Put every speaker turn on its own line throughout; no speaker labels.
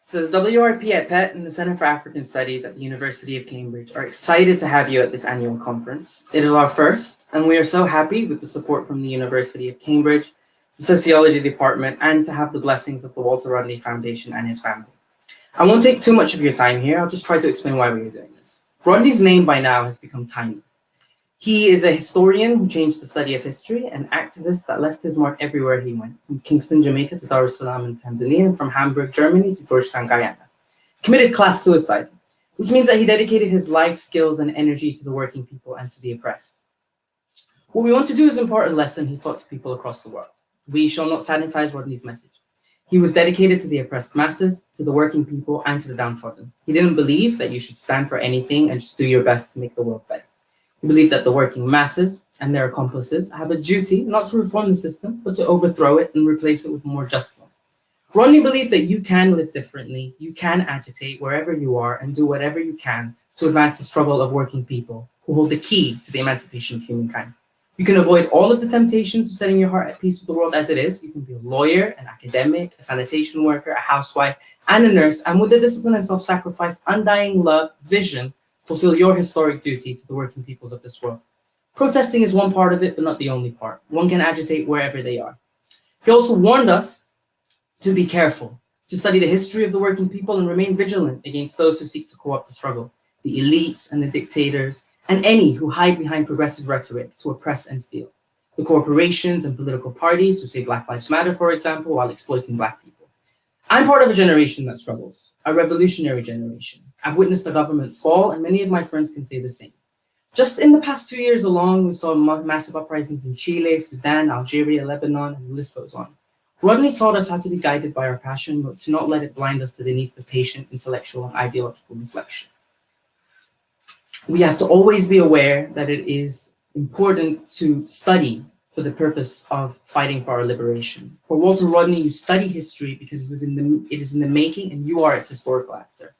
So the WRP at PET and the Center for African Studies at the University of Cambridge are excited to have you at this annual conference. It is our first, and we are so happy with the support from the University of Cambridge, the Sociology Department, and to have the blessings of the Walter Rodney Foundation and his family. I won't take too much of your time here. I'll just try to explain why we are doing this. Rodney's name by now has become timeless. He is a historian who changed the study of history, an activist that left his mark everywhere he went, from Kingston, Jamaica to Dar es Salaam in Tanzania, and from Hamburg, Germany to Georgetown, Guyana. Committed class suicide, which means that he dedicated his life, skills, and energy to the working people and to the oppressed. What we want to do is impart a lesson he taught to people across the world. We shall not sanitize Rodney's message. He was dedicated to the oppressed masses, to the working people, and to the downtrodden. He didn't believe that you should stand for anything and just do your best to make the world better. He believed that the working masses and their accomplices have a duty not to reform the system, but to overthrow it and replace it with a more just one. Rodney believed that you can live differently, you can agitate wherever you are and do whatever you can to advance the struggle of working people who hold the key to the emancipation of humankind. You can avoid all of the temptations of setting your heart at peace with the world as it is. You can be a lawyer, an academic, a sanitation worker, a housewife, and a nurse, and with the discipline and self-sacrifice, undying love, vision, fulfill your historic duty to the working peoples of this world. Protesting is one part of it, but not the only part. One can agitate wherever they are. He also warned us to be careful, to study the history of the working people and remain vigilant against those who seek to co-opt the struggle, the elites and the dictators, and any who hide behind progressive rhetoric to oppress and steal. The corporations and political parties who say Black Lives Matter, for example, while exploiting Black people. I'm part of a generation that struggles, a revolutionary generation. I've witnessed the government fall, and many of my friends can say the same. Just in the past 2 years alone, we saw massive uprisings in Chile, Sudan, Algeria, Lebanon, and the list goes on. Rodney taught us how to be guided by our passion, but to not let it blind us to the need for patient, intellectual, and ideological reflection. We have to always be aware that it is important to study for the purpose of fighting for our liberation. For Walter Rodney, you study history because it is in the making and you are its historical actor.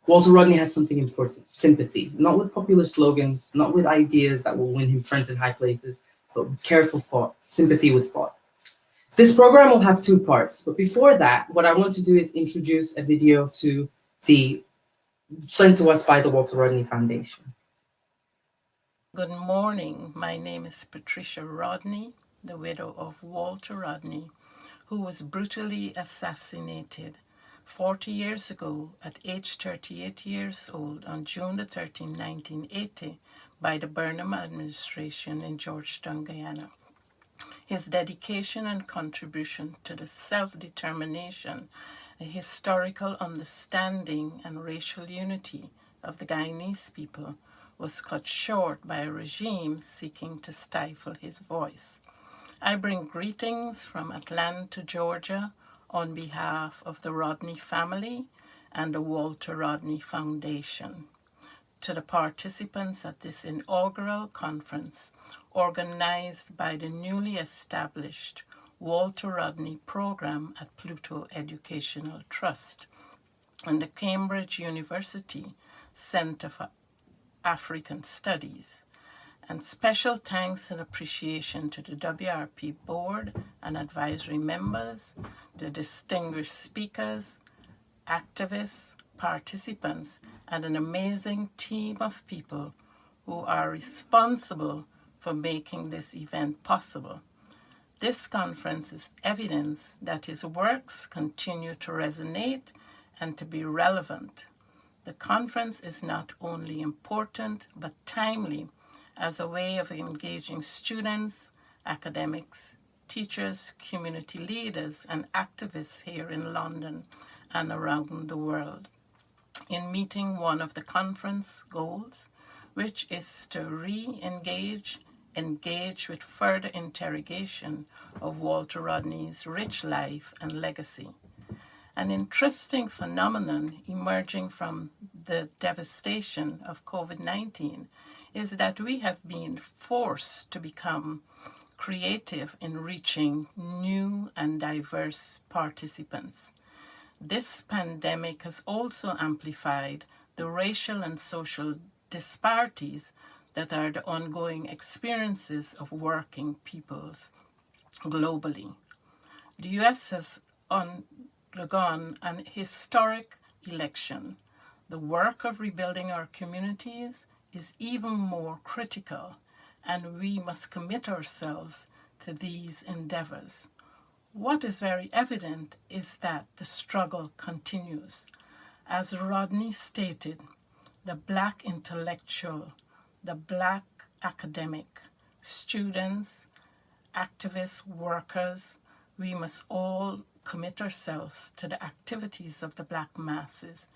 Walter Rodney had something important, sympathy, not with popular slogans, not with ideas that will win him friends in high places, but with careful thought, sympathy with thought. This program will have 2 parts, but before that, what I want to do is introduce a video sent to us by the Walter Rodney Foundation.
Good morning. My name is Patricia Rodney, the widow of Walter Rodney, who was brutally assassinated 40 years ago at age 38 years old on June the 13th, 1980 by the Burnham administration in Georgetown, Guyana. His dedication and contribution to the self-determination, a historical understanding and racial unity of the Guyanese people was cut short by a regime seeking to stifle his voice. I bring greetings from Atlanta, Georgia, on behalf of the Rodney family and the Walter Rodney Foundation. To the participants at this inaugural conference, organized by the newly established Walter Rodney Program at Pluto Educational Trust and the Cambridge University Center for African Studies, and special thanks and appreciation to the WRP board and advisory members, the distinguished speakers, activists, participants, and an amazing team of people who are responsible for making this event possible. This conference is evidence that his works continue to resonate and to be relevant. The conference is not only important but timely as a way of engaging students, academics, teachers, community leaders, and activists here in London and around the world in meeting one of the conference goals, which is to engage with further interrogation of Walter Rodney's rich life and legacy. An interesting phenomenon emerging from the devastation of COVID-19 is that we have been forced to become creative in reaching new and diverse participants. This pandemic has also amplified the racial and social disparities that are the ongoing experiences of working peoples globally. The US has undergone an historic election. The work of rebuilding our communities is even more critical, and we must commit ourselves to these endeavors. What is very evident is that the struggle continues. As Rodney stated, the Black intellectual, the Black academic, students, activists, workers, we must all commit ourselves to the activities of the Black masses.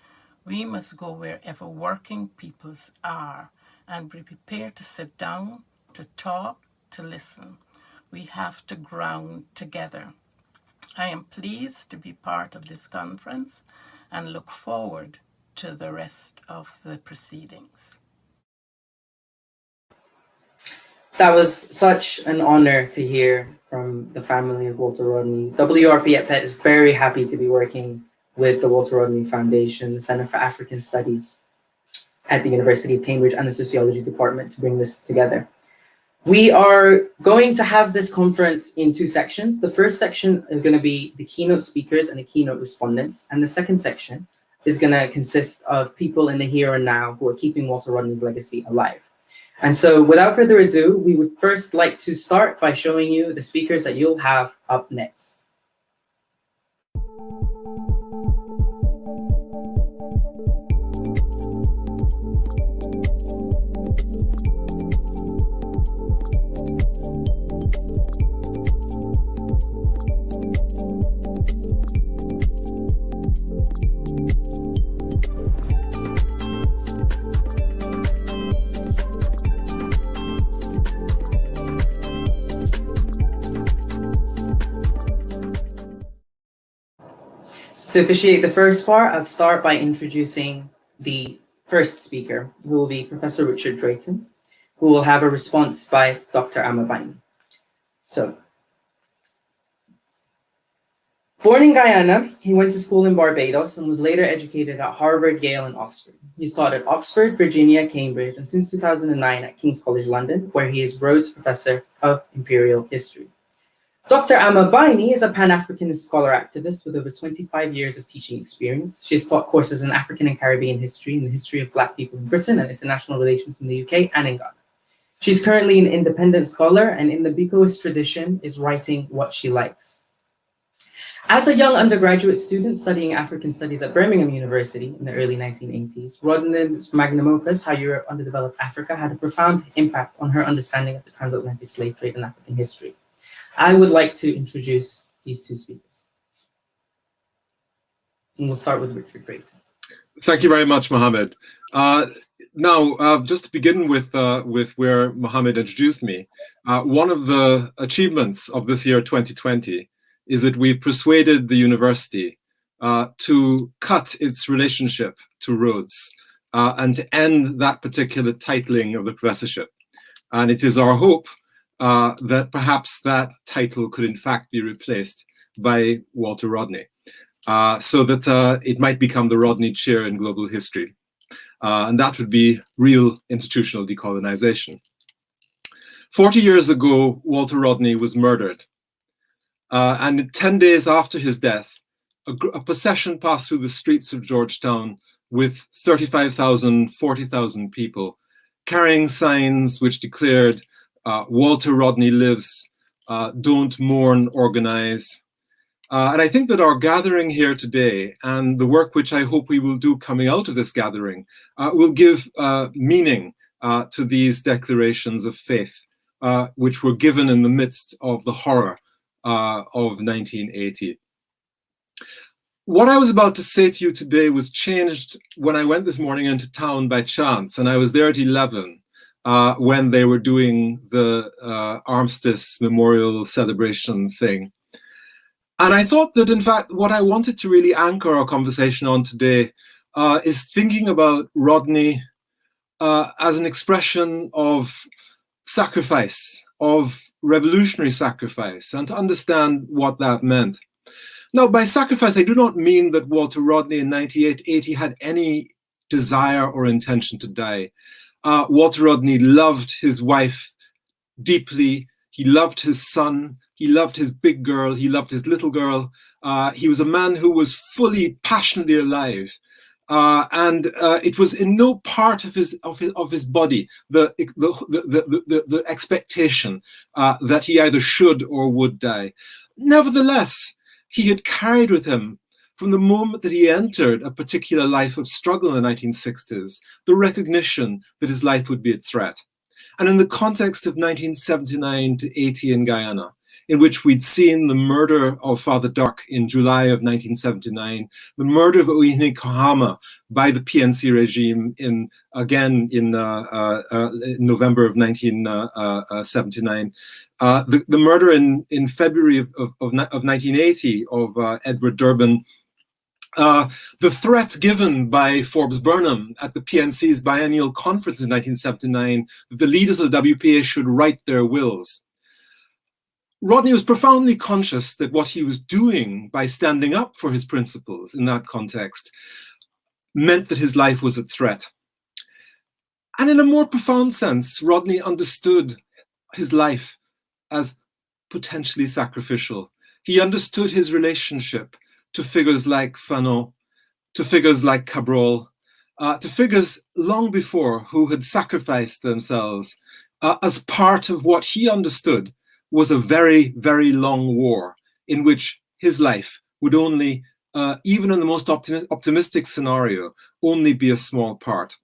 We must go wherever working peoples are and be prepared to sit down, to talk, to listen. We have to ground together. I am pleased to be part of this conference and look forward to the rest of the proceedings.
That was such an honor to hear from the family of Walter Rodney. WRP at PET is very happy to be working with the Walter Rodney Foundation, the Center for African Studies at the University of Cambridge, and the Sociology Department to bring this together. We are going to have this conference in two sections. The first section is going to be the keynote speakers and the keynote respondents. And the second section is going to consist of people in the here and now who are keeping Walter Rodney's legacy alive. And so without further ado, we would first like to start by showing you the speakers that you'll have up next. To officiate the first part, I'll start by introducing the first speaker, who will be Professor Richard Drayton, who will have a response by Dr. Amabaini. So, born in Guyana, he went to school in Barbados and was later educated at Harvard, Yale, and Oxford. He's taught at Oxford, Virginia, Cambridge, and since 2009 at King's College London, where he is Rhodes Professor of Imperial History. Dr. Amabaini is a Pan-Africanist scholar activist with over 25 years of teaching experience. She has taught courses in African and Caribbean history, in the history of Black people in Britain, and international relations in the UK and in Ghana. She's currently an independent scholar, and in the Bikoist tradition is writing what she likes. As a young undergraduate student studying African studies at Birmingham University in the early 1980s, Rodney's magnum opus, How Europe Underdeveloped Africa, had a profound impact on her understanding of the transatlantic slave trade and African history. I would like to introduce these two speakers. And we'll start with Richard Drayton.
Thank you very much, Mohammed. Now, just to begin with where Mohammed introduced me, one of the achievements of this year, 2020, is that we've persuaded the university to cut its relationship to Rhodes and to end that particular titling of the professorship. And it is our hope that perhaps that title could in fact be replaced by Walter Rodney, so that it might become the Rodney Chair in Global History. And that would be real institutional decolonization. 40 years ago, Walter Rodney was murdered. And 10 days after his death, a procession passed through the streets of Georgetown with 35,000, 40,000 people carrying signs which declared, Walter Rodney lives, don't mourn, organize. And I think that our gathering here today and the work which I hope we will do coming out of this gathering will give meaning to these declarations of faith, which were given in the midst of the horror of 1980. What I was about to say to you today was changed when I went this morning into town by chance, and I was there at 11 when they were doing the Armistice Memorial Celebration thing. And I thought that, in fact, what I wanted to really anchor our conversation on today is thinking about Rodney as an expression of sacrifice, of revolutionary sacrifice, and to understand what that meant. Now, by sacrifice, I do not mean that Walter Rodney in 1980 had any desire or intention to die. Walter Rodney loved his wife deeply. He loved his son. He loved his big girl. He loved his little girl. He was a man who was fully, passionately alive. And it was in no part of his body the expectation that he either should or would die. Nevertheless, he had carried with him, from the moment that he entered a particular life of struggle in the 1960s, the recognition that his life would be at threat. And in the context of 1979 to 80 in Guyana, in which we'd seen the murder of Father Dark in July of 1979, the murder of Oihene Kohama by the PNC regime in November of 1979, the murder in February of 1980 of Edward Durbin, the threat given by Forbes Burnham at the PNC's biennial conference in 1979 that the leaders of the WPA should write their wills. Rodney was profoundly conscious that what he was doing by standing up for his principles in that context meant that his life was at threat. And in a more profound sense, Rodney understood his life as potentially sacrificial. He understood his relationship to figures like Fanon, to figures like Cabral, to figures long before who had sacrificed themselves as part of what he understood was a very, very long war in which his life would only, even in the most optimistic scenario, only be a small part.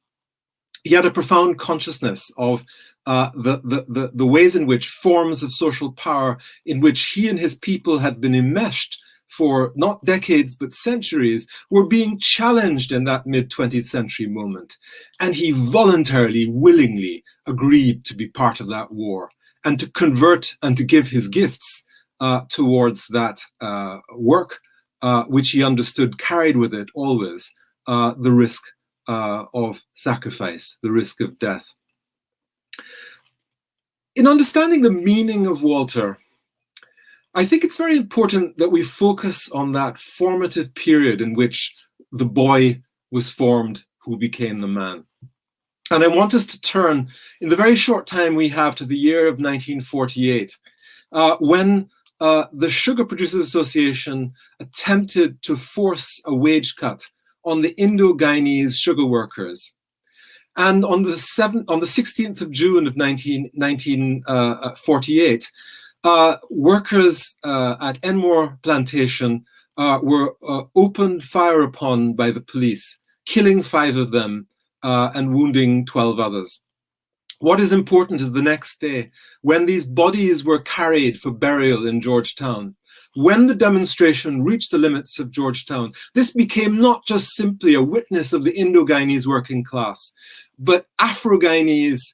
He had a profound consciousness of the ways in which forms of social power in which he and his people had been enmeshed for not decades but centuries were being challenged in that mid-20th century moment. And he voluntarily, willingly agreed to be part of that war and to convert and to give his gifts towards that work, which he understood carried with it always the risk of sacrifice, the risk of death. In understanding the meaning of Walter, I think it's very important that we focus on that formative period in which the boy was formed who became the man. And I want us to turn, in the very short time we have, to the year of 1948, when the Sugar Producers Association attempted to force a wage cut on the Indo-Guyanese sugar workers. And on the 16th of June of 1948, workers at Enmore Plantation were opened fire upon by the police, killing 5 of them and wounding 12 others. What is important is the next day, when these bodies were carried for burial in Georgetown, when the demonstration reached the limits of Georgetown, this became not just simply a witness of the Indo-Guyanese working class, but Afro-Guyanese,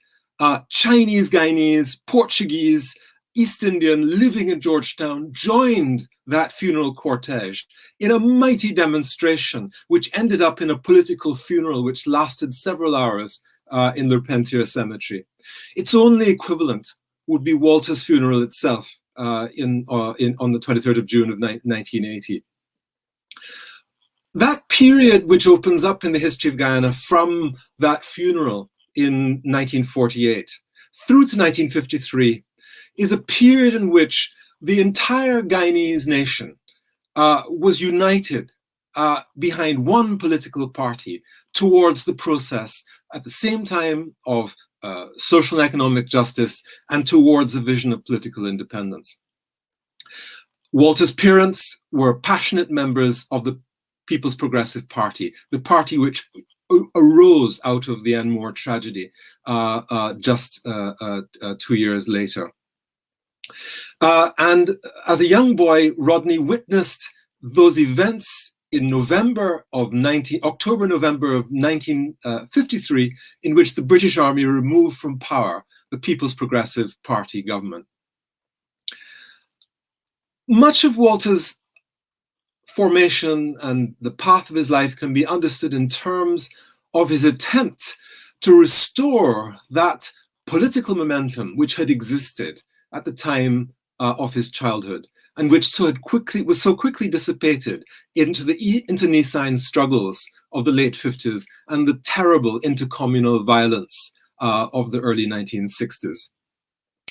Chinese Guyanese, Portuguese, East Indian living in Georgetown joined that funeral cortege in a mighty demonstration, which ended up in a political funeral which lasted several hours in the Repentier Cemetery. Its only equivalent would be Walter's funeral itself on the 23rd of June of 1980. That period which opens up in the history of Guyana from that funeral in 1948 through to 1953 is a period in which the entire Guyanese nation was united behind one political party towards the process at the same time of social and economic justice, and towards a vision of political independence. Walter's parents were passionate members of the People's Progressive Party, the party which arose out of the Enmore tragedy just 2 years later. And as a young boy, Rodney witnessed those events in October-November of 1953, in which the British Army removed from power the People's Progressive Party government. Much of Walter's formation and the path of his life can be understood in terms of his attempt to restore that political momentum which had existed at the time of his childhood, and which was so quickly dissipated into the internecine struggles of the late 50s and the terrible intercommunal violence of the early 1960s.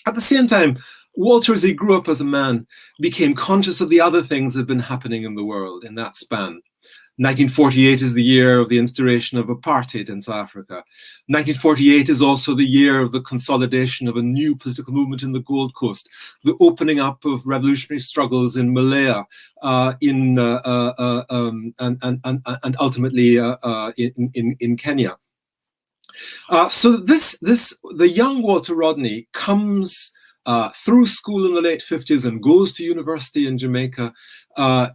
At the same time, Walter, as he grew up as a man, became conscious of the other things that had been happening in the world in that span. 1948 is the year of the instauration of apartheid in South Africa. 1948 is also the year of the consolidation of a new political movement in the Gold Coast, the opening up of revolutionary struggles in Malaya, and ultimately in Kenya. So the young Walter Rodney comes through school in the late 50s and goes to university in Jamaica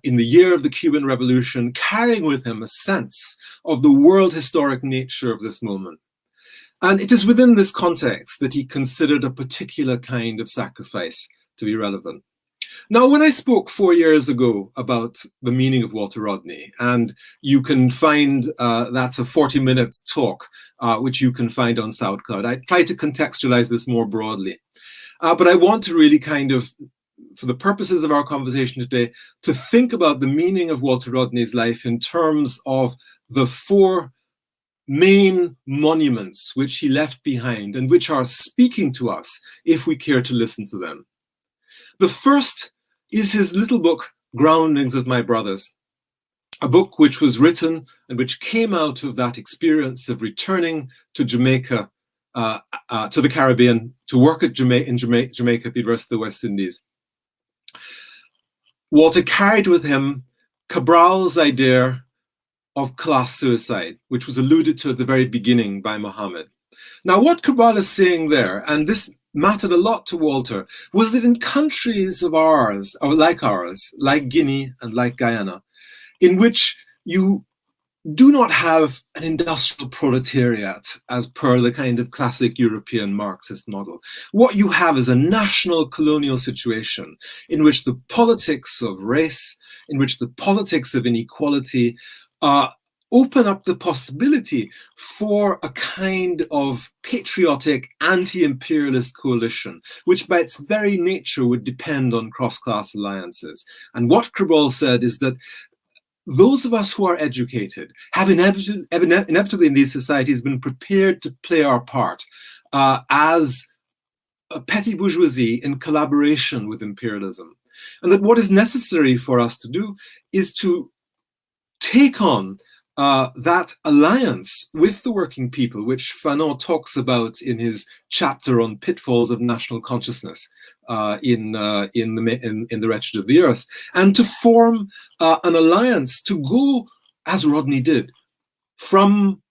in the year of the Cuban Revolution, carrying with him a sense of the world historic nature of this moment. And it is within this context that he considered a particular kind of sacrifice to be relevant. Now, when I spoke 4 years ago about the meaning of Walter Rodney, and you can find that's a 40-minute talk, which you can find on SoundCloud, I tried to contextualize this more broadly. But I want to really kind of, for the purposes of our conversation today, to think about the meaning of Walter Rodney's life in terms of the 4 main monuments which he left behind and which are speaking to us if we care to listen to them. The first is his little book, Groundings with My Brothers, a book which was written and which came out of that experience of returning to Jamaica, to the Caribbean, to work at Jamaica at the University of the West Indies. Walter carried with him Cabral's idea of class suicide, which was alluded to at the very beginning by Mohammed. Now, what Cabral is saying there, and this mattered a lot to Walter, was that in countries of ours, or like Guinea and like Guyana, in which you do not have an industrial proletariat as per the kind of classic European Marxist model. What you have is a national colonial situation in which the politics of race, in which the politics of inequality open up the possibility for a kind of patriotic anti-imperialist coalition, which by its very nature would depend on cross-class alliances. And what Cabral said is that those of us who are educated have inevitably in these societies been prepared to play our part as a petty bourgeoisie in collaboration with imperialism. And that what is necessary for us to do is to take on that alliance with the working people, which Fanon talks about in his chapter on pitfalls of national consciousness in the Wretched of the Earth, and to form an alliance to go, as Rodney did, from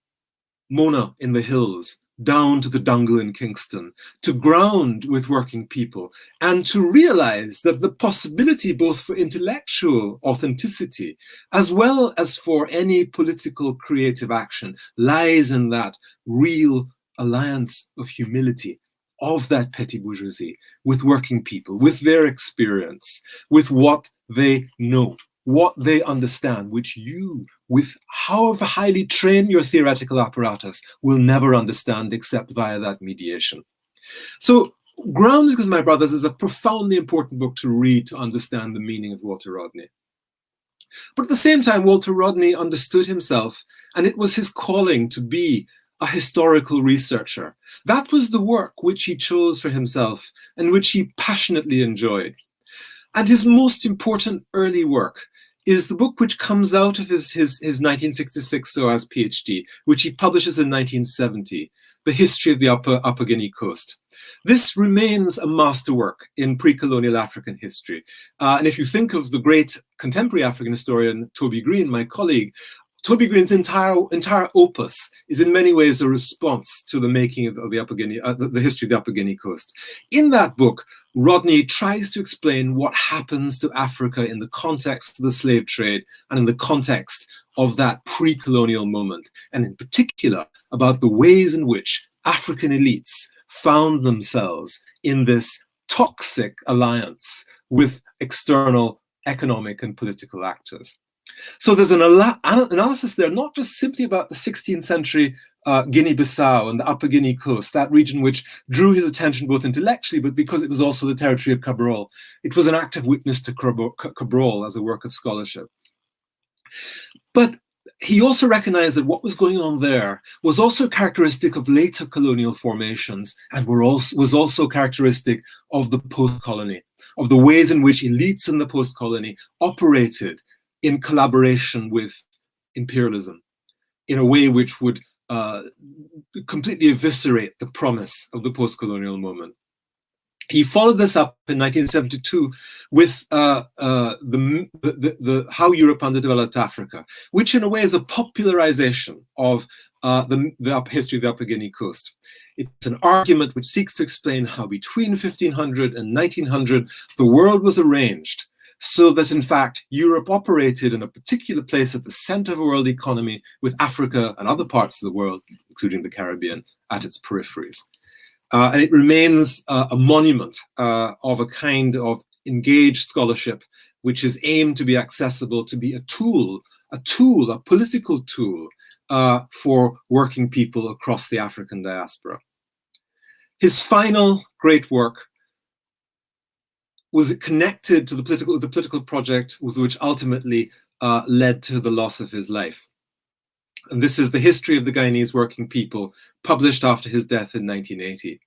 Mona in the hills down to the Dungle in Kingston, to ground with working people, and to realize that the possibility both for intellectual authenticity as well as for any political creative action lies in that real alliance of humility of that petty bourgeoisie with working people, with their experience, with what they know, what they understand, which you, with however highly trained your theoretical apparatus, will never understand except via that mediation. So Groundings with My Brothers is a profoundly important book to read to understand the meaning of Walter Rodney. But at the same time, Walter Rodney understood himself, and it was his calling to be a historical researcher. That was the work which he chose for himself and which he passionately enjoyed. And his most important early work is the book which comes out of his 1966 SOAS PhD, which he publishes in 1970, the history of the Upper Guinea coast. This remains a masterwork in pre-colonial African history. And if you think of the great contemporary African historian, Toby Green, my colleague, Toby Green's entire opus is in many ways a response to the making of the Upper Guinea, the history of the Upper Guinea coast. In that book, Rodney tries to explain what happens to Africa in the context of the slave trade and in the context of that pre-colonial moment, and in particular about the ways in which African elites found themselves in this toxic alliance with external economic and political actors. So there's an analysis there, not just simply about the 16th century Guinea-Bissau and the Upper Guinea coast, that region which drew his attention both intellectually, but because it was also the territory of Cabral. It was an active witness to Cabral as a work of scholarship. But he also recognized that what was going on there was also characteristic of later colonial formations and was also characteristic of the post-colony, of the ways in which elites in the post-colony operated in collaboration with imperialism in a way which would completely eviscerate the promise of the post-colonial moment. He followed this up in 1972 with How Europe Underdeveloped Africa, which in a way is a popularization of the history of the Upper Guinea coast. It's an argument which seeks to explain how between 1500 and 1900, the world was arranged so that in fact, Europe operated in a particular place at the center of a world economy with Africa and other parts of the world, including the Caribbean, at its peripheries. And it remains a monument of a kind of engaged scholarship, which is aimed to be accessible, to be a political tool for working people across the African diaspora. His final great work was connected to the political project with which ultimately led to the loss of his life. And this is The History of the Guyanese Working People, published after his death in 1980.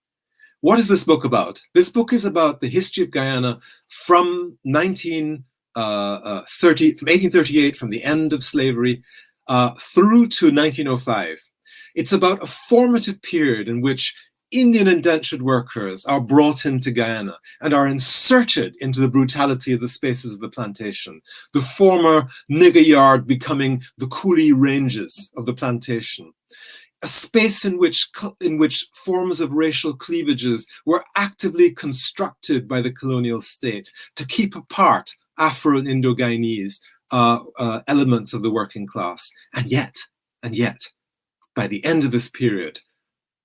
What is this book about? This book is about the history of Guyana from 1838, from the end of slavery, through to 1905. It's about a formative period in which Indian indentured workers are brought into Guyana and are inserted into the brutality of the spaces of the plantation, the former nigger yard becoming the coolie ranges of the plantation, a space in which forms of racial cleavages were actively constructed by the colonial state to keep apart Afro and Indo-Guyanese elements of the working class. And yet, by the end of this period,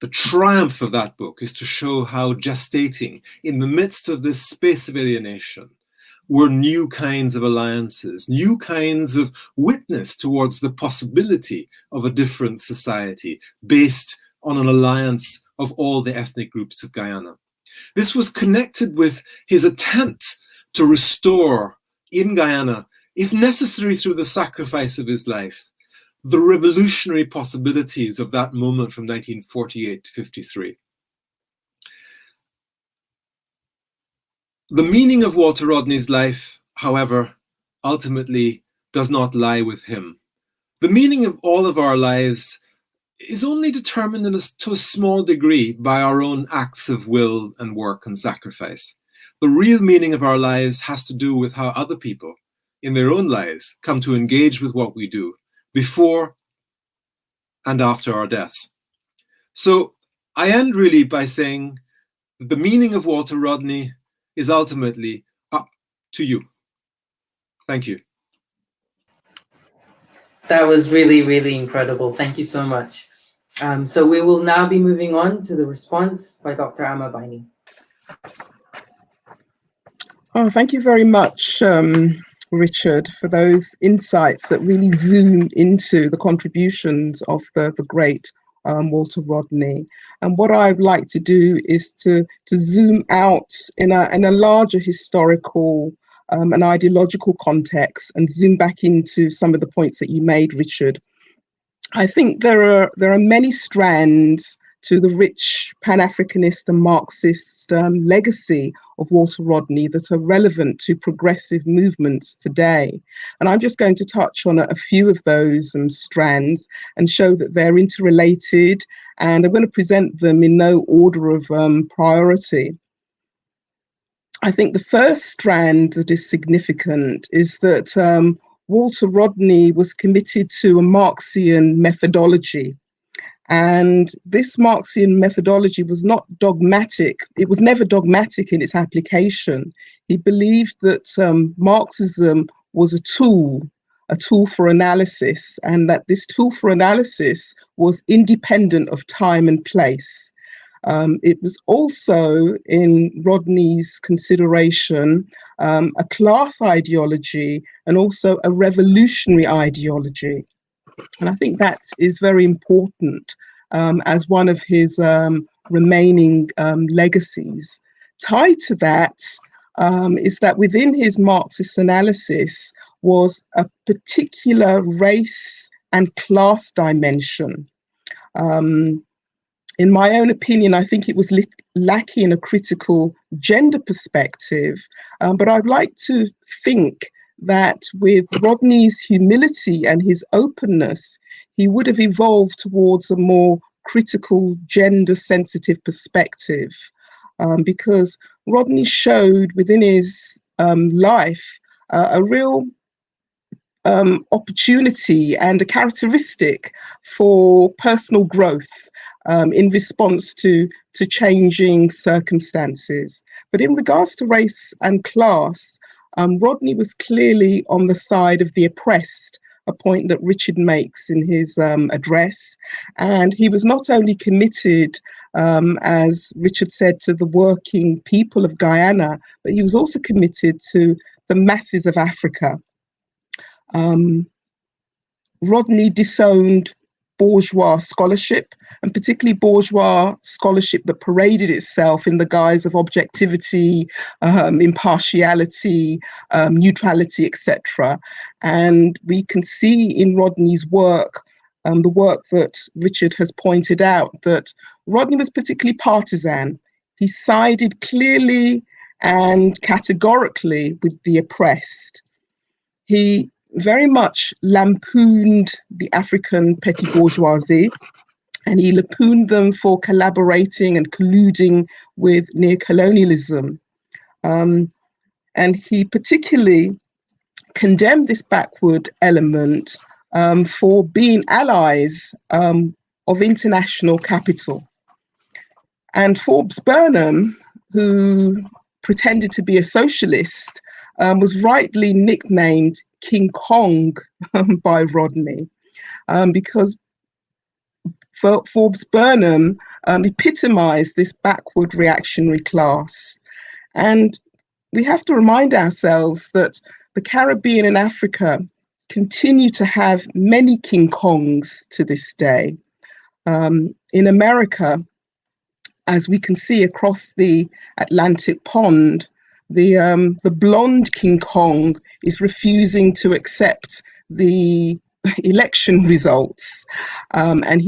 the triumph of that book is to show how gestating in the midst of this space of alienation were new kinds of alliances, new kinds of witness towards the possibility of a different society based on an alliance of all the ethnic groups of Guyana. This was connected with his attempt to restore in Guyana, if necessary through the sacrifice of his life, the revolutionary possibilities of that moment from 1948 to 53. The meaning of Walter Rodney's life, however, ultimately does not lie with him. The meaning of all of our lives is only determined to a small degree by our own acts of will and work and sacrifice. The real meaning of our lives has to do with how other people in their own lives come to engage with what we do before and after our deaths. So I end really by saying the meaning of Walter Rodney is ultimately up to you. Thank you.
That was really, really incredible. Thank you so much. So we will now be moving on to the response by Dr. Amma Baini.
Oh, thank you very much, Richard, for those insights that really zoom into the contributions of the great Walter Rodney. And what I'd like to do is to zoom out in a larger historical and ideological context and zoom back into some of the points that you made, Richard. I think there are many strands to the rich Pan-Africanist and Marxist legacy of Walter Rodney that are relevant to progressive movements today. And I'm just going to touch on a few of those strands and show that they're interrelated, and I'm going to present them in no order of priority. I think the first strand that is significant is that Walter Rodney was committed to a Marxian methodology. And this Marxian methodology was not dogmatic. It was never dogmatic in its application. He believed that Marxism was a tool for analysis, and that this tool for analysis was independent of time and place. It was also, in Rodney's consideration, a class ideology and also a revolutionary ideology. And I think that is very important as one of his remaining legacies. Tied to that is that within his Marxist analysis was a particular race and class dimension. In my own opinion, I think it was lacking a critical gender perspective, but I'd like to think that with Rodney's humility and his openness, he would have evolved towards a more critical gender-sensitive perspective, because Rodney showed within his life a real opportunity and a characteristic for personal growth in response to changing circumstances. But in regards to race and class, Rodney was clearly on the side of the oppressed, a point that Richard makes in his address. And he was not only committed, as Richard said, to the working people of Guyana, but he was also committed to the masses of Africa. Rodney disowned bourgeois scholarship, and particularly bourgeois scholarship that paraded itself in the guise of objectivity, impartiality, neutrality, etc. And we can see in Rodney's work, the work that Richard has pointed out, that Rodney was particularly partisan. He sided clearly and categorically with the oppressed. He very much lampooned the African petty bourgeoisie, and he lampooned them for collaborating and colluding with neocolonialism. And he particularly condemned this backward element for being allies of international capital. And Forbes Burnham, who pretended to be a socialist, was rightly nicknamed King Kong by Rodney, because Forbes Burnham epitomized this backward reactionary class. And we have to remind ourselves that the Caribbean and Africa continue to have many King Kongs to this day. In America, as we can see across the Atlantic pond, the blonde King Kong is refusing to accept the election results, and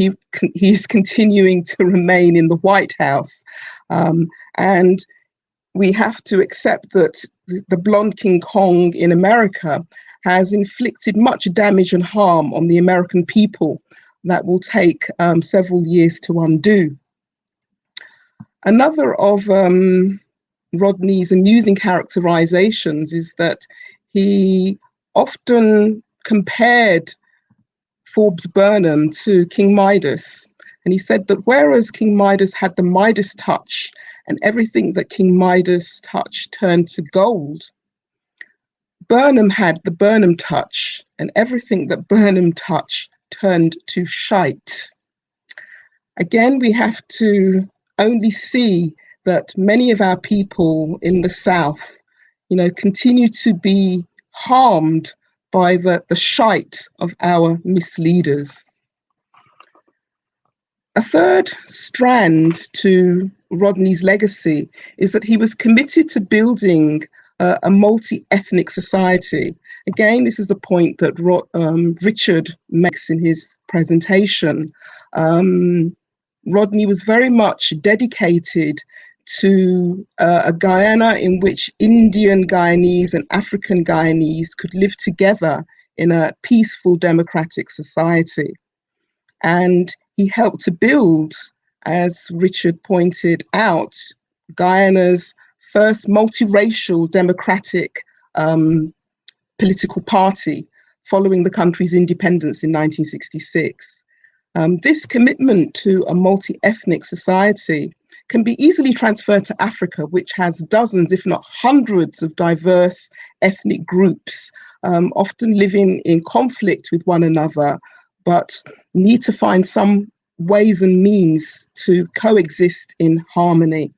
he's continuing to remain in the White House. And we have to accept that the blonde King Kong in America has inflicted much damage and harm on the American people that will take several years to undo. Another of Rodney's amusing characterizations is that he often compared Forbes Burnham to King Midas. And he said that whereas King Midas had the Midas touch and everything that King Midas touched turned to gold, Burnham had the Burnham touch and everything that Burnham touched turned to shite. Again, we have to only see that many of our people in the South, continue to be harmed by the shite of our misleaders. A third strand to Rodney's legacy is that he was committed to building a multi-ethnic society. Again, this is a point that Richard makes in his presentation. Rodney was very much dedicated to a Guyana in which Indian Guyanese and African Guyanese could live together in a peaceful democratic society. And he helped to build, as Richard pointed out, Guyana's first multiracial democratic political party following the country's independence in 1966. This commitment to a multi-ethnic society can be easily transferred to Africa, which has dozens, if not hundreds, of diverse ethnic groups, often living in conflict with one another, but need to find some ways and means to coexist in harmony.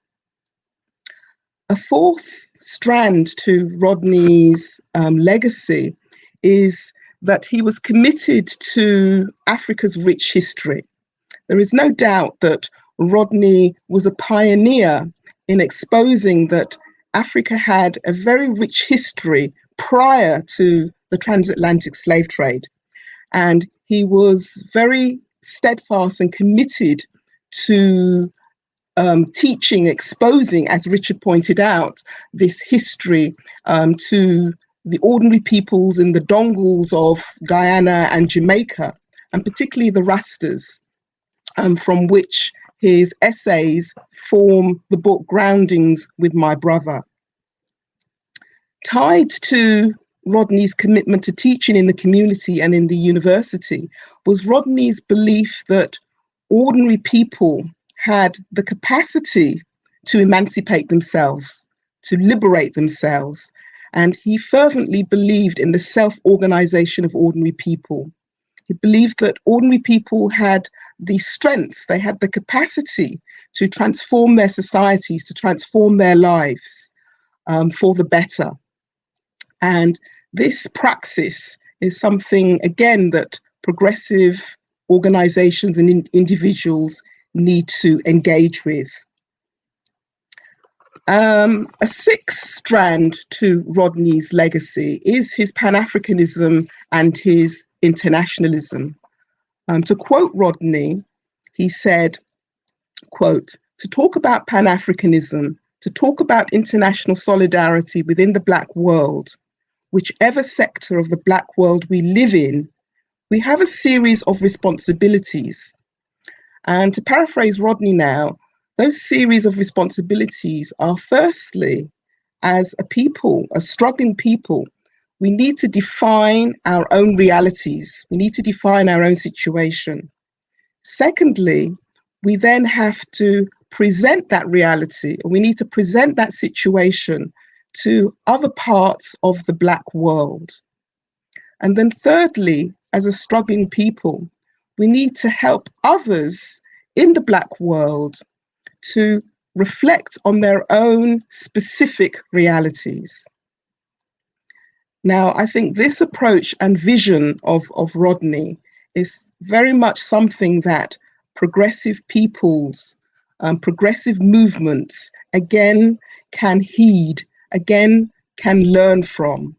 A fourth strand to Rodney's legacy is that he was committed to Africa's rich history. There is no doubt that Rodney was a pioneer in exposing that Africa had a very rich history prior to the transatlantic slave trade. And he was very steadfast and committed to teaching, exposing, as Richard pointed out, this history to the ordinary peoples in the dongles of Guyana and Jamaica, and particularly the Rastas, from which his essays form the book Groundings with My Brother. Tied to Rodney's commitment to teaching in the community and in the university was Rodney's belief that ordinary people had the capacity to emancipate themselves, to liberate themselves. And he fervently believed in the self-organization of ordinary people. He believed that ordinary people had the strength, they had the capacity to transform their societies, to transform their lives for the better. And this praxis is something, again, that progressive organizations and individuals need to engage with. A sixth strand to Rodney's legacy is his Pan-Africanism and his internationalism. To quote Rodney, he said, quote, "To talk about Pan-Africanism, to talk about international solidarity within the Black world, whichever sector of the Black world we live in, we have a series of responsibilities." And to paraphrase Rodney now, those series of responsibilities are firstly, as a people, a struggling people, we need to define our own realities. We need to define our own situation. Secondly, we then have to present that reality, or we need to present that situation to other parts of the Black world. And then thirdly, as a struggling people, we need to help others in the Black world to reflect on their own specific realities. Now, I think this approach and vision of Rodney is very much something that progressive peoples, progressive movements, again, can heed, again, can learn from.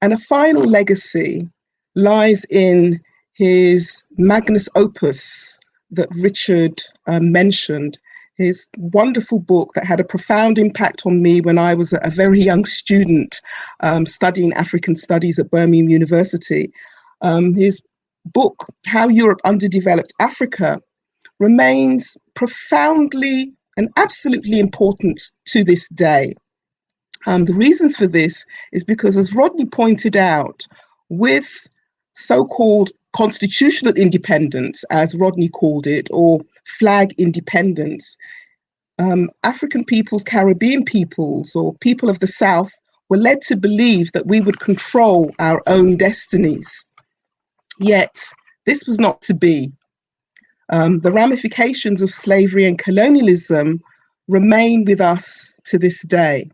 And a final legacy lies in his magnus opus that Richard mentioned, his wonderful book that had a profound impact on me when I was a very young student studying African studies at Birmingham University. His book, How Europe Underdeveloped Africa, remains profoundly and absolutely important to this day. The reasons for this is because, as Rodney pointed out, with so-called constitutional independence, as Rodney called it, or flag independence, African peoples, Caribbean peoples, or people of the South were led to believe that we would control our own destinies. Yet, this was not to be. The ramifications of slavery and colonialism remain with us to this day.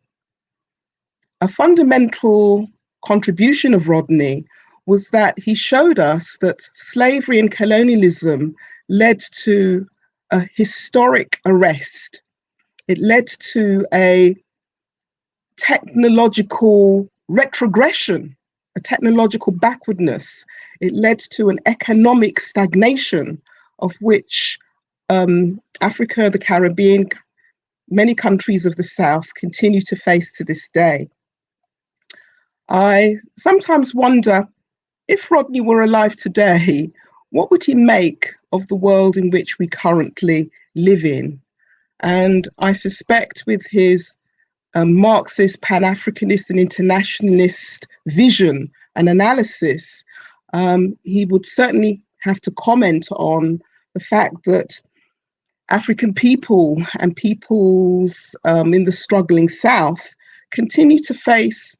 A fundamental contribution of Rodney was that he showed us that slavery and colonialism led to a historic arrest. It led to a technological retrogression, a technological backwardness. It led to an economic stagnation of which Africa, the Caribbean, many countries of the South continue to face to this day. I sometimes wonder, if Rodney were alive today, what would he make of the world in which we currently live in? And I suspect with his Marxist, Pan-Africanist and internationalist vision and analysis, he would certainly have to comment on the fact that African people and peoples in the struggling South continue to face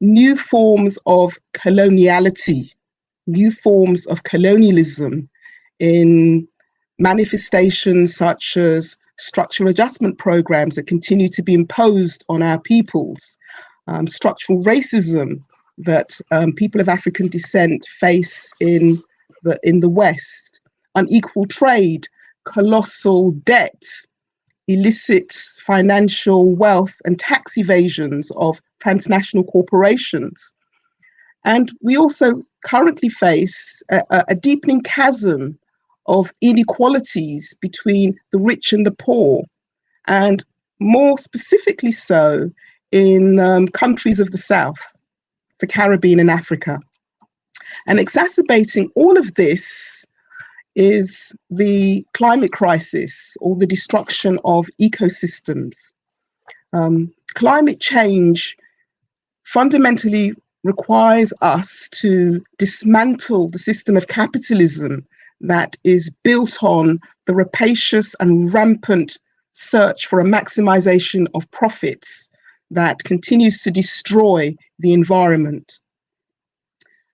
new forms of coloniality, new forms of colonialism in manifestations such as structural adjustment programs that continue to be imposed on our peoples, structural racism that people of African descent face in the West, unequal trade, colossal debts, illicit financial wealth and tax evasions of transnational corporations. And we also currently face a deepening chasm of inequalities between the rich and the poor, and more specifically so in countries of the South, the Caribbean and Africa. And exacerbating all of this is the climate crisis or the destruction of ecosystems. Climate change fundamentally requires us to dismantle the system of capitalism that is built on the rapacious and rampant search for a maximization of profits that continues to destroy the environment.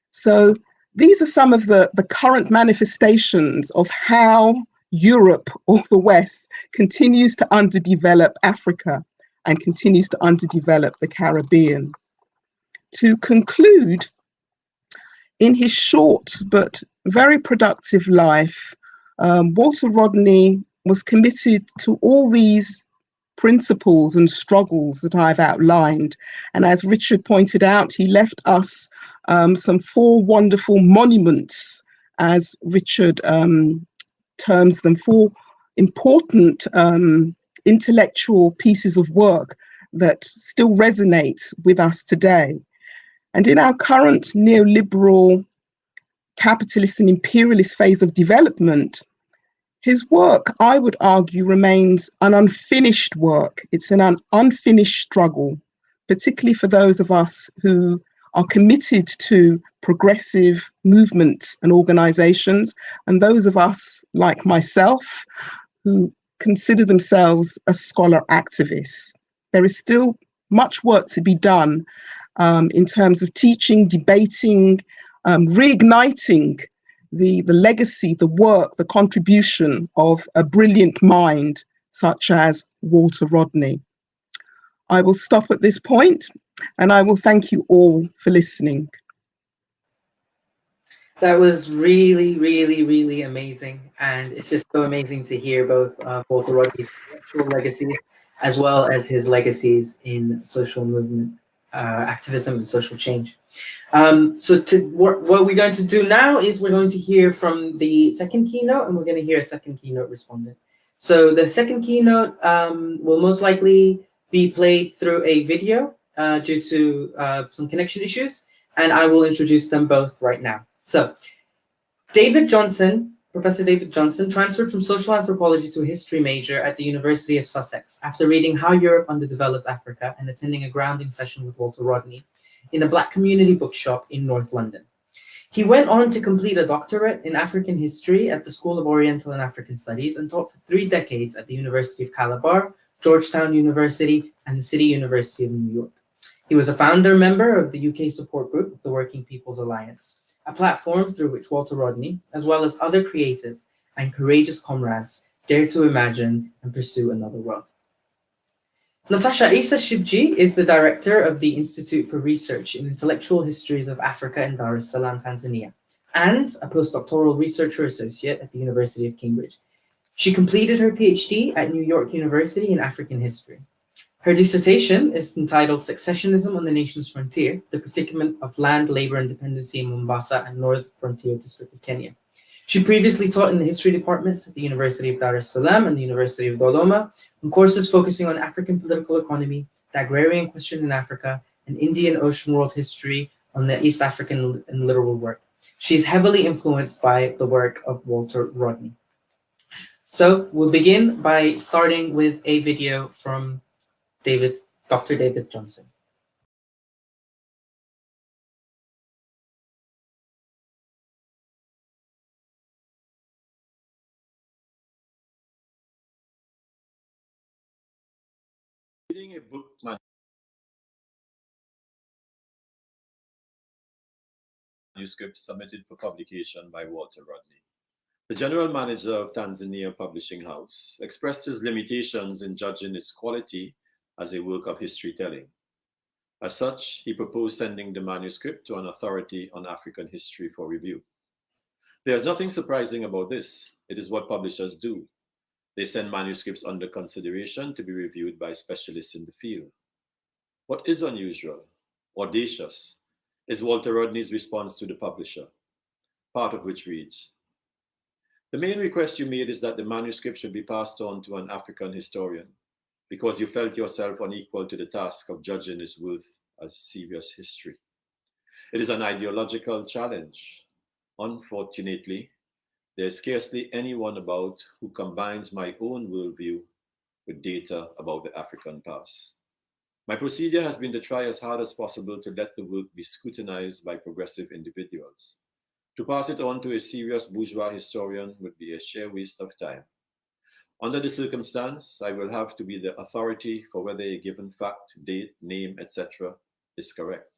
So these are some of the current manifestations of how Europe or the West continues to underdevelop Africa and continues to underdevelop the Caribbean. To conclude, in his short but very productive life, Walter Rodney was committed to all these principles and struggles that I've outlined. And as Richard pointed out, he left us some 4 wonderful monuments, as Richard terms them, 4 important intellectual pieces of work that still resonate with us today. And in our current neoliberal, capitalist and imperialist phase of development, his work, I would argue, remains an unfinished work. It's an unfinished struggle, particularly for those of us who are committed to progressive movements and organizations, and those of us, like myself, who consider themselves as scholar activists. There is still much work to be done in terms of teaching, debating, reigniting the legacy, the work, the contribution of a brilliant mind such as Walter Rodney. I will stop at this point, and I will thank you all for listening.
That was really, really, really amazing. And it's just so amazing to hear both Walter Rodney's intellectual legacies as well as his legacies in social movement, activism and social change. So what we're going to do now is we're going to hear from the second keynote, and we're going to hear a second keynote respondent. So the second keynote will most likely be played through a video due to some connection issues, and I will introduce them both right now. So David Johnson, Professor David Johnson, transferred from social anthropology to a history major at the University of Sussex after reading How Europe Underdeveloped Africa and attending a grounding session with Walter Rodney in a Black community bookshop in North London. He went on to complete a doctorate in African history at the School of Oriental and African Studies and taught for 3 decades at the University of Calabar, Georgetown University, and the City University of New York. He was a founder member of the UK support group of the Working People's Alliance, a platform through which Walter Rodney, as well as other creative and courageous comrades, dare to imagine and pursue another world. Natasha Issa Shibji is the director of the Institute for Research in Intellectual Histories of Africa in Dar es Salaam, Tanzania, and a postdoctoral researcher associate at the University of Cambridge. She completed her PhD at New York University in African history. Her dissertation is entitled Successionism on the Nation's Frontier, the Predicament of Land, Labor, and Dependency in Mombasa and North Frontier District of Kenya. She previously taught in the history departments at the University of Dar es Salaam and the University of Dodoma, on courses focusing on African political economy, the agrarian question in Africa, and Indian Ocean world history on the East African and literal work. She is heavily influenced by the work of Walter Rodney. So we'll begin by starting with a video from Dr. David Johnson.
Reading a book manuscript submitted for publication by Walter Rodney. The general manager of Tanzania Publishing House expressed his limitations in judging its quality as a work of history telling. As such, he proposed sending the manuscript to an authority on African history for review. There's nothing surprising about this. It is what publishers do. They send manuscripts under consideration to be reviewed by specialists in the field. What is unusual, audacious, is Walter Rodney's response to the publisher, part of which reads, "The main request you made is that the manuscript should be passed on to an African historian because you felt yourself unequal to the task of judging its worth as serious history. It is an ideological challenge. Unfortunately, there is scarcely anyone about who combines my own worldview with data about the African past. My procedure has been to try as hard as possible to let the work be scrutinized by progressive individuals. To pass it on to a serious bourgeois historian would be a sheer waste of time. Under the circumstance, I will have to be the authority for whether a given fact, date, name, etc. is correct.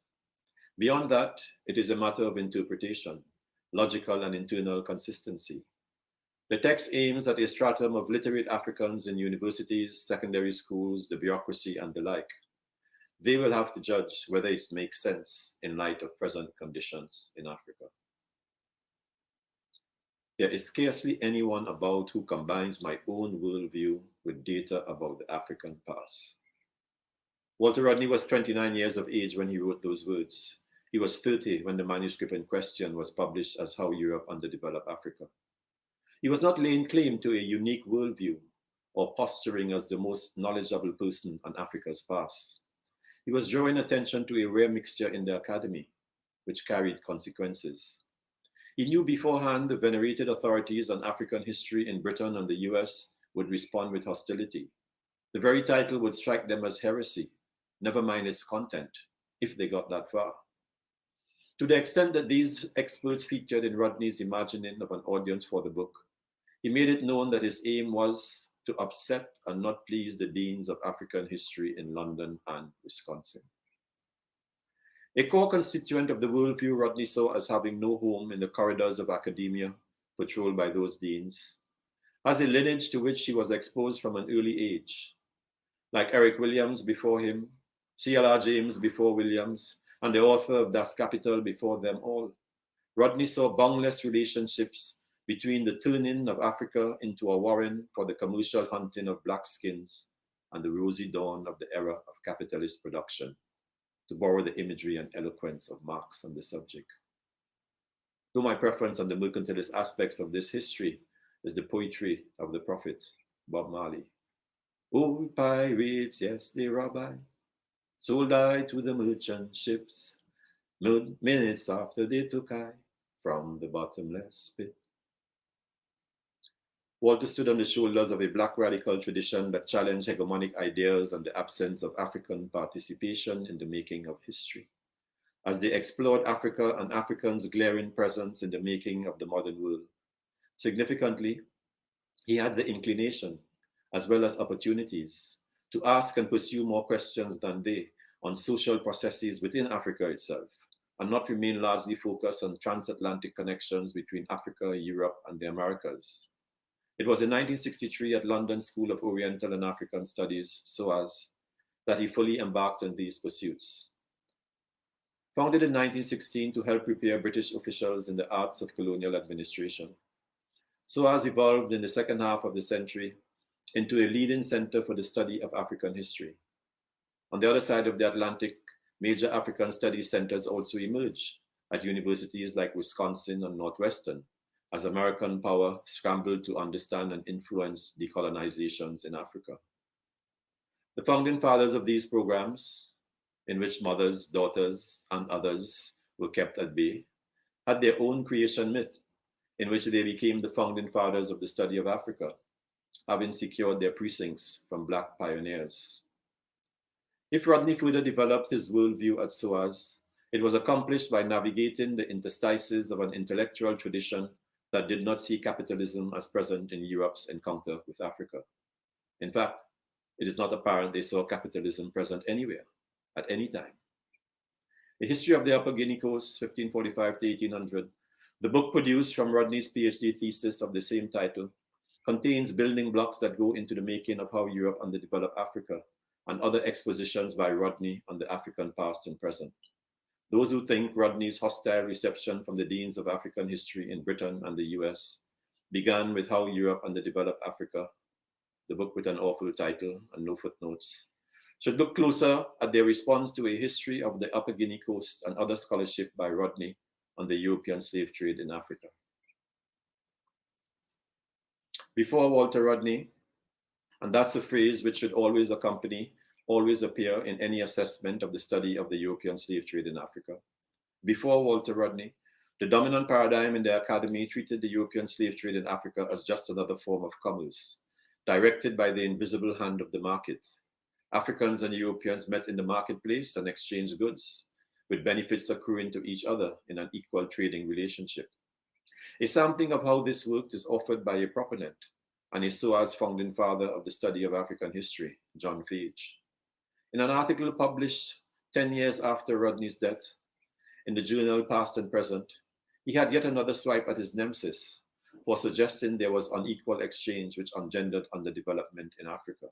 Beyond that, it is a matter of interpretation, logical and internal consistency. The text aims at a stratum of literate Africans in universities, secondary schools, the bureaucracy, and the like. They will have to judge whether it makes sense in light of present conditions in Africa. There is scarcely anyone about who combines my own worldview with data about the African past." Walter Rodney was 29 years of age when he wrote those words. He was 30 when the manuscript in question was published as How Europe Underdeveloped Africa. He was not laying claim to a unique worldview or posturing as the most knowledgeable person on Africa's past. He was drawing attention to a rare mixture in the academy, which carried consequences. He knew beforehand the venerated authorities on African history in Britain and the US would respond with hostility. The very title would strike them as heresy, never mind its content, if they got that far. To the extent that these experts featured in Rodney's imagining of an audience for the book, he made it known that his aim was to upset and not please the deans of African history in London and Wisconsin. A core constituent of the worldview Rodney saw as having no home in the corridors of academia patrolled by those deans, has a lineage to which he was exposed from an early age. Like Eric Williams before him, C.L.R. James before Williams, and the author of Das Kapital before them all, Rodney saw boundless relationships between the turning of Africa into a warren for the commercial hunting of black skins and the rosy dawn of the era of capitalist production, to borrow the imagery and eloquence of Marx on the subject. Though my preference on the mercantilist aspects of this history is the poetry of the prophet, Bob Marley. "Oh, pirates, yes, they rob I. Sold I to the merchant ships. Minutes after they took I from the bottomless pit." Walter stood on the shoulders of a black radical tradition that challenged hegemonic ideas and the absence of African participation in the making of history, as they explored Africa and Africans' glaring presence in the making of the modern world. Significantly, he had the inclination, as well as opportunities, to ask and pursue more questions than they on social processes within Africa itself, and not remain largely focused on transatlantic connections between Africa, Europe, and the Americas. It was in 1963 at London School of Oriental and African Studies, SOAS, that he fully embarked on these pursuits. Founded in 1916 to help prepare British officials in the arts of colonial administration, SOAS evolved in the second half of the century into a leading center for the study of African history. On the other side of the Atlantic, major African studies centers also emerged at universities like Wisconsin and Northwestern,
as American power scrambled to understand and influence decolonizations in Africa. The founding fathers of these programs, in which mothers, daughters, and others were kept at bay, had their own creation myth, in which they became the founding fathers of the study of Africa, having secured their precincts from Black pioneers. If Rodney further developed his worldview at SOAS, it was accomplished by navigating the interstices of an intellectual tradition that did not see capitalism as present in Europe's encounter with Africa. In fact, it is not apparent they saw capitalism present anywhere, at any time. The History of the Upper Guinea Coast, 1545 to 1800, the book produced from Rodney's PhD thesis of the same title, contains building blocks that go into the making of how Europe underdeveloped Africa, and other expositions by Rodney on the African past and present. Those who think Rodney's hostile reception from the deans of African history in Britain and the US began with how Europe underdeveloped Africa, the book with an awful title and no footnotes, should look closer at their response to a history of the Upper Guinea Coast and other scholarship by Rodney on the European slave trade in Africa. Before Walter Rodney, and that's a phrase which should always appear in any assessment of the study of the European slave trade in Africa. Before Walter Rodney, the dominant paradigm in the academy treated the European slave trade in Africa as just another form of commerce, directed by the invisible hand of the market. Africans and Europeans met in the marketplace and exchanged goods, with benefits accruing to each other in an equal trading relationship. A sampling of how this worked is offered by a proponent and a SOAS founding father of the study of African history, John Fage. In an article published 10 years after Rodney's death in the journal Past and Present, he had yet another swipe at his nemesis for suggesting there was unequal exchange which engendered underdevelopment in Africa.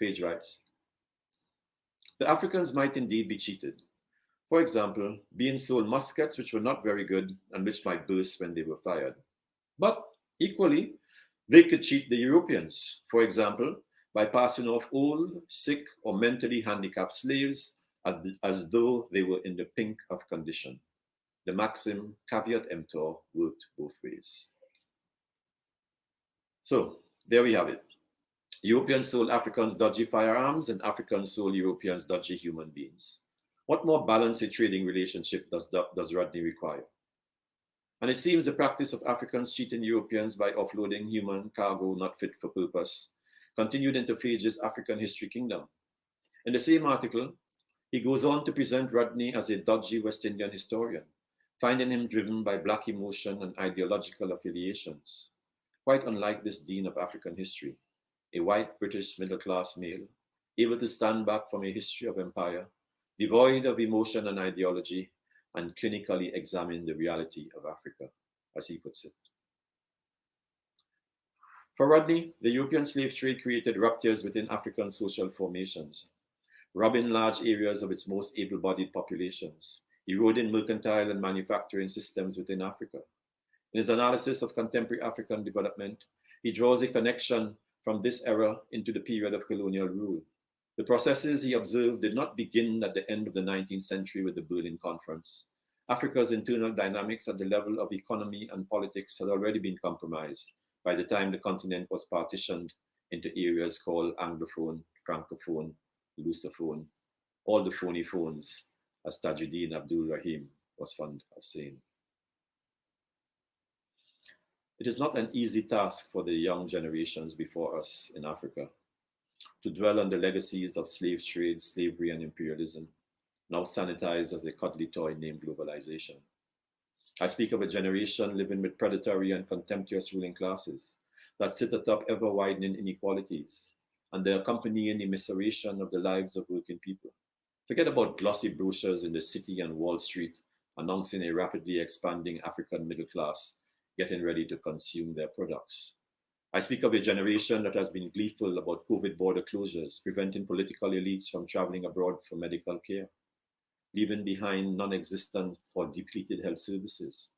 Fage writes, "The Africans might indeed be cheated. For example, being sold muskets which were not very good and which might burst when they were fired. But equally, they could cheat the Europeans, for example, by passing off old, sick, or mentally handicapped slaves as though they were in the pink of condition. The maxim caveat emptor worked both ways." So, there we have it. Europeans sold Africans dodgy firearms and Africans sold Europeans dodgy human beings. What more balanced a trading relationship does Rodney require? And it seems the practice of Africans cheating Europeans by offloading human cargo not fit for purpose continued into Fage's African History Kingdom. In the same article, he goes on to present Rodney as a dodgy West Indian historian, finding him driven by Black emotion and ideological affiliations. Quite unlike this dean of African history, a white British middle-class male, able to stand back from a history of empire, devoid of emotion and ideology, and clinically examine the reality of Africa, as he puts it. For Rodney, the European slave trade created ruptures within African social formations, robbing large areas of its most able-bodied populations, eroding mercantile and manufacturing systems within Africa. In his analysis of contemporary African development, he draws a connection from this era into the period of colonial rule. The processes he observed did not begin at the end of the 19th century with the Berlin Conference. Africa's internal dynamics at the level of economy and politics had already been compromised by the time the continent was partitioned into areas called Anglophone, Francophone, Lusophone, all the phony phones, as Tajuddin Abdul Rahim was fond of saying. It is not an easy task for the young generations before us in Africa to dwell on the legacies of slave trade, slavery, and imperialism, now sanitized as a cuddly toy named globalization. I speak of a generation living with predatory and contemptuous ruling classes that sit atop ever-widening inequalities and the accompanying immiseration of the lives of working people. Forget about glossy brochures in the city and Wall Street announcing a rapidly expanding African middle class getting ready to consume their products. I speak of a generation that has been gleeful about COVID border closures, preventing political elites from traveling abroad for medical care, leaving behind non-existent or depleted health services.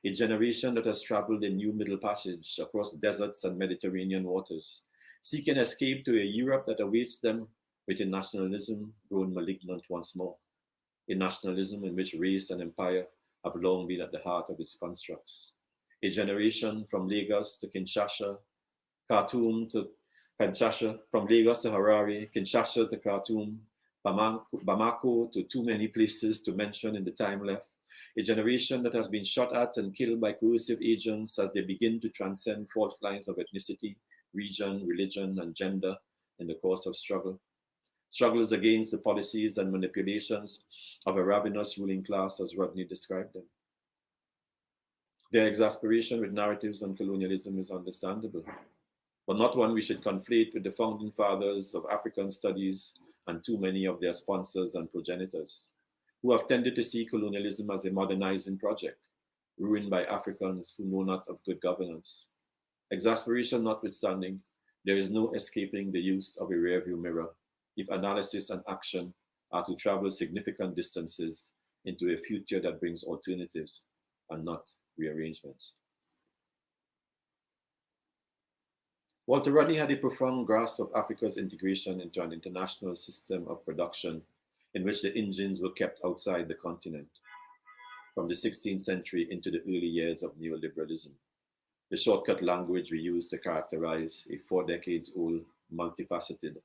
A generation that has traveled a new middle passage across deserts and Mediterranean waters, seeking escape to a Europe that awaits them with a nationalism grown malignant once more, a nationalism in which race and empire have long been at the heart of its constructs, A generation from Lagos to Kinshasa, Khartoum to Kinshasa, from Lagos to Harare, Kinshasa to Khartoum, Bamako to too many places to mention in the time left. A generation that has been shot at and killed by coercive agents as they begin to transcend fault lines of ethnicity, region, religion, and gender in the course of struggle. Struggles against the policies and manipulations of a ravenous ruling class, as Rodney described them. Their exasperation with narratives on colonialism is understandable, but not one we should conflate with the founding fathers of African studies and too many of their sponsors and progenitors, who have tended to see colonialism as a modernizing project, ruined by Africans who know not of good governance. Exasperation notwithstanding, there is no escaping the use of a rearview mirror if analysis and action are to travel significant distances into a future that brings alternatives and not rearrangements. Walter Rodney had a profound grasp of Africa's integration into an international system of production in which the engines were kept outside the continent, from the 16th century into the early years of neoliberalism, the shortcut language we use to characterize a 4 decades old, multifaceted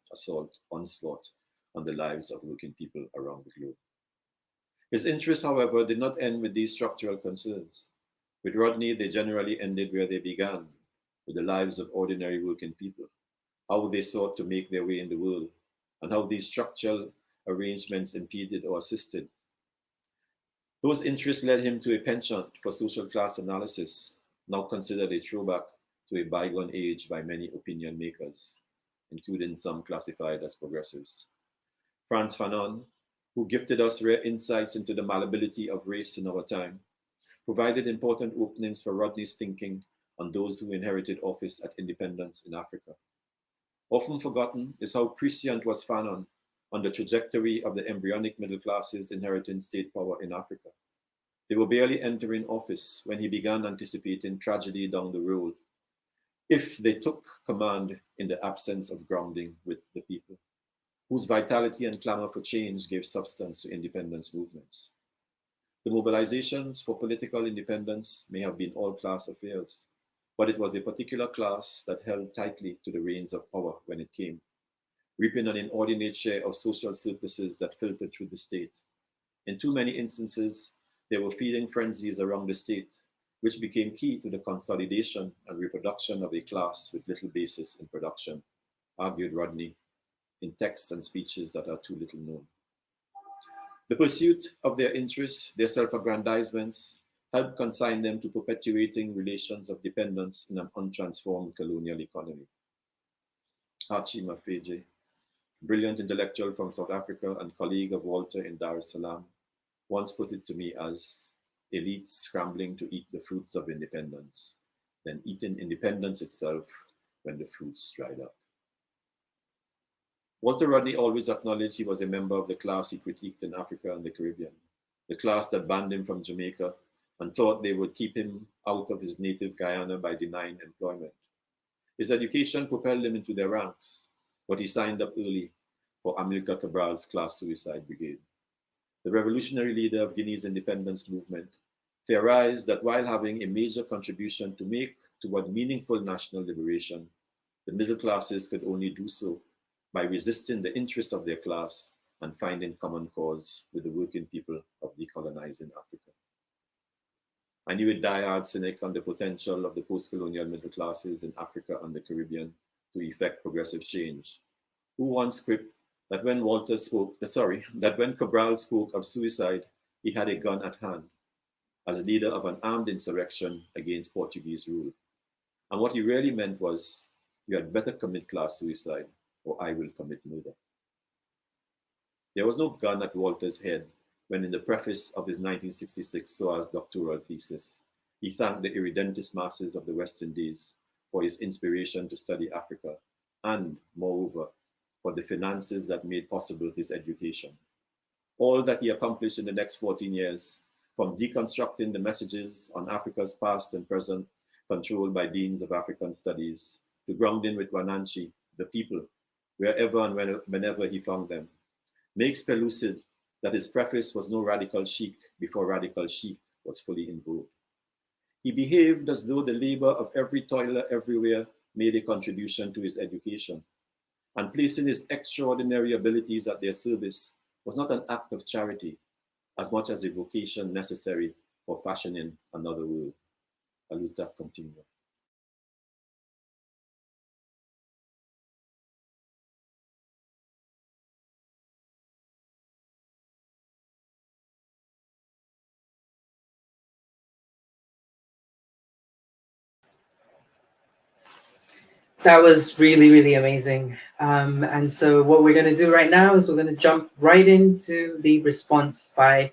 onslaught on the lives of working people around the globe. His interests, however, did not end with these structural concerns. With Rodney, they generally ended where they began, with the lives of ordinary working people, how they sought to make their way in the world, and how these structural arrangements impeded or assisted. Those interests led him to a penchant for social class analysis, now considered a throwback to a bygone age by many opinion makers, including some classified as progressives. Frantz Fanon, who gifted us rare insights into the malleability of race in our time, provided important openings for Rodney's thinking on those who inherited office at independence in Africa. Often forgotten is how prescient was Fanon on the trajectory of the embryonic middle classes inheriting state power in Africa. They were barely entering office when he began anticipating tragedy down the road if they took command in the absence of grounding with the people, whose vitality and clamor for change gave substance to independence movements. The mobilizations for political independence may have been all-class affairs, but it was a particular class that held tightly to the reins of power when it came, reaping an inordinate share of social surpluses that filtered through the state. In too many instances, there were feeding frenzies around the state, which became key to the consolidation and reproduction of a class with little basis in production, argued Rodney, in texts and speeches that are too little known. The pursuit of their interests, their self-aggrandizements, helped consign them to perpetuating relations of dependence in an untransformed colonial economy. Hachi Mafeje, brilliant intellectual from South Africa and colleague of Walter in Dar es Salaam, once put it to me as elites scrambling to eat the fruits of independence, then eating independence itself when the fruits dried up. Walter Rodney always acknowledged he was a member of the class he critiqued in Africa and the Caribbean, the class that banned him from Jamaica and thought they would keep him out of his native Guyana by denying employment. His education propelled him into their ranks, but he signed up early for Amilcar Cabral's class suicide brigade. The revolutionary leader of Guinea's independence movement theorized that while having a major contribution to make toward meaningful national liberation, the middle classes could only do so by resisting the interests of their class and finding common cause with the working people of decolonizing Africa. I knew a diehard cynic on the potential of the post-colonial middle classes in Africa and the Caribbean to effect progressive change, who once quipped that when Cabral spoke of suicide, he had a gun at hand as leader of an armed insurrection against Portuguese rule. And what he really meant was, you had better commit class suicide or I will commit murder. There was no gun at Walter's head when in the preface of his 1966 SOAS doctoral thesis, he thanked the irredentis masses of the West Indies for his inspiration to study Africa and, moreover, for the finances that made possible his education. All that he accomplished in the next 14 years, from deconstructing the messages on Africa's past and present controlled by deans of African studies, to grounding with Wananchi, the people, wherever and whenever he found them, makes pellucid that his preface was no radical chic before radical chic was fully in vogue. He behaved as though the labor of every toiler everywhere made a contribution to his education, and placing his extraordinary abilities at their service was not an act of charity as much as a vocation necessary for fashioning another world. Aluta continua.
That was really, really amazing. And so what we're going to do right now is we're going to jump right into the response by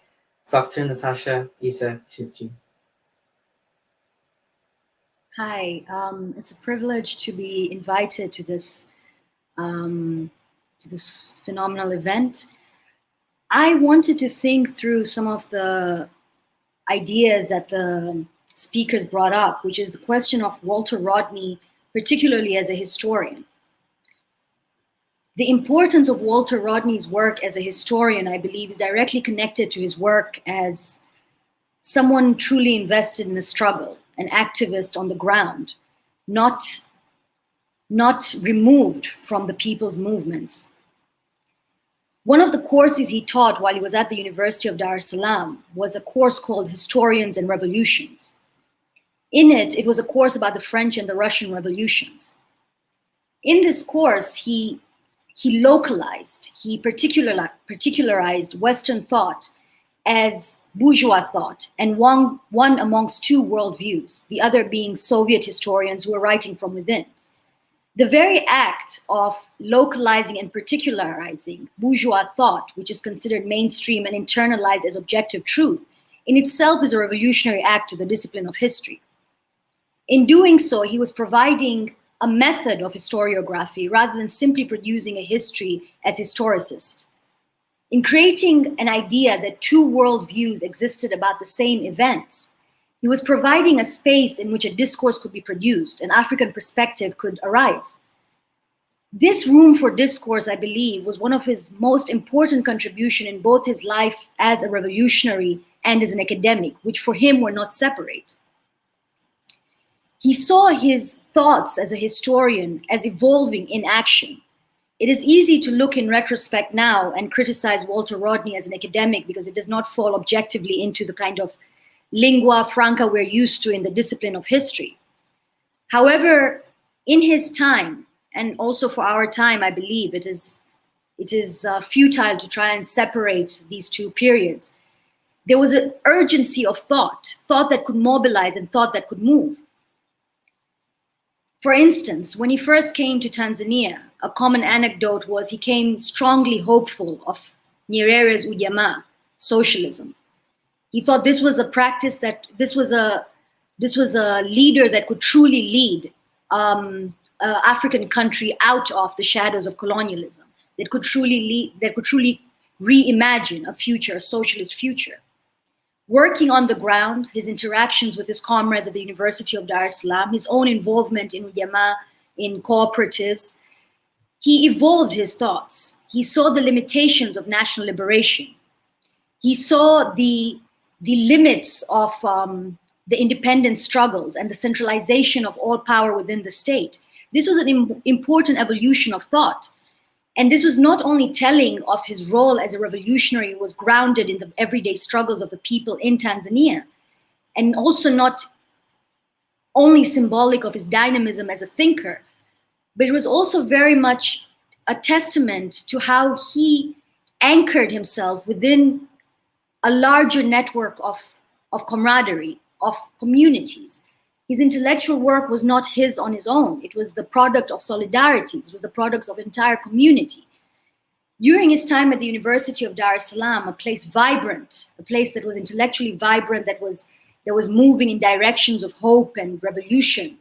Dr. Natasha Isa Shivji.
Hi, it's a privilege to be invited to this phenomenal event. I wanted to think through some of the ideas that the speakers brought up, which is the question of Walter Rodney, particularly as a historian. The importance of Walter Rodney's work as a historian, I believe, is directly connected to his work as someone truly invested in the struggle, an activist on the ground, not removed from the people's movements. One of the courses he taught while he was at the University of Dar es Salaam was a course called Historians and Revolutions. In it, it was a course about the French and the Russian revolutions. In this course, he localized, he particularized Western thought as bourgeois thought, and one amongst two worldviews, the other being Soviet historians who were writing from within. The very act of localizing and particularizing bourgeois thought, which is considered mainstream and internalized as objective truth, in itself is a revolutionary act to the discipline of history. In doing so, he was providing a method of historiography rather than simply producing a history as historicist. In creating an idea that two worldviews existed about the same events, he was providing a space in which a discourse could be produced, an African perspective could arise. This room for discourse, I believe, was one of his most important contributions in both his life as a revolutionary and as an academic, which for him were not separate. He saw his thoughts as a historian as evolving in action. It is easy to look in retrospect now and criticize Walter Rodney as an academic because it does not fall objectively into the kind of lingua franca we're used to in the discipline of history. However, in his time, and also for our time, I believe it is futile to try and separate these two periods. There was an urgency of thought that could mobilize and thought that could move. For instance, when he first came to Tanzania, a common anecdote was he came strongly hopeful of Nyerere's ujamaa, socialism. He thought this was a practice this was a leader that could truly lead an African country out of the shadows of colonialism, that could truly reimagine a future, a socialist future. Working on the ground, his interactions with his comrades at the University of Dar es Salaam, his own involvement in ujamaa, in cooperatives, he evolved his thoughts. He saw the limitations of national liberation. He saw the limits of the independence struggles and the centralization of all power within the state. This was an important evolution of thought. And this was not only telling of his role as a revolutionary, was grounded in the everyday struggles of the people in Tanzania, and also not only symbolic of his dynamism as a thinker, but it was also very much a testament to how he anchored himself within a larger network of camaraderie, of communities. His intellectual work was not his on his own. It was the product of solidarities. It was the products of entire community. During his time at the University of Dar es Salaam, a place vibrant, a place that was intellectually vibrant, that was moving in directions of hope and revolution,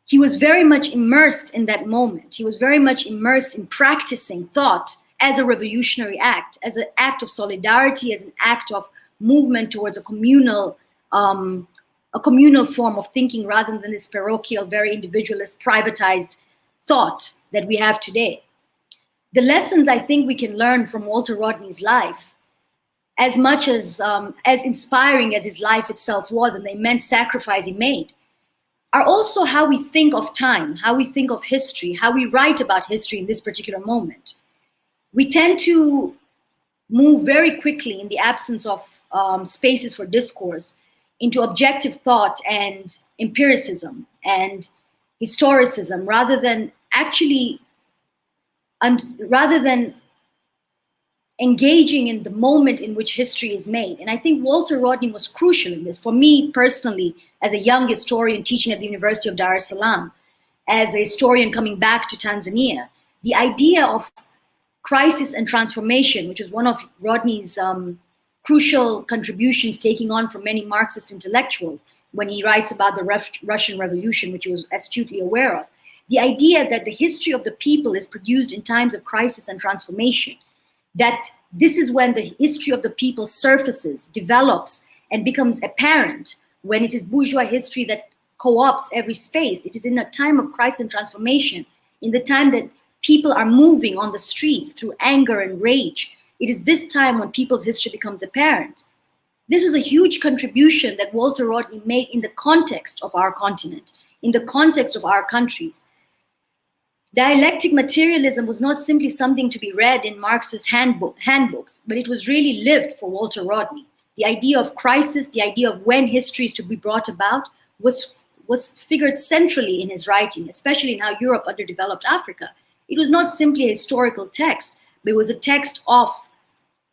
he was very much immersed in that moment. He was very much immersed in practicing thought as a revolutionary act, as an act of solidarity, as an act of movement towards a communal form of thinking rather than this parochial, very individualist, privatized thought that we have today. The lessons I think we can learn from Walter Rodney's life as much as inspiring as his life itself was and the immense sacrifice he made, are also how we think of time, how we think of history, how we write about history in this particular moment. We tend to move very quickly in the absence of spaces for discourse into objective thought and empiricism and historicism rather than engaging in the moment in which history is made. And I think Walter Rodney was crucial in this. For me personally, as a young historian teaching at the University of Dar es Salaam, as a historian coming back to Tanzania, the idea of crisis and transformation, which was one of Rodney's crucial contributions taking on from many Marxist intellectuals when he writes about the Russian Revolution, which he was astutely aware of. The idea that the history of the people is produced in times of crisis and transformation, that this is when the history of the people surfaces, develops, and becomes apparent, when it is bourgeois history that co-opts every space. It is in a time of crisis and transformation, in the time that people are moving on the streets through anger and rage. It is this time when people's history becomes apparent. This was a huge contribution that Walter Rodney made in the context of our continent, in the context of our countries. Dialectic materialism was not simply something to be read in Marxist handbooks, but it was really lived for Walter Rodney. The idea of crisis, the idea of when history is to be brought about, was figured centrally in his writing, especially in how Europe underdeveloped Africa. It was not simply a historical text, but it was a text of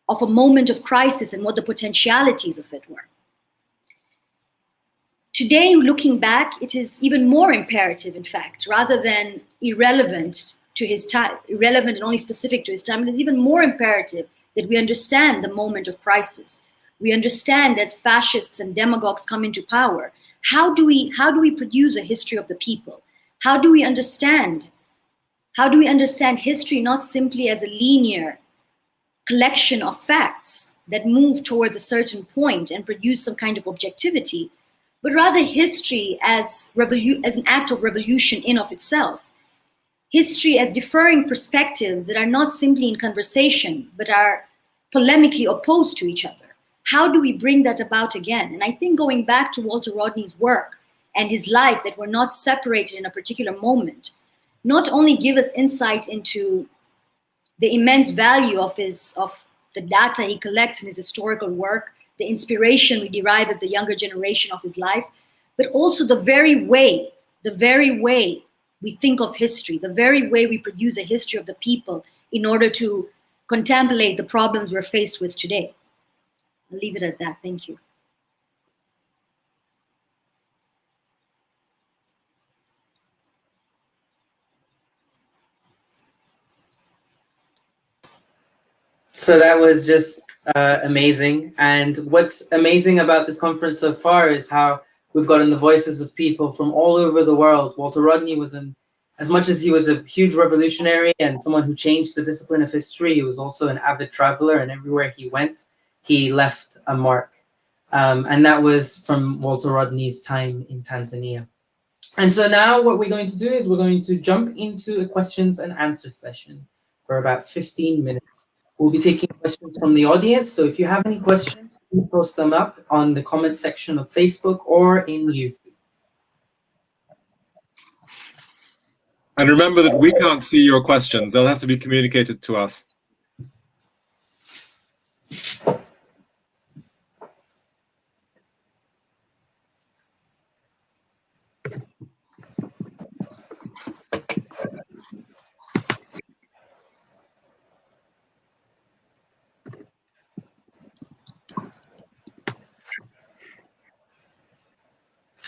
a moment of crisis and what the potentialities of it were. Today, looking back, it is even more imperative, in fact, rather than irrelevant to his time, irrelevant and only specific to his time. It is even more imperative that we understand the moment of crisis. We understand, as fascists and demagogues come into power, how do we produce a history of the people? How do we understand history not simply as a linear collection of facts that move towards a certain point and produce some kind of objectivity, but rather history as an act of revolution in of itself. History as differing perspectives that are not simply in conversation, but are polemically opposed to each other. How do we bring that about again? And I think going back to Walter Rodney's work and his life that were not separated in a particular moment, not only give us insight into the immense value of the data he collects in his historical work, the inspiration we derive at the younger generation of his life, but also the very way we think of history, the very way we produce a history of the people in order to contemplate the problems we're faced with today. I'll leave it at that. Thank you.
So that was just amazing. And what's amazing about this conference so far is how we've gotten the voices of people from all over the world. Walter Rodney was as much as he was a huge revolutionary and someone who changed the discipline of history, he was also an avid traveler, and everywhere he went, he left a mark. And that was from Walter Rodney's time in Tanzania. And so now what we're going to do is we're going to jump into a questions and answers session for about 15 minutes. We'll be taking questions from the audience. So if you have any questions, please post them up on the comment section of Facebook or in YouTube.
And remember that we can't see your questions. They'll have to be communicated to us.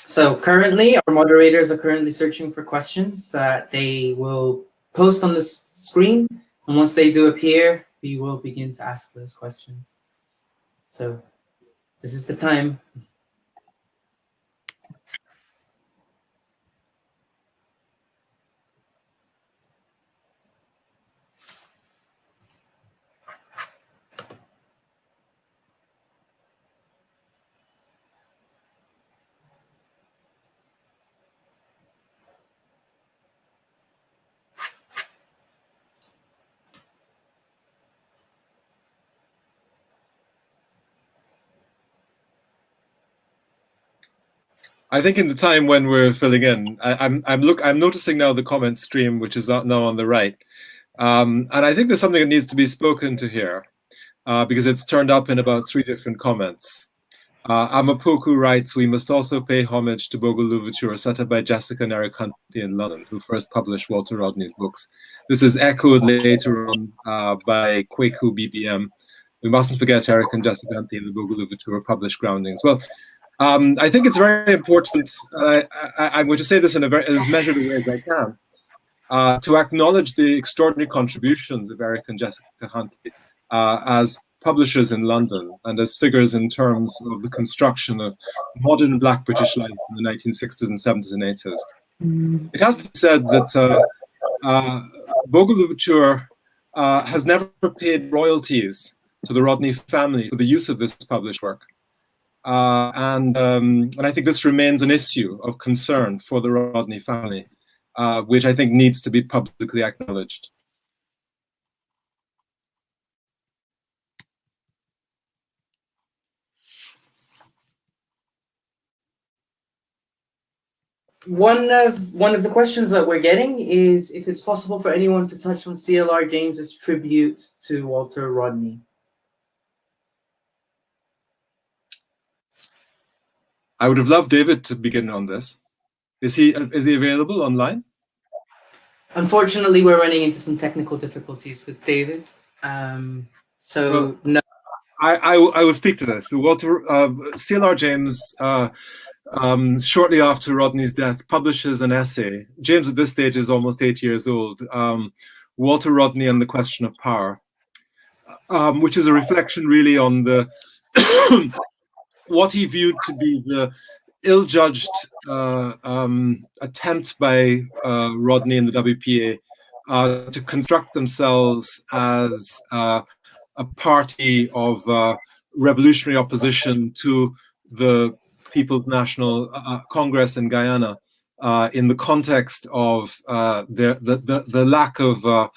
So currently, our moderators are currently searching for questions that they will post on the screen. And once they do appear, we will begin to ask those questions. So this is the time.
I think in the time when we're filling in, I'm noticing now the comment stream, which is now on the right, and I think there's something that needs to be spoken to here, because it's turned up in about 3 different comments. Amapoku writes, we must also pay homage to Bogle Louverture, set up by Jessica and Eric Huntley in London, who first published Walter Rodney's books. This is echoed later on by Kwaku BBM. We mustn't forget Eric and Jessica Huntley in the Bogle Louverture published Groundings. Well, I think it's very important, I'm going to say this in as measured a way as I can, to acknowledge the extraordinary contributions of Eric and Jessica Huntley as publishers in London and as figures in terms of the construction of modern Black British life in the 1960s and 70s and 80s. It has to be said that Bogle Louverture has never paid royalties to the Rodney family for the use of this published work. And I think this remains an issue of concern for the Rodney family, which I think needs to be publicly acknowledged.
One of the questions that we're getting is if it's possible for anyone to touch on C.L.R. James's tribute to Walter Rodney.
I would have loved David to begin on this. Is he available online?
Unfortunately, we're running into some technical difficulties with David. So no.
I will speak to this. So Walter C.L.R. James, shortly after Rodney's death, publishes an essay. James at this stage is almost 8 years old. Walter Rodney and the Question of Power, which is a reflection really on the what he viewed to be the ill-judged attempt by Rodney and the WPA to construct themselves as a party of revolutionary opposition to the People's National Congress in Guyana, in the context of the lack of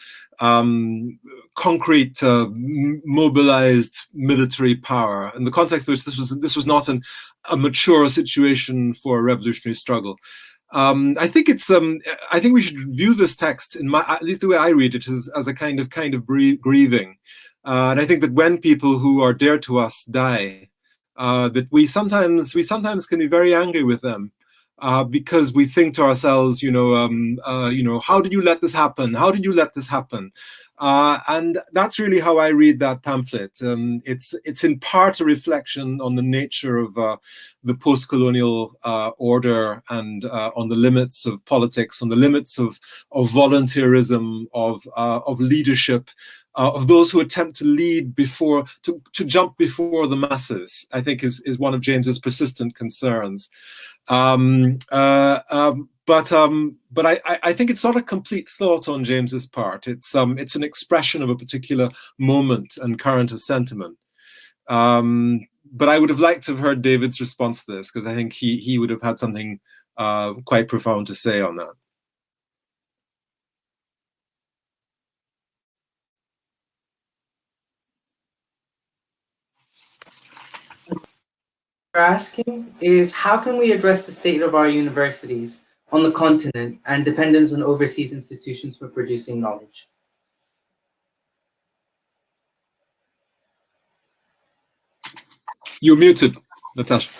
concrete mobilized military power, in the context in which this was not a mature situation for a revolutionary struggle. I think I think we should view this text, at least the way I read it, as a kind of grieving, and I think that when people who are dear to us die, that we sometimes can be very angry with them. Because we think to ourselves, how did you let this happen? How did you let this happen? And that's really how I read that pamphlet. It's in part a reflection on the nature of the post-colonial order and on the limits of politics, on the limits of volunteerism, of leadership, of those who attempt to lead to jump before the masses, I think is one of James's persistent concerns. But I think it's not a complete thought on James's part. It's an expression of a particular moment and current sentiment. But I would have liked to have heard David's response to this, because I think he would have had something quite profound to say on that.
We're asking is, how can we address the state of our universities on the continent and dependence on overseas institutions for producing knowledge?
You're muted, Natasha.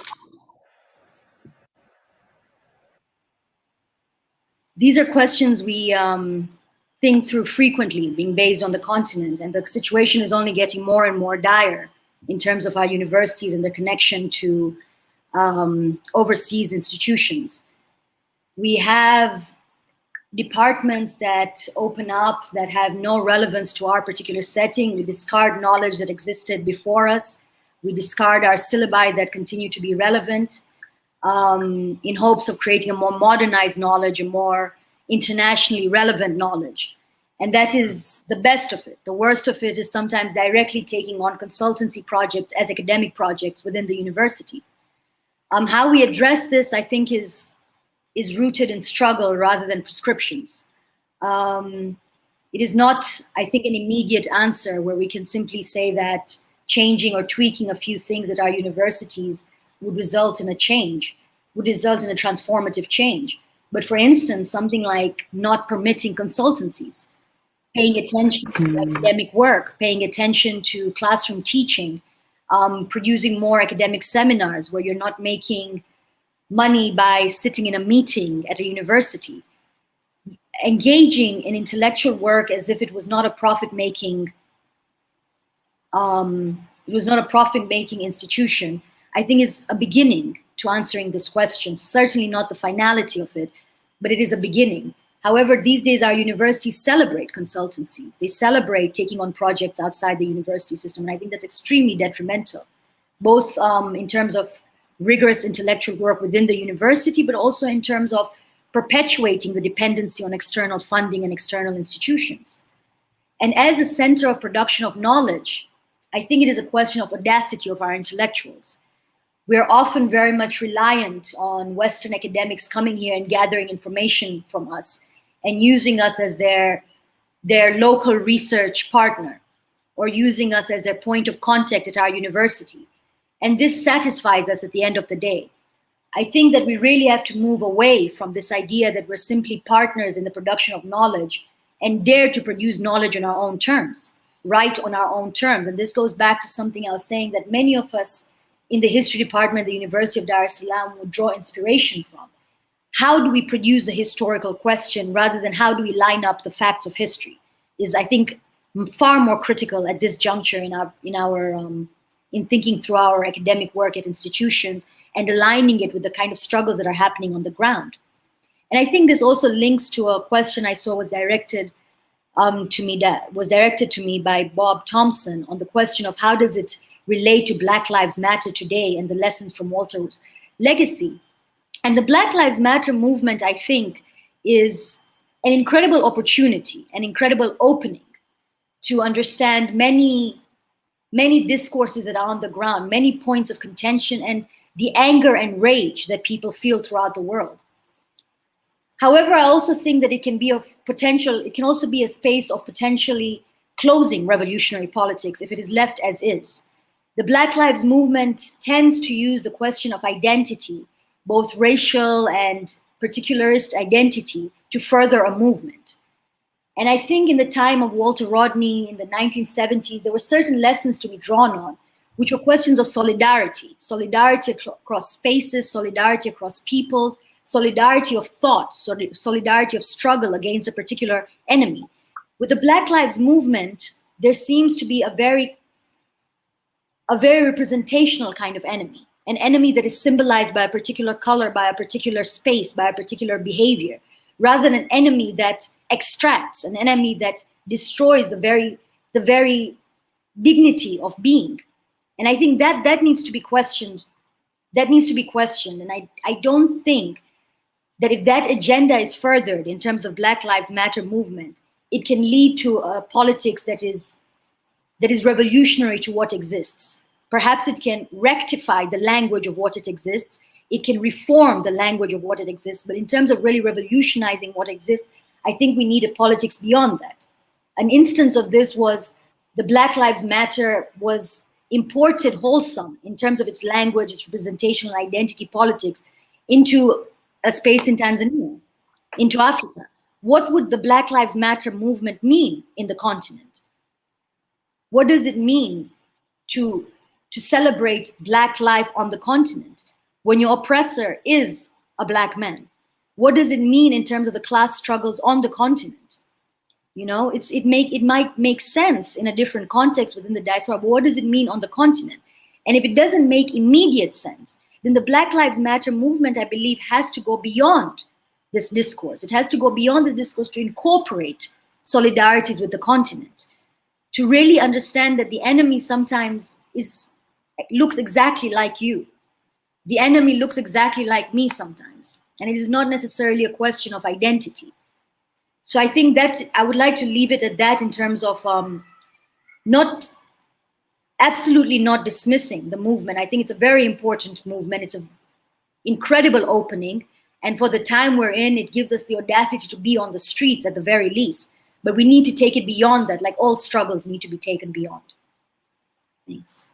These are questions we think through frequently, being based on the continent, and the situation is only getting more and more dire in terms of our universities and their connection to overseas institutions. We have departments that open up that have no relevance to our particular setting. We discard knowledge that existed before us. We discard our syllabi that continue to be relevant in hopes of creating a more modernized knowledge, a more internationally relevant knowledge. And that is the best of it. The worst of it is sometimes directly taking on consultancy projects as academic projects within the university. How we address this, I think, is rooted in struggle rather than prescriptions. It is not, I think, an immediate answer where we can simply say that changing or tweaking a few things at our universities would result in a change. would result in a transformative change. But for instance, something like not permitting consultancies, paying attention to academic work, paying attention to classroom teaching, producing more academic seminars where you're not making money by sitting in a meeting at a university, engaging in intellectual work as if it was not a profit-making institution, I think is a beginning to answering this question. Certainly not the finality of it, but it is a beginning. However, these days our universities celebrate consultancies. They celebrate taking on projects outside the university system. And I think that's extremely detrimental, both in terms of rigorous intellectual work within the university, but also in terms of perpetuating the dependency on external funding and external institutions. And as a center of production of knowledge, I think it is a question of audacity of our intellectuals. We're often very much reliant on Western academics coming here and gathering information from us and using us as their local research partner, or using us as their point of contact at our university. And this satisfies us at the end of the day. I think that we really have to move away from this idea that we're simply partners in the production of knowledge and dare to produce knowledge on our own terms, write on our own terms. And this goes back to something I was saying that many of us in the history department at the University of Dar es Salaam would draw inspiration from. How do we produce the historical question rather than how do we line up the facts of history is, I think, far more critical at this juncture in thinking through our academic work at institutions and aligning it with the kind of struggles that are happening on the ground. And I think this also links to a question I saw was directed to me by Bob Thompson on the question of how does it relate to Black Lives Matter today and the lessons from Walter's legacy. And the Black Lives Matter movement, I think, is an incredible opportunity, an incredible opening to understand many discourses that are on the ground, many points of contention, and the anger and rage that people feel throughout the world. However, I also think that it can be of potential, it can also be a space of potentially closing revolutionary politics if it is left as is. The Black Lives Movement tends to use the question of identity, both racial and particularist identity, to further a movement. And I think in the time of Walter Rodney in the 1970s, there were certain lessons to be drawn on, which were questions of solidarity, solidarity across spaces, solidarity across peoples, solidarity of thought, solidarity of struggle against a particular enemy. With the Black Lives Movement, there seems to be a very representational kind of enemy, an enemy that is symbolized by a particular color, by a particular space, by a particular behavior, rather than an enemy that extracts, an enemy that destroys the very dignity of being. And I think that needs to be questioned. That needs to be questioned. And I don't think that if that agenda is furthered in terms of Black Lives Matter movement, it can lead to a politics that is revolutionary to what exists. Perhaps it can rectify the language of what it exists. It can reform the language of what it exists. But in terms of really revolutionizing what exists, I think we need a politics beyond that. An instance of this was the Black Lives Matter was imported wholesome in terms of its language, its representational identity politics into a space in Tanzania, into Africa. What would the Black Lives Matter movement mean in the continent? What does it mean to celebrate Black life on the continent when your oppressor is a Black man? What does it mean in terms of the class struggles on the continent? You know, it might make sense in a different context within the diaspora, but what does it mean on the continent? And if it doesn't make immediate sense, then the Black Lives Matter movement, I believe, has to go beyond this discourse. It has to go beyond this discourse to incorporate solidarities with the continent, to really understand that the enemy sometimes looks exactly like you. The enemy looks exactly like me sometimes. And it is not necessarily a question of identity. So I think that I would like to leave it at that in terms of absolutely not dismissing the movement. I think it's a very important movement. It's an incredible opening. And for the time we're in, it gives us the audacity to be on the streets at the very least. But we need to take it beyond that, like all struggles need to be taken beyond. Thanks.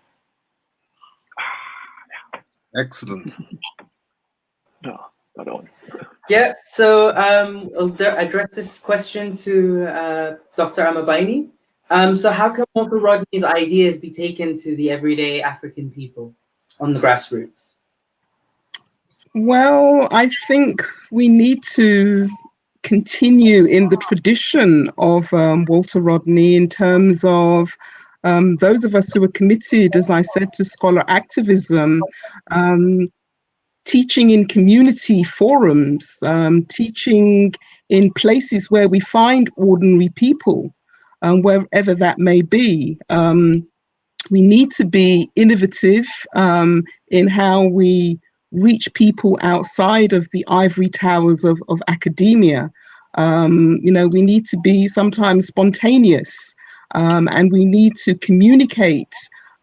Excellent.
No, pardon.
Yeah, so I'll address this question to Dr. Amabaini. So how can Walter Rodney's ideas be taken to the everyday African people on the grassroots?
Well, I think we need to continue in the tradition of Walter Rodney in terms of those of us who are committed, as I said, to scholar activism, teaching in community forums, teaching in places where we find ordinary people, wherever that may be. We need to be innovative in how we reach people outside of the ivory towers of academia. We need to be sometimes spontaneous, and we need to communicate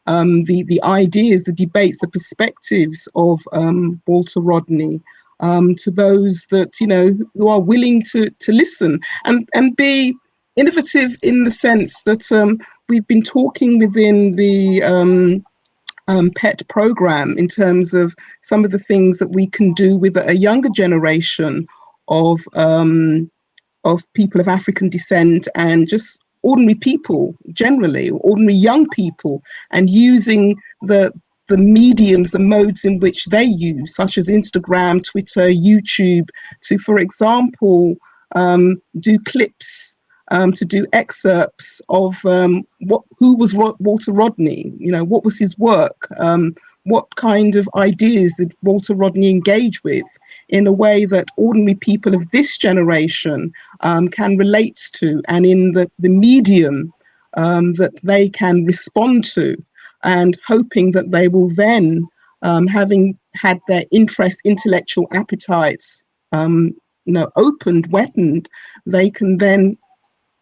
the ideas, the debates, the perspectives of Walter Rodney to those that, who are willing to listen and be innovative in the sense that we've been talking within the PET program in terms of some of the things that we can do with a younger generation of people of African descent and just ordinary people generally, ordinary young people, and using the mediums, the modes in which they use, such as Instagram, Twitter, YouTube, to, for example, do clips, to do excerpts of who was Walter Rodney, what was his work, what kind of ideas did Walter Rodney engage with in a way that ordinary people of this generation can relate to, and in the medium that they can respond to, and hoping that they will then, having had their interest, intellectual appetites, opened, wetted, they can then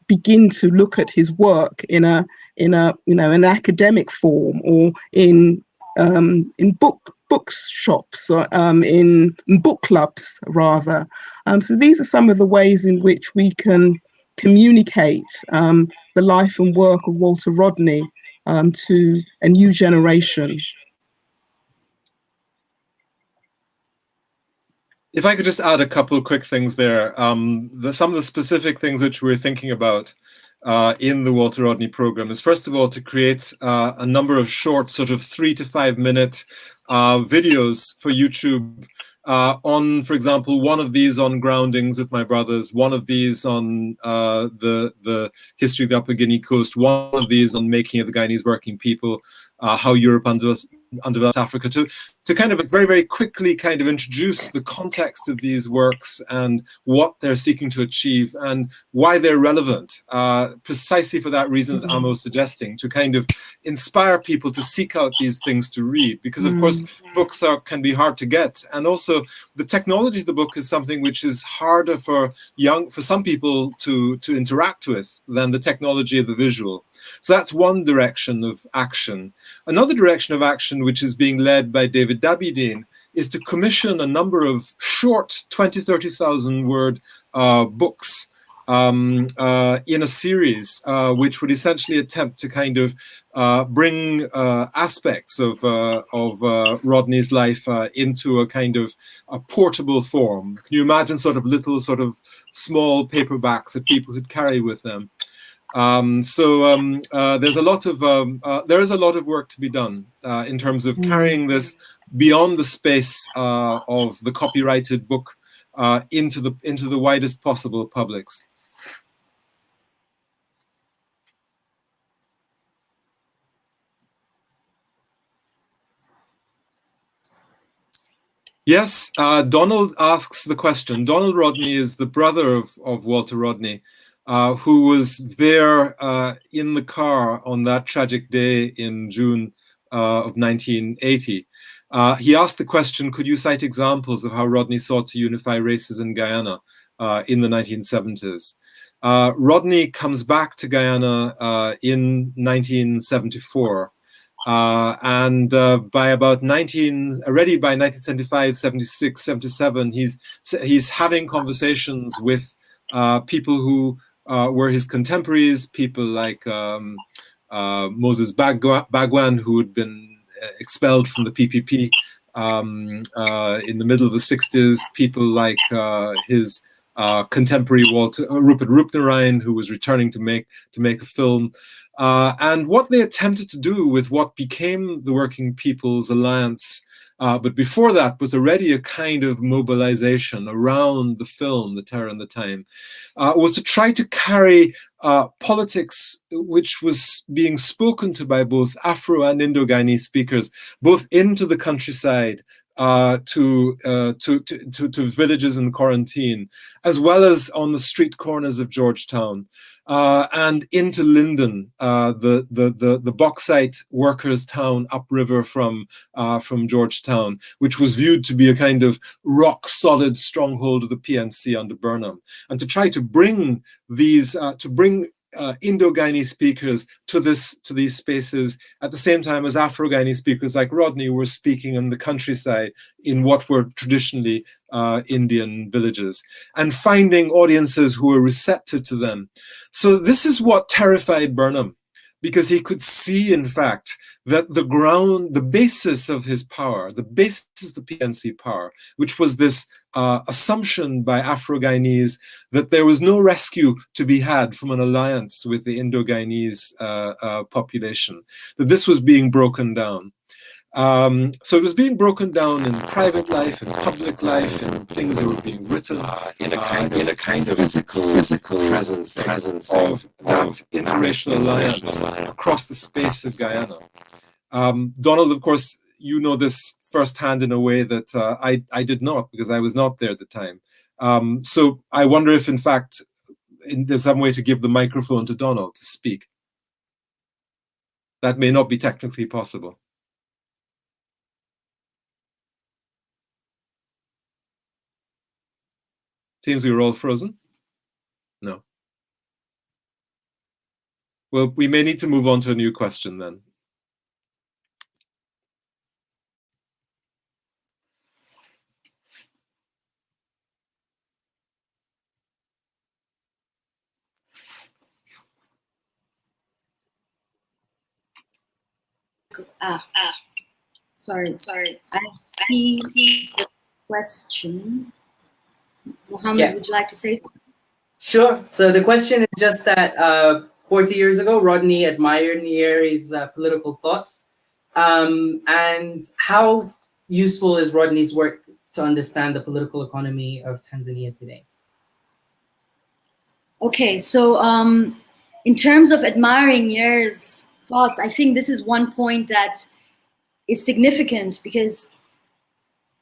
begin to look at his work in an academic form, or in bookshops, or in book clubs rather. So these are some of the ways in which we can communicate the life and work of Walter Rodney to a new generation.
If I could just add a couple of quick things there. Some of the specific things which we're thinking about in the Walter Rodney program is, first of all, to create a number of short, sort of 3 to 5 minute videos for YouTube on, for example, one of these on groundings with my brothers, one of these on the history of the Upper Guinea coast, one of these on making of the Guyanese working people, how Europe Underdeveloped Africa, to kind of very, very quickly kind of introduce the context of these works and what they're seeking to achieve and why they're relevant, precisely for that reason that Amo was suggesting, to kind of inspire people to seek out these things to read, because of course books can be hard to get, and also the technology of the book is something which is harder for some people to interact with than the technology of the visual. So that's one direction of action. Another direction of action, which is being led by David Dabidine, is to commission a number of short 20,000-30,000 word books in a series, which would essentially attempt to kind of bring aspects of Rodney's life into a kind of a portable form. Can you imagine sort of little sort of small paperbacks that people could carry with them? There's a lot of there is a lot of work to be done in terms of carrying this beyond the space of the copyrighted book into the widest possible publics. Yes, Donald asks the question. Donald Rodney is the brother of Walter Rodney, who was there in the car on that tragic day in June of 1980. He asked the question, could you cite examples of how Rodney sought to unify races in Guyana in the 1970s? Rodney comes back to Guyana in 1974. And by about 1975, 76, 77, he's having conversations with people who were his contemporaries, people like Moses Bagwan, who had been expelled from the PPP In the middle of the 60s, people like his contemporary Rupert Rupnerine, who was returning to make a film. And what they attempted to do with what became the Working People's Alliance, but before that was already a kind of mobilization around the film, The Terror and the Time, was to try to carry politics which was being spoken to by both Afro and Indo-Guyanese speakers, both into the countryside, to villages in quarantine, as well as on the street corners of Georgetown, and into Linden, the bauxite workers' town upriver from Georgetown, which was viewed to be a kind of rock-solid stronghold of the PNC under Burnham, and to try to bring these Indo-Guyanese speakers to these spaces at the same time as Afro-Guyanese speakers like Rodney were speaking in the countryside in what were traditionally Indian villages, and finding audiences who were receptive to them. So this is what terrified Burnham, because he could see, in fact, that the basis of his power, the basis of the PNC power, which was this assumption by Afro-Guyanese that there was no rescue to be had from an alliance with the Indo-Guyanese population, that this was being broken down. So it was being broken down in private life, in public life, in things that were being written, in a kind of physical presence of that interracial alliance across the space of Guyana. Donald, of course, you know this firsthand in a way that I did not, because I was not there at the time. So I wonder if, in fact, there's some way to give the microphone to Donald to speak. That may not be technically possible. Seems we were all frozen. No. Well, we may need to move on to a new question then.
Sorry. I see the question. Mohammed,
Yeah.
would you like to say something?
Sure. So the question is just that 40 years ago, Rodney admired Nyeri's political thoughts. And how useful is Rodney's work to understand the political economy of Tanzania today?
Okay, so in terms of admiring Nyeri's thoughts, I think this is one point that is significant, because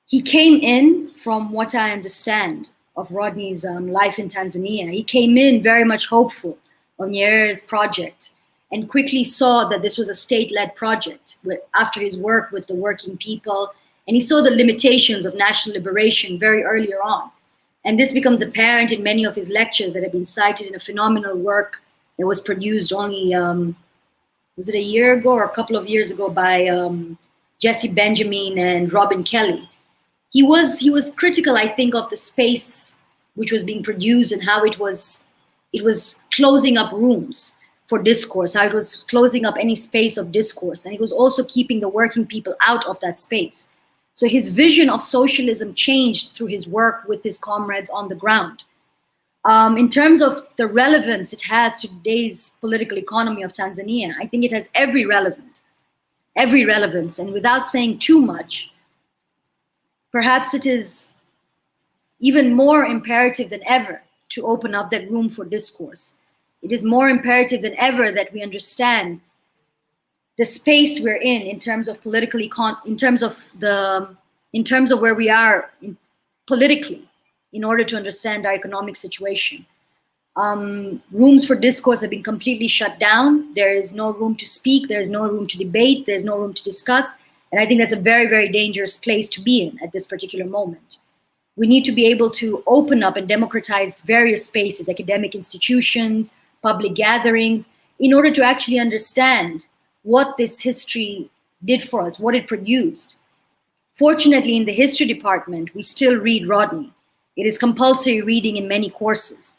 he came in, from what I understand of Rodney's life in Tanzania, he came in very much hopeful of Nyeri's project, and quickly saw that this was a state-led project after his work with the working people, and he saw the limitations of national liberation very earlier on. And this becomes apparent in many of his lectures that have been cited in a phenomenal work that was produced only, was it a year ago or a couple of years ago, by Jesse Benjamin and Robin Kelly. He was critical, I think, of the space which was being produced and how it was closing up rooms for discourse, how it was closing up any space of discourse, and it was also keeping the working people out of that space. So his vision of socialism changed through his work with his comrades on the ground. In terms of the relevance it has to today's political economy of Tanzania, I think it has every relevance, and without saying too much, perhaps it is even more imperative than ever to open up that room for discourse. It is more imperative than ever that we understand the space we're in terms of in terms of where we are politically, in order to understand our economic situation. Rooms for discourse have been completely shut down. There is no room to speak. There is no room to debate. There's no room to discuss. And I think that's a very, very dangerous place to be in at this particular moment. We need to be able to open up and democratize various spaces, academic institutions, public gatherings, in order to actually understand what this history did for us, what it produced. Fortunately, in the history department, we still read Rodney. It is compulsory reading in many courses.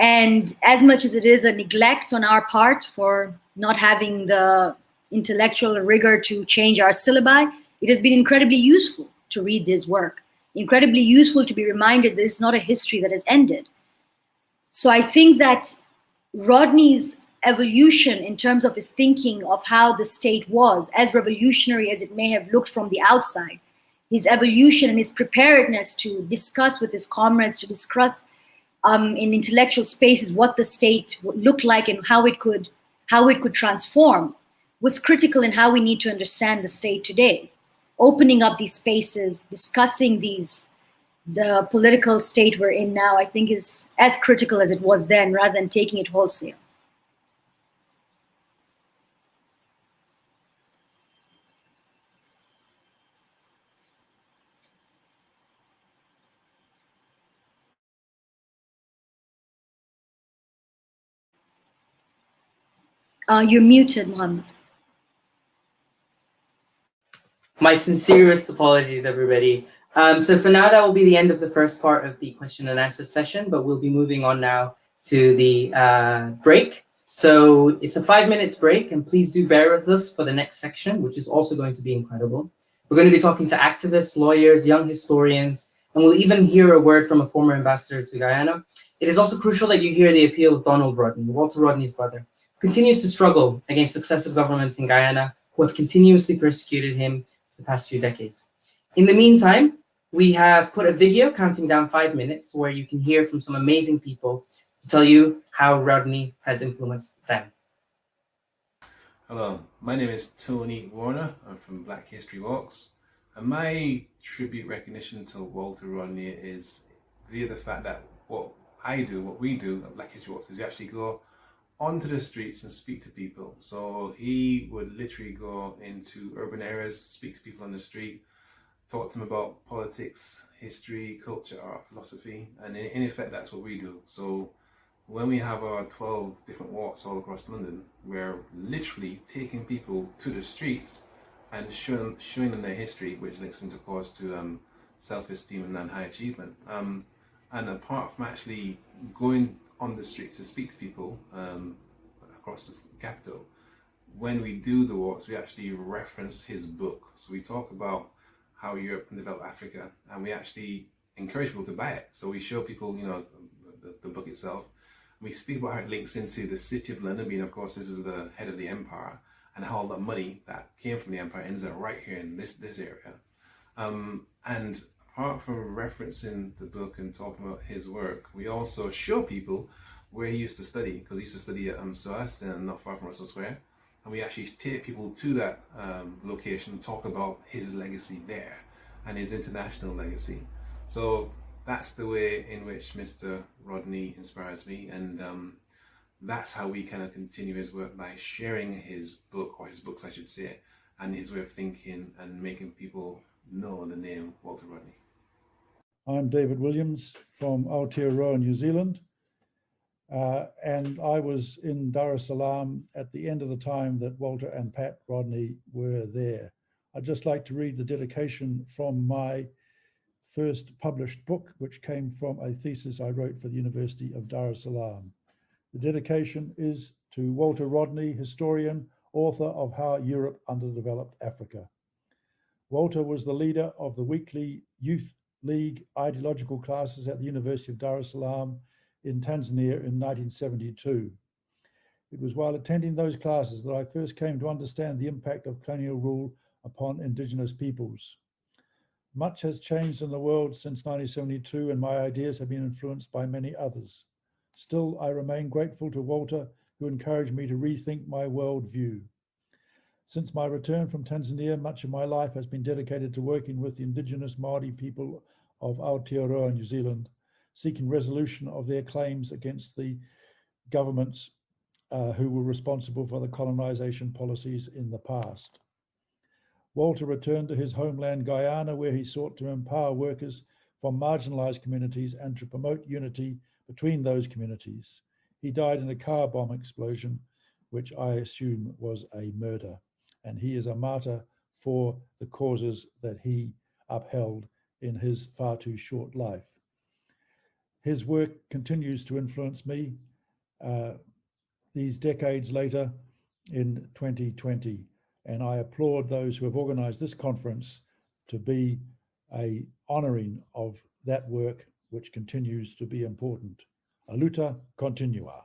And as much as it is a neglect on our part for not having the intellectual rigor to change our syllabi, It has been incredibly useful to read this work, incredibly useful to be reminded this is not a history that has ended. So I think that Rodney's evolution in terms of his thinking of how the state was, as revolutionary as it may have looked from the outside, his evolution and his preparedness to discuss with his comrades, to discuss in intellectual spaces what the state would look like and how it could transform, was critical in how we need to understand the state today. Opening up these spaces, discussing the political state we're in now, I think is as critical as it was then, rather than taking it wholesale. You're muted, Mohammed.
My sincerest apologies, everybody. So for now, that will be the end of the first part of the question and answer session, but we'll be moving on now to the break. So it's a 5 minutes break, and please do bear with us for the next section, which is also going to be incredible. We're going to be talking to activists, lawyers, young historians, and we'll even hear a word from a former ambassador to Guyana. It is also crucial that you hear the appeal of Donald Rodney, Walter Rodney's brother, who continues to struggle against successive governments in Guyana who have continuously persecuted him the past few decades. In the meantime, we have put a video counting down 5 minutes where you can hear from some amazing people to tell you how Rodney has influenced them.
Hello, my name is Tony Warner. I'm from Black History Walks, and my tribute recognition to Walter Rodney is via the fact that what we do at Black History Walks is we actually go onto the streets and speak to people. So he would literally go into urban areas, speak to people on the street, talk to them about politics, history, culture, art, philosophy, and in effect that's what we do. So when we have our 12 different walks all across London, we're literally taking people to the streets and showing them their history, which links into, of course, to self-esteem and high achievement. And apart from actually going on the streets to speak to people across the capital, when we do the walks, we actually reference his book. So we talk about how Europe Underdeveloped Africa, and we actually encourage people to buy it. So we show people, the book itself. We speak about how it links into the city of London, being, of course, this is the head of the empire, and how all the money that came from the empire ends up right here in this area. And apart from referencing the book and talking about his work, we also show people where he used to study, because he used to study at SOAS, and not far from Russell Square. And we actually take people to that location and talk about his legacy there and his international legacy. So that's the way in which Mr. Rodney inspires me, and that's how we kind of continue his work, by sharing his book, or his books I should say, and his way of thinking, and making people know the name Walter Rodney.
I'm David Williams from Aotearoa, New Zealand, and I was in Dar es Salaam at the end of the time that Walter and Pat Rodney were there. I'd just like to read the dedication from my first published book, which came from a thesis I wrote for the University of Dar es Salaam. The dedication is to Walter Rodney, historian, author of How Europe Underdeveloped Africa. Walter was the leader of the weekly Youth League ideological classes at the University of Dar es Salaam in Tanzania in 1972. It was while attending those classes that I first came to understand the impact of colonial rule upon indigenous peoples. Much has changed in the world since 1972, and my ideas have been influenced by many others. Still, I remain grateful to Walter, who encouraged me to rethink my worldview. Since my return from Tanzania, much of my life has been dedicated to working with the indigenous Maori people of Aotearoa, New Zealand, seeking resolution of their claims against the governments who were responsible for the colonization policies in the past. Walter returned to his homeland, Guyana, where he sought to empower workers from marginalized communities and to promote unity between those communities. He died in a car bomb explosion, which I assume was a murder. And he is a martyr for the causes that he upheld in his far too short life. His work continues to influence me these decades later in 2020. And I applaud those who have organized this conference to be a honoring of that work, which continues to be important. A luta continua.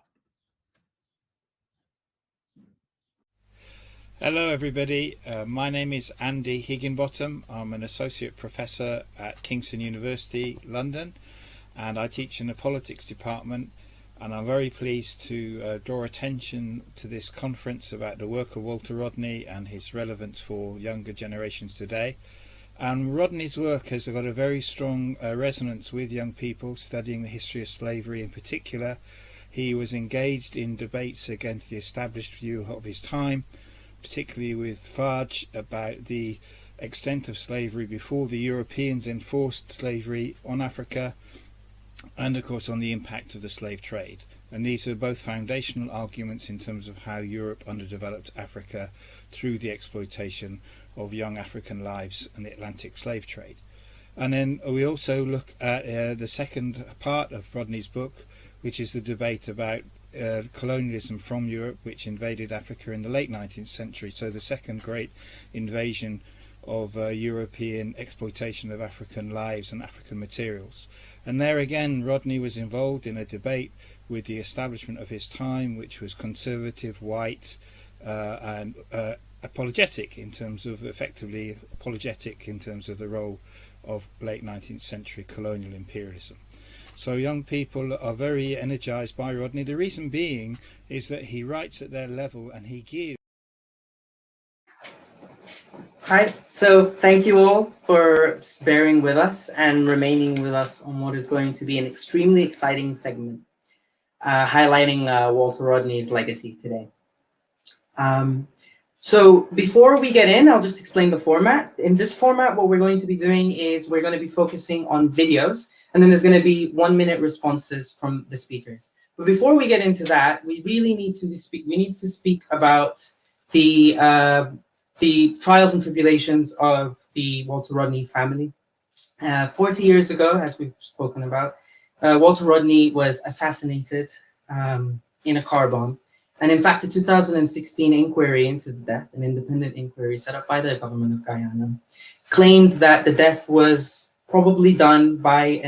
Hello everybody, my name is Andy Higginbottom. I'm an associate professor at Kingston University, London, and I teach in the politics department, and I'm very pleased to draw attention to this conference about the work of Walter Rodney and his relevance for younger generations today. And Rodney's work has got a very strong resonance with young people studying the history of slavery in particular. He was engaged in debates against the established view of his time, particularly with Fudge, about the extent of slavery before the Europeans enforced slavery on Africa, and of course on the impact of the slave trade. And these are both foundational arguments in terms of how Europe underdeveloped Africa through the exploitation of young African lives and the Atlantic slave trade. And then we also look at the second part of Rodney's book, which is the debate about colonialism from Europe, which invaded Africa in the late 19th century. So the second great invasion of European exploitation of African lives and African materials. And there again, Rodney was involved in a debate with the establishment of his time, which was conservative, white, and apologetic in terms of the role of late 19th century colonial imperialism. So young people are very energized by Rodney. The reason being is that he writes at their level and he gives.
Hi, so thank you all for bearing with us and remaining with us on what is going to be an extremely exciting segment, highlighting Walter Rodney's legacy today. So before we get in, I'll just explain the format. In this format, what we're going to be doing is we're going to be focusing on videos, and then there's going to be 1-minute responses from the speakers. But before we get into that, we really need to speak about the trials and tribulations of the Walter Rodney family. 40 years ago, as we've spoken about, Walter Rodney was assassinated in a car bomb. And in fact, the 2016 inquiry into the death, an independent inquiry set up by the government of Guyana, claimed that the death was probably done by,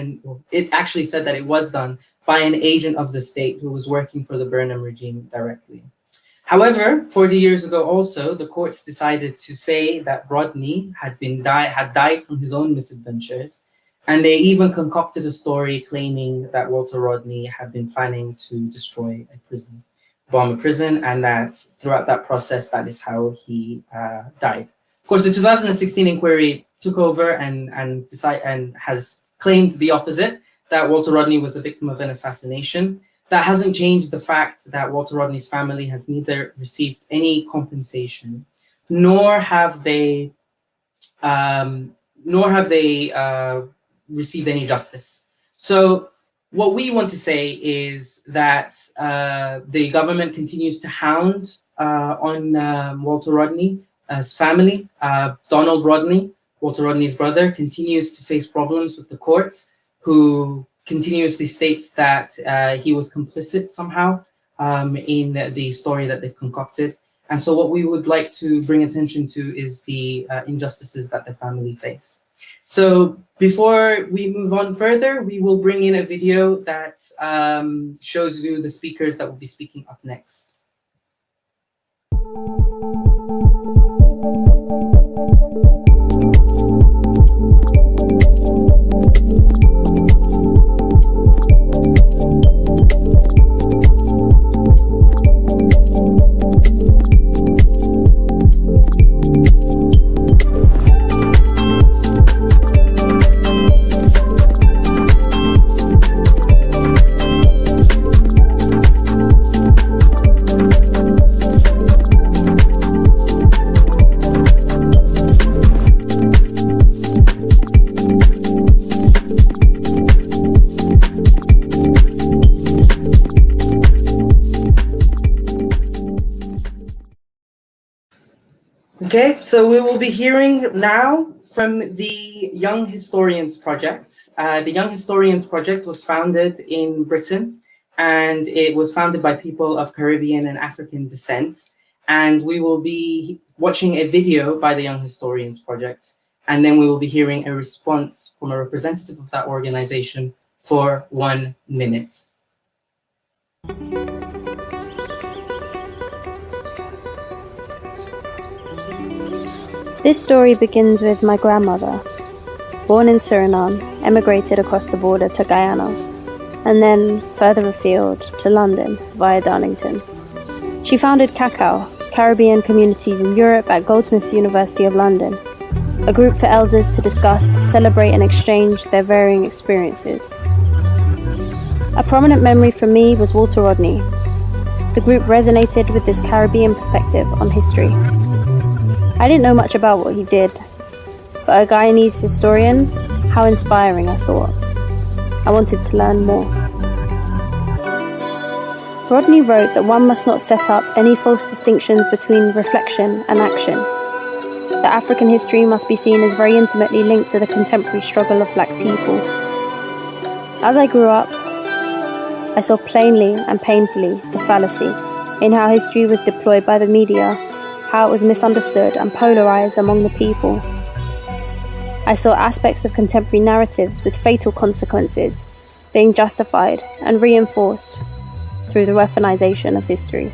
it actually said that it was done by an agent of the state who was working for the Burnham regime directly. However, 40 years ago also, the courts decided to say that Rodney had died from his own misadventures, and they even concocted a story claiming that Walter Rodney had been planning to destroy a prison. Bomb a prison, and that throughout that process, that is how he died. Of course, the 2016 inquiry took over and has claimed the opposite, that Walter Rodney was the victim of an assassination. That hasn't changed the fact that Walter Rodney's family has neither received any compensation, nor have they received any justice. So what we want to say is that the government continues to hound on Walter Rodney's family. Donald Rodney, Walter Rodney's brother, continues to face problems with the court, who continuously states that he was complicit somehow in the story that they've concocted. And so what we would like to bring attention to is the injustices that the family face. So before we move on further, we will bring in a video that shows you the speakers that will be speaking up next. Okay, so we will be hearing now from the Young Historians Project. The Young Historians Project was founded in Britain, and it was founded by people of Caribbean and African descent. And we will be watching a video by the Young Historians Project, and then we will be hearing a response from a representative of that organization for 1 minute.
This story begins with my grandmother, born in Suriname, emigrated across the border to Guyana, and then further afield to London via Darlington. She founded CACAO, Caribbean Communities in Europe, at Goldsmiths University of London, a group for elders to discuss, celebrate and exchange their varying experiences. A prominent memory for me was Walter Rodney. The group resonated with this Caribbean perspective on history. I didn't know much about what he did. For a Guyanese historian, how inspiring, I thought. I wanted to learn more. Rodney wrote that one must not set up any false distinctions between reflection and action. That African history must be seen as very intimately linked to the contemporary struggle of black people. As I grew up, I saw plainly and painfully the fallacy in how history was deployed by the media, how it was misunderstood and polarized among the people. I saw aspects of contemporary narratives with fatal consequences being justified and reinforced through the weaponization of history.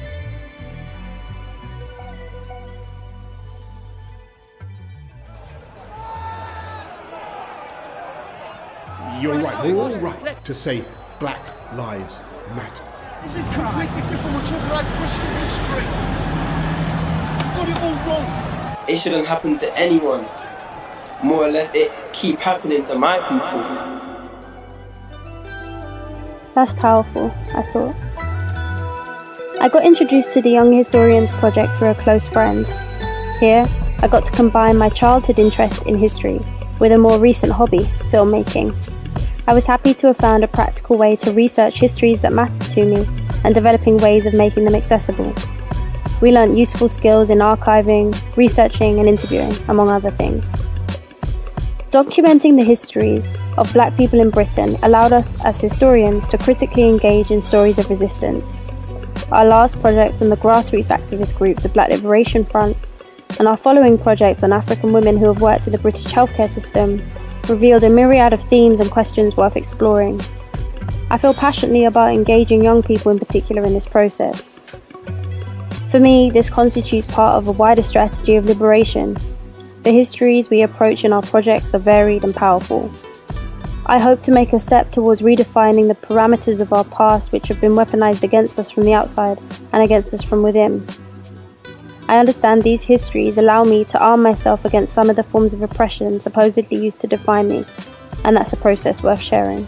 You're right, we're all right to say Black Lives Matter.
This is completely different. We're talking about Bristol history. You got it all wrong.
It shouldn't happen to anyone. More or less, it keep happening to my people.
That's powerful, I thought. I got introduced to the Young Historians Project through a close friend. Here, I got to combine my childhood interest in history with a more recent hobby, filmmaking. I was happy to have found a practical way to research histories that mattered to me and developing ways of making them accessible. We learnt useful skills in archiving, researching and interviewing, among other things. Documenting the history of black people in Britain allowed us as historians to critically engage in stories of resistance. Our last project on the grassroots activist group, the Black Liberation Front, and our following project on African women who have worked in the British healthcare system revealed a myriad of themes and questions worth exploring. I feel passionately about engaging young people in particular in this process. For me, this constitutes part of a wider strategy of liberation. The histories we approach in our projects are varied and powerful. I hope to make a step towards redefining the parameters of our past which have been weaponized against us from the outside and against us from within. I understand these histories allow me to arm myself against some of the forms of oppression supposedly used to define me, and that's a process worth sharing.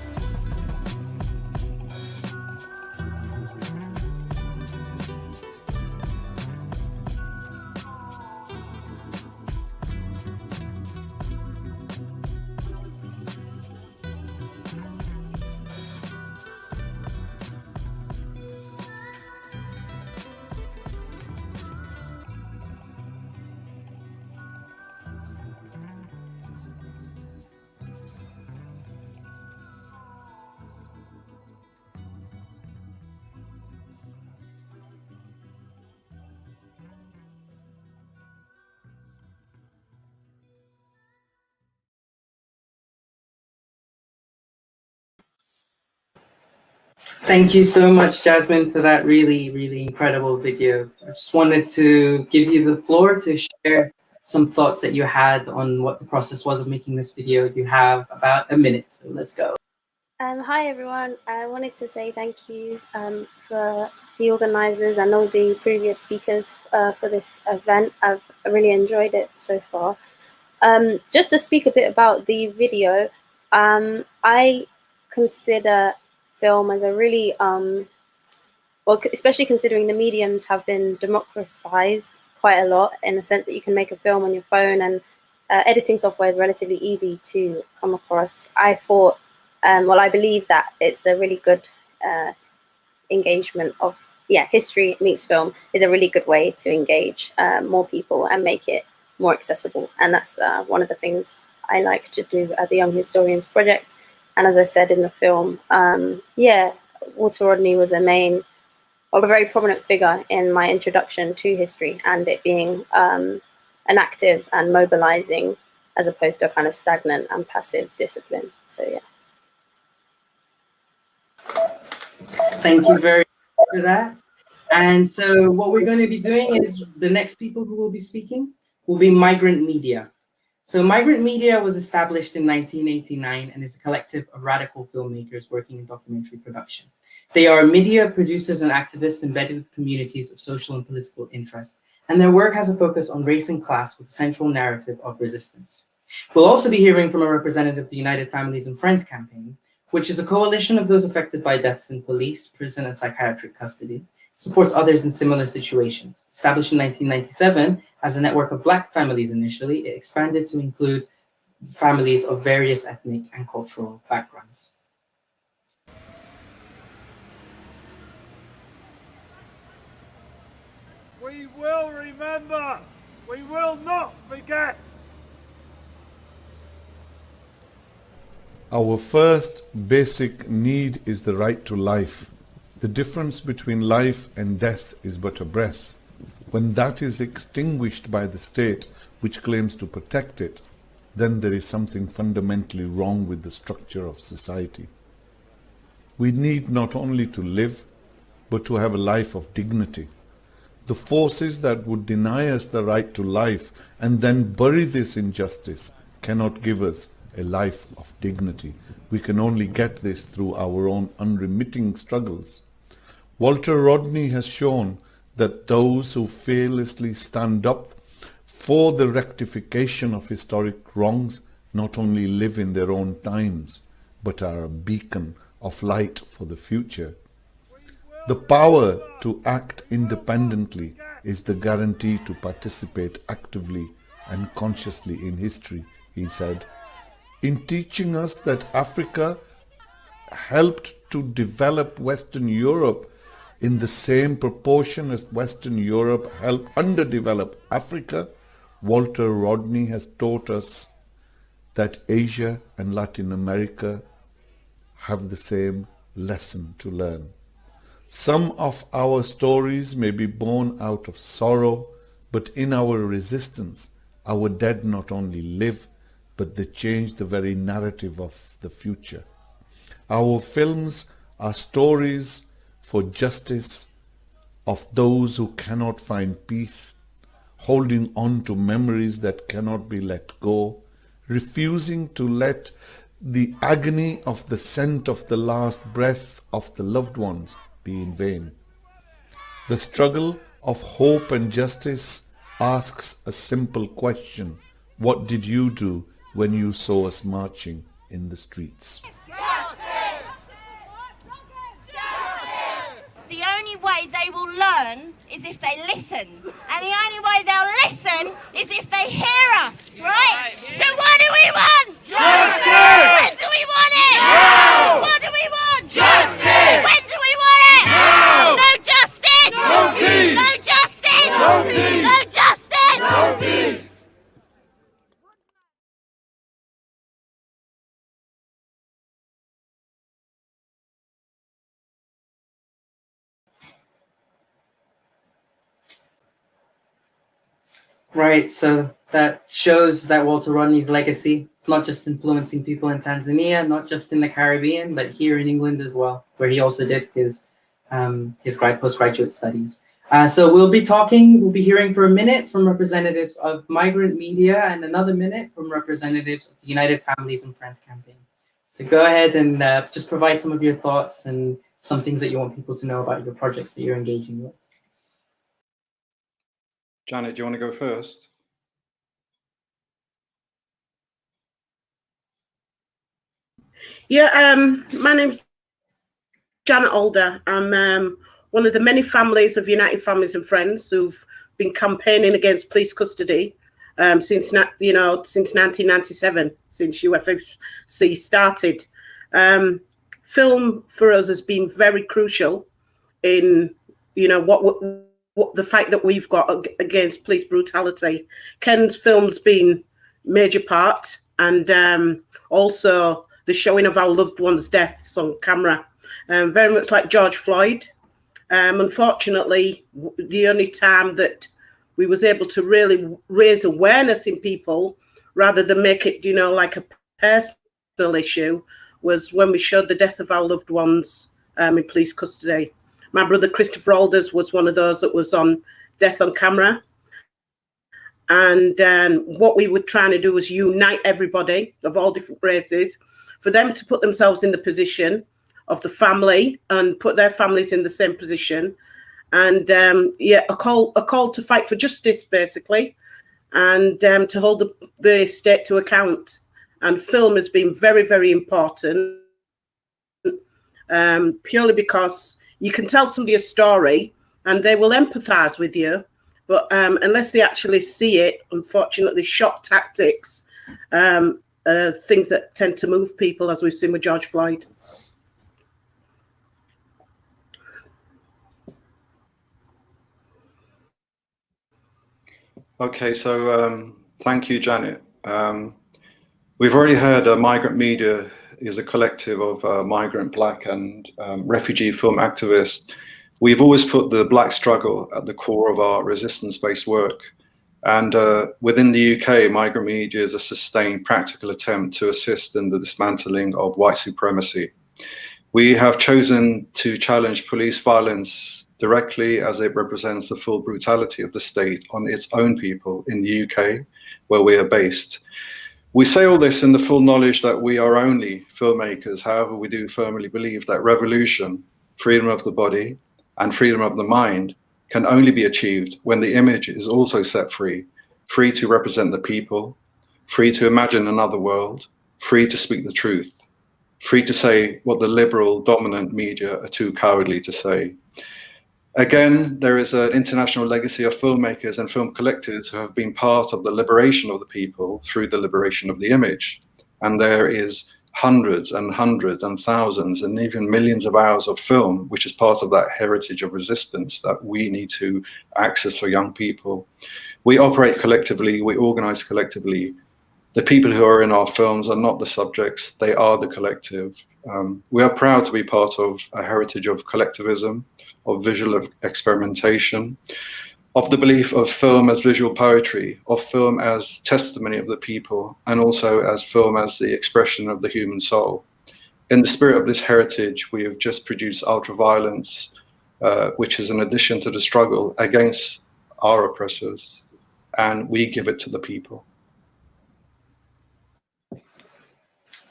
Thank you so much, Jasmine, for that really, really incredible video. I just wanted to give you the floor to share some thoughts that you had on what the process was of making this video. You have about a minute, so let's go.
Hi everyone, I wanted to say thank you for the organisers and all the previous speakers for this event. I've really enjoyed it so far. Just to speak a bit about the video, I consider film as a really, well, especially considering the mediums have been democratized quite a lot in the sense that you can make a film on your phone and editing software is relatively easy to come across. I thought, well, I believe that it's a really good engagement of, history meets film is a really good way to engage more people and make it more accessible. And that's one of the things I like to do at the Young Historians Project. And as I said in the film, Walter Rodney was a main of a very prominent figure in my introduction to history, and it being an active and mobilizing as opposed to a kind of stagnant and passive discipline. So yeah.
Thank you very much for that. And so what we're going to be doing is the next people who will be speaking will be Migrant Media. So Migrant Media was established in 1989 and is a collective of radical filmmakers working in documentary production. They are media producers and activists embedded with communities of social and political interest, and their work has a focus on race and class with a central narrative of resistance. We'll also be hearing from a representative of the United Families and Friends campaign, which is a coalition of those affected by deaths in police, prison, and psychiatric custody. It supports others in similar situations. Established in 1997 as a network of Black families initially, it expanded to include families of various ethnic and cultural backgrounds.
We will remember. We will not forget.
Our first basic need is the right to life. The difference between life and death is but a breath. When that is extinguished by the state which claims to protect it, then there is something fundamentally wrong with the structure of society. We need not only to live, but to have a life of dignity. The forces that would deny us the right to life and then bury this injustice cannot give us a life of dignity. We can only get this through our own unremitting struggles. Walter Rodney has shown that those who fearlessly stand up for the rectification of historic wrongs not only live in their own times, but are a beacon of light for the future. The power to act independently is the guarantee to participate actively and consciously in history, he said. In teaching us that Africa helped to develop Western Europe in the same proportion as Western Europe helped underdevelop Africa, Walter Rodney has taught us that Asia and Latin America have the same lesson to learn. Some of our stories may be born out of sorrow, but in our resistance, our dead not only live, but they change the very narrative of the future. Our films are stories for justice of those who cannot find peace, holding on to memories that cannot be let go, refusing to let the agony of the scent of the last breath of the loved ones be in vain. The struggle of hope and justice asks a simple question. What did you do when you saw us marching in the streets?
The only way they will learn is if they listen. And the only way they'll listen is if they hear us, right? So what do we want? Justice! When do we want it? Now! What do we want? Justice! When do we want it? Now! No justice! No peace! No justice! No peace! No justice! No peace!
Right, so that shows that Walter Rodney's legacy, it's not just influencing people in Tanzania, not just in the Caribbean, but here in England as well, where he also did his postgraduate studies. So we'll be hearing for a minute from representatives of Migrant Media and another minute from representatives of the United Families and Friends campaign. So go ahead and just provide some of your thoughts and some things that you want people to know about your projects that you're engaging with.
Janet, do you want to go first?
Yeah, my name's Janet Alder. I'm one of the many families of United Families and Friends who've been campaigning against police custody since 1997, since UFFC started. Film for us has been very crucial in what the fight that we've got against police brutality. Ken's film's been major part, and also the showing of our loved ones' deaths on camera. Very much like George Floyd, Unfortunately, the only time that we was able to really raise awareness in people, rather than make it, like a personal issue, was when we showed the death of our loved ones in police custody. My brother Christopher Alders was one of those that was on death on camera. And what we were trying to do was unite everybody of all different races, for them to put themselves in the position of the family and put their families in the same position. And a call to fight for justice, basically, and to hold the state to account. And film has been very, very important, purely because you can tell somebody a story and they will empathize with you. But unless they actually see it, unfortunately, shock tactics, things that tend to move people, as we've seen with George Floyd.
Okay, so thank you, Janet. We've already heard Migrant Media is a collective of migrant, Black and refugee film activists. We've always put the Black struggle at the core of our resistance-based work. And within the UK, Migrant Media is a sustained practical attempt to assist in the dismantling of white supremacy. We have chosen to challenge police violence directly, as it represents the full brutality of the state on its own people in the UK, where we are based. We say all this in the full knowledge that we are only filmmakers. However, we do firmly believe that revolution, freedom of the body, and freedom of the mind can only be achieved when the image is also set free, free to represent the people, free to imagine another world, free to speak the truth, free to say what the liberal dominant media are too cowardly to say. Again, there is an international legacy of filmmakers and film collectives who have been part of the liberation of the people through the liberation of the image. And there is hundreds and hundreds and thousands and even millions of hours of film, which is part of that heritage of resistance that we need to access for young people. We operate collectively, we organize collectively. The people who are in our films are not the subjects, they are the collective. We are proud to be part of a heritage of collectivism, of visual experimentation, of the belief of film as visual poetry, of film as testimony of the people, and also as film as the expression of the human soul. In the spirit of this heritage, we have just produced Ultraviolence, which is an addition to the struggle against our oppressors, and we give it to the people.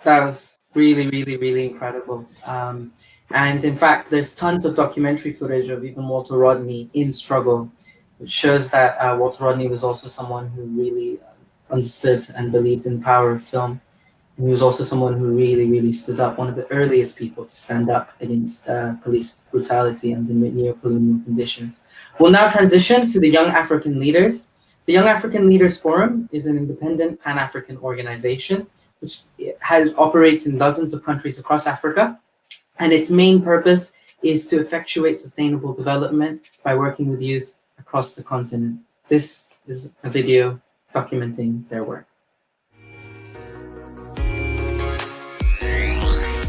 That was really, really, really incredible. And in fact, there's tons of documentary footage of even Walter Rodney in struggle, which shows that Walter Rodney was also someone who really understood and believed in the power of film. And he was also someone who really, really stood up, one of the earliest people to stand up against police brutality under neo-colonial conditions. We'll now transition to the Young African Leaders. The Young African Leaders Forum is an independent Pan-African organization which operates in dozens of countries across Africa. And its main purpose is to effectuate sustainable development by working with youth across the continent. This is a video documenting their work.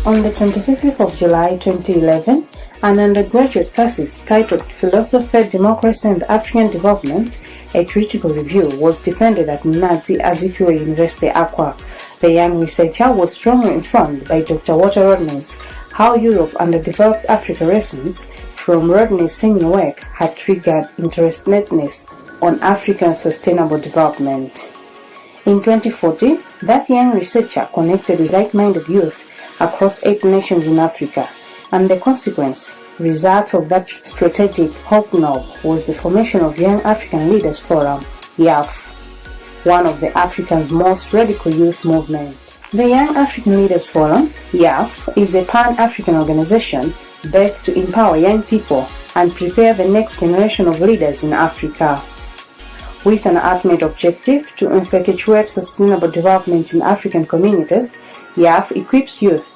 On the 25th of July 2011, an undergraduate thesis titled Philosophy, Democracy and African Development, a critical review, was defended at Mnazi Azikiwe University, Accra. The young researcher was strongly informed by Dr. Walter Rodney's How Europe Underdeveloped Africa Reasons from Rodney's seminal work had triggered interestedness on African sustainable development. In 2014, that young researcher connected with like-minded youth across 8 nations in Africa, and the consequence, result of that strategic hobnob, was the formation of Young African Leaders Forum, YAF, one of the Africa's most radical youth movements. The Young African Leaders Forum, YAF, is a pan-African organization based to empower young people and prepare the next generation of leaders in Africa. With an ultimate objective to effectuate sustainable development in African communities, YAF equips youth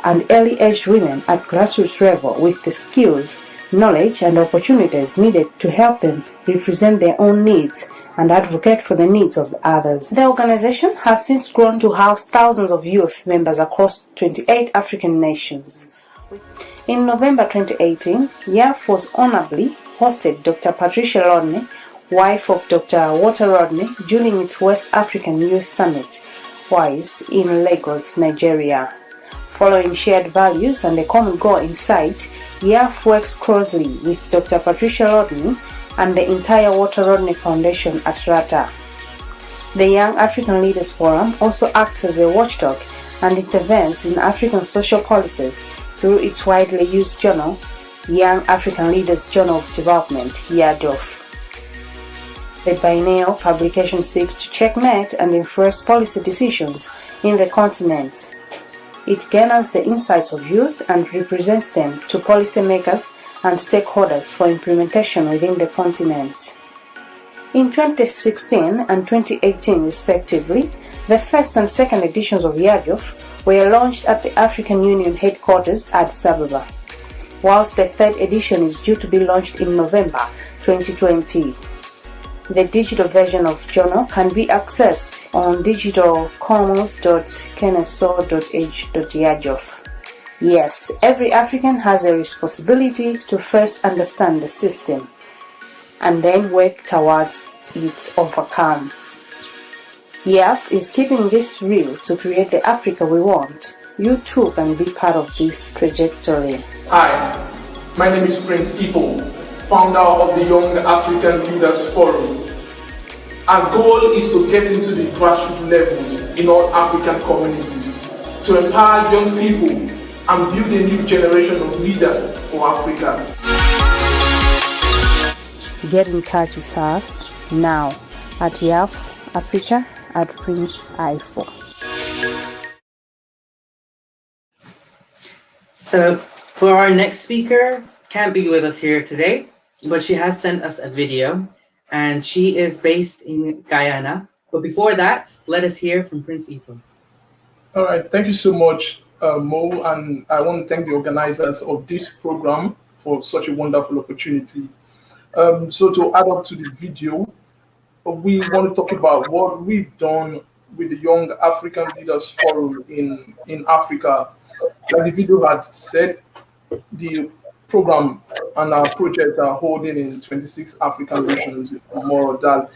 and early-aged women at grassroots level with the skills, knowledge, and opportunities needed to help them represent their own needs and advocate for the needs of others. The organization has since grown to house thousands of youth members across 28 African nations. In November 2018, YAF was honorably hosted Dr. Patricia Rodney, wife of Dr. Walter Rodney, during its West African Youth Summit, WISE, in Lagos, Nigeria. Following shared values and a common goal in sight, YAF works closely with Dr. Patricia Rodney and the entire Walter Rodney Foundation at RATA. The Young African Leaders Forum also acts as a watchdog and intervenes in African social policies through its widely used journal, Young African Leaders Journal of Development, YADOF. The biennial publication seeks to checkmate and influence policy decisions in the continent. It garners the insights of youth and represents them to policymakers and stakeholders for implementation within the continent. In 2016 and 2018 respectively, the first and second editions of YADOF were launched at the African Union headquarters at Addis Ababa, whilst the third edition is due to be launched in November 2020. The digital version of journal can be accessed on digitalcommons.kennesaw.h.yajof. Yes, every African has a responsibility to first understand the system and then work towards its overcome. YAF is keeping this real to create the Africa we want. You too can be part of this trajectory.
Hi, my name is Prince Ifo, founder of the Young African Leaders Forum. Our goal is to get into the grassroots levels in all African communities to empower young people and build a new generation of leaders for Africa.
Get in touch with us now at YAF Africa at Prince Ifo.
So for our next speaker, can't be with us here today, but she has sent us a video, and she is based in Guyana. But before that, let us hear from Prince Ifo.
All right, thank you so much, Mo, and I want to thank the organizers of this program for such a wonderful opportunity. So to add up to the video, we want to talk about what we've done with the Young African Leaders Forum in Africa. Like the video had said, the program and our projects are holding in 26 African nations, more or that.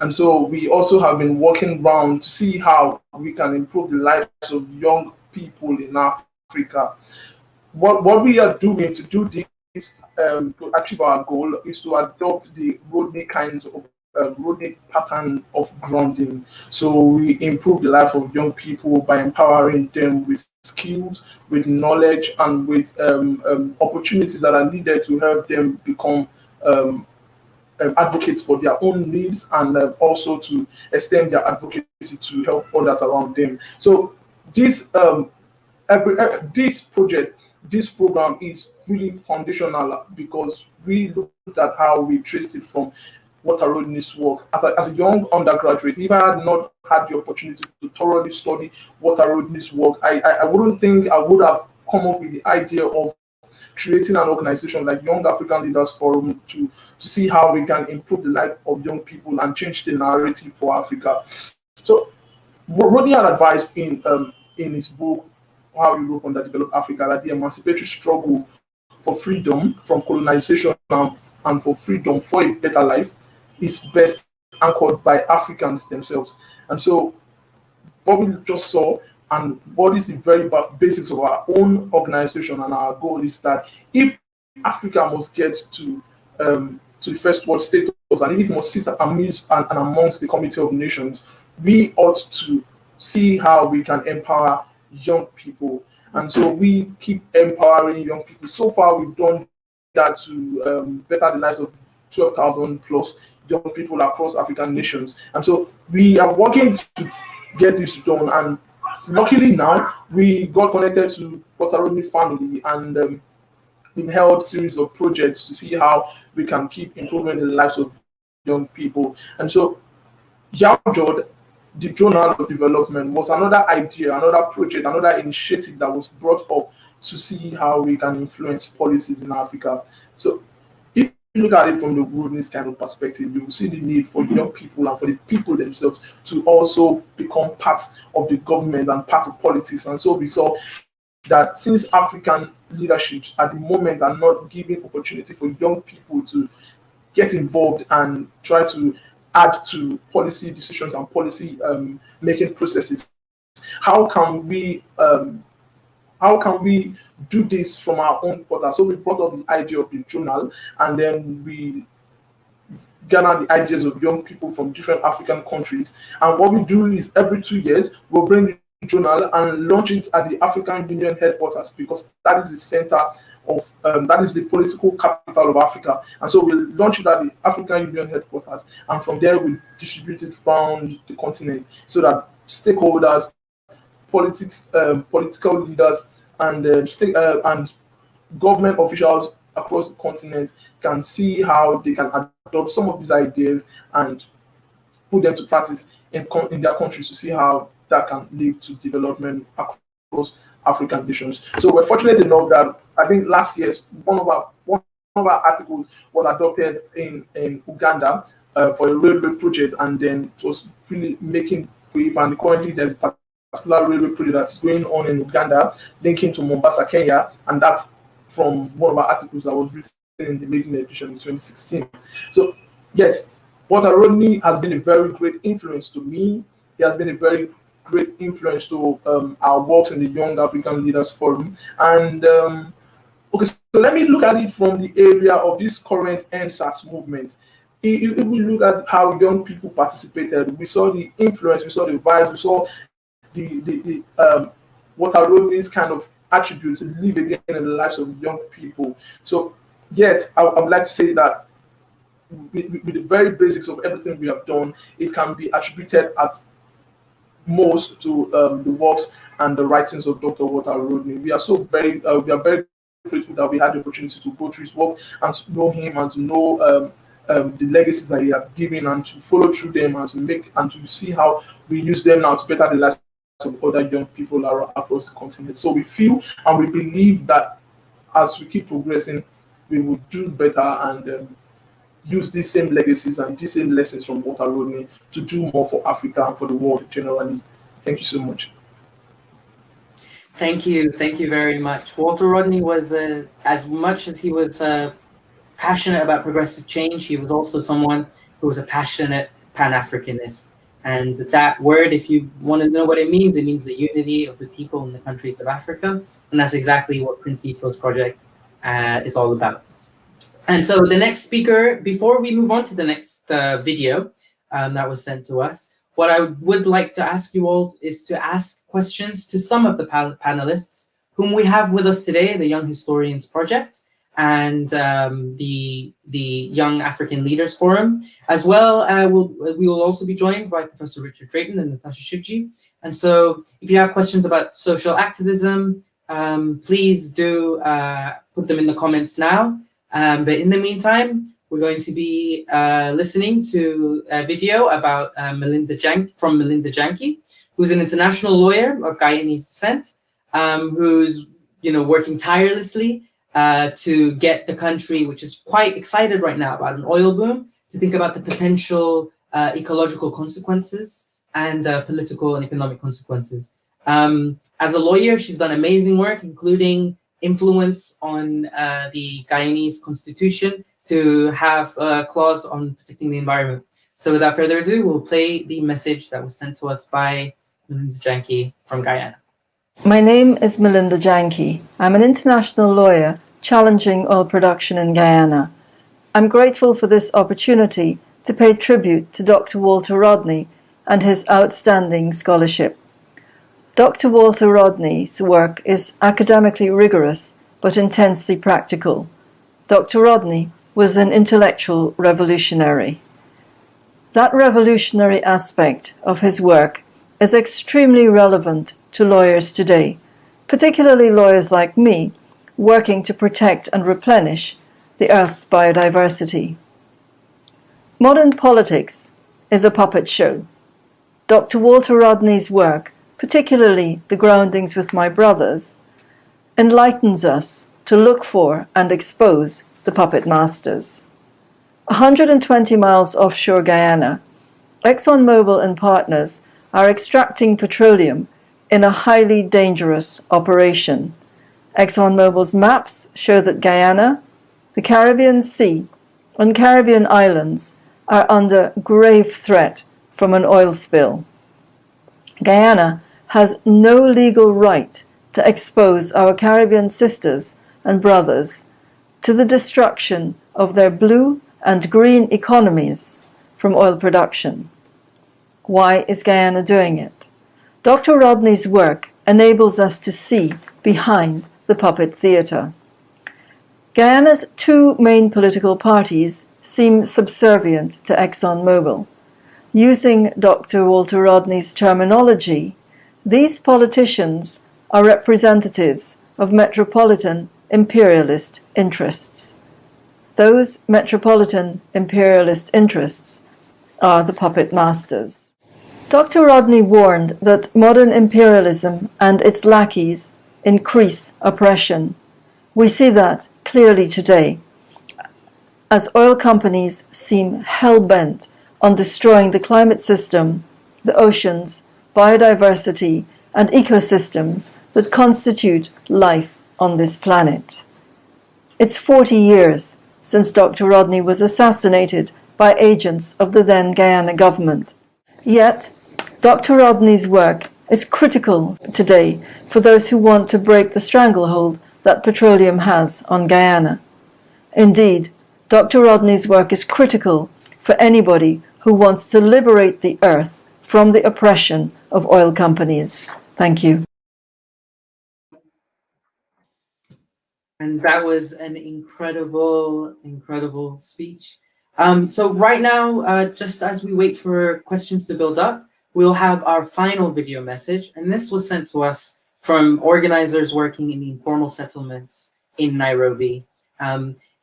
And so we also have been working around to see how we can improve the lives of young people in Africa. What we are doing to do this, to achieve our goal, is to adopt the Rodney kinds of Rodney pattern of grounding. So we improve the life of young people by empowering them with skills, with knowledge, and with opportunities that are needed to help them become advocates for their own needs, and also to extend their advocacy to help others around them. So this this program is really foundational because we looked at how we traced it from Walter Rodney's work. As a young undergraduate, if I had not had the opportunity to thoroughly study Walter Rodney's work, I wouldn't think I would have come up with the idea of creating an organization like Young African Leaders Forum to see how we can improve the life of young people and change the narrative for Africa. So Rodney had advised in his book, How Europe Underdeveloped Africa, that the emancipatory struggle for freedom from colonization and for freedom for a better life is best anchored by Africans themselves. And so what we just saw, and what is the very basics of our own organization and our goal, is that if Africa must get to the first world status, and if it must sit amidst and amongst the Committee of Nations, we ought to see how we can empower young people. And so we keep empowering young people. So far, we've done that to better the lives of 12,000 plus young people across African nations. And so we are working to get this done. And luckily now, we got connected to Walter Rodney family, and we've held a series of projects to see how we can keep improving the lives of young people. And so YAJOD, the Journal of Development, was another idea, another project, another initiative that was brought up to see how we can influence policies in Africa. So if you look at it from the Rodney's kind of perspective, you will see the need for young people and for the people themselves to also become part of the government and part of politics. And so we saw that since African leaderships at the moment are not giving opportunity for young people to get involved and try to add to policy decisions and policy making processes, how can we do this from our own portal? So we brought up the idea of the journal, and then we gather the ideas of young people from different African countries. And what we do is every 2 years, we'll bring the journal and launch it at the African Union headquarters, because that is the center of, that is the political capital of Africa. And so we'll launch it at the African Union headquarters, and from there we distribute it around the continent so that stakeholders, political leaders, and and government officials across the continent can see how they can adopt some of these ideas and put them to practice in their countries, to see how that can lead to development across African nations. So we're fortunate enough that I think last year one of our articles was adopted in Uganda for a railway project, and then it was really making wave. And currently there's a particular railway project that's going on in Uganda, linking to Mombasa, Kenya, and that's from one of our articles that was written in the maiden edition in 2016. So yes, Walter Rodney has been a very great influence to me. He has been a very great influence to our works in the Young African Leaders Forum. And okay, so let me look at it from the area of this current NSAS movement. If we look at how young people participated, we saw the influence, we saw the vibes, we saw the Walter Rodney's kind of attributes live again in the lives of young people. So yes, I would like to say that with the very basics of everything we have done, it can be attributed at most to the works and the writings of Dr. Walter Rodney. We are very grateful that we had the opportunity to go through his work and to know him and to know the legacies that he has given, and to follow through them, and to see how we use them now to better the lives of other young people across the continent. So we feel and we believe that as we keep progressing, we will do better and use these same legacies and these same lessons from Walter Rodney to do more for Africa and for the world generally. Thank you so much.
Thank you very much. Walter Rodney was, as much as he was passionate about progressive change, he was also someone who was a passionate Pan-Africanist. And that word, if you want to know what it means the unity of the people in the countries of Africa. And that's exactly what Prince Sifo's project is all about. And so the next speaker, before we move on to the next video that was sent to us, what I would like to ask you all is to ask questions to some of the panelists whom we have with us today, the Young Historians Project and the Young African Leaders Forum. As well, we will also be joined by Professor Richard Drayton and Natasha Shivji. And so if you have questions about social activism, please do put them in the comments now. But in the meantime, we're going to be listening to a video about Melinda Janke, who's an international lawyer of Guyanese descent, who's working tirelessly to get the country, which is quite excited right now about an oil boom, to think about the potential ecological consequences and political and economic consequences. As a lawyer, she's done amazing work, including influence on the Guyanese constitution to have a clause on protecting the environment. So without further ado, we'll play the message that was sent to us by Melinda Janke from Guyana.
My name is Melinda Janke. I'm an international lawyer challenging oil production in Guyana. I'm grateful for this opportunity to pay tribute to Dr. Walter Rodney and his outstanding scholarship. Dr. Walter Rodney's work is academically rigorous but intensely practical. Dr. Rodney was an intellectual revolutionary. That revolutionary aspect of his work is extremely relevant to lawyers today, particularly lawyers like me, working to protect and replenish the Earth's biodiversity. Modern politics is a puppet show. Dr. Walter Rodney's work, particularly The Groundings with My Brothers, enlightens us to look for and expose the puppet masters. 120 miles offshore Guyana, ExxonMobil and partners are extracting petroleum in a highly dangerous operation. ExxonMobil's maps show that Guyana, the Caribbean Sea, and Caribbean islands are under grave threat from an oil spill. Guyana has no legal right to expose our Caribbean sisters and brothers to the destruction of their blue and green economies from oil production. Why is Guyana doing it? Dr. Rodney's work enables us to see behind the puppet theatre. Guyana's two main political parties seem subservient to ExxonMobil. Using Dr. Walter Rodney's terminology, these politicians are representatives of metropolitan imperialist interests. Those metropolitan imperialist interests are the puppet masters. Dr. Rodney warned that modern imperialism and its lackeys increase oppression. We see that clearly today, as oil companies seem hell-bent on destroying the climate system, the oceans, biodiversity, and ecosystems that constitute life on this planet. It's 40 years since Dr. Rodney was assassinated by agents of the then Guyana government. Yet, Dr. Rodney's work is critical today for those who want to break the stranglehold that petroleum has on Guyana. Indeed, Dr. Rodney's work is critical for anybody who wants to liberate the earth from the oppression of oil companies. Thank you.
And that was an incredible speech. So right now, just as we wait for questions to build up, we'll have our final video message. And this was sent to us from organizers working in the informal settlements in Nairobi.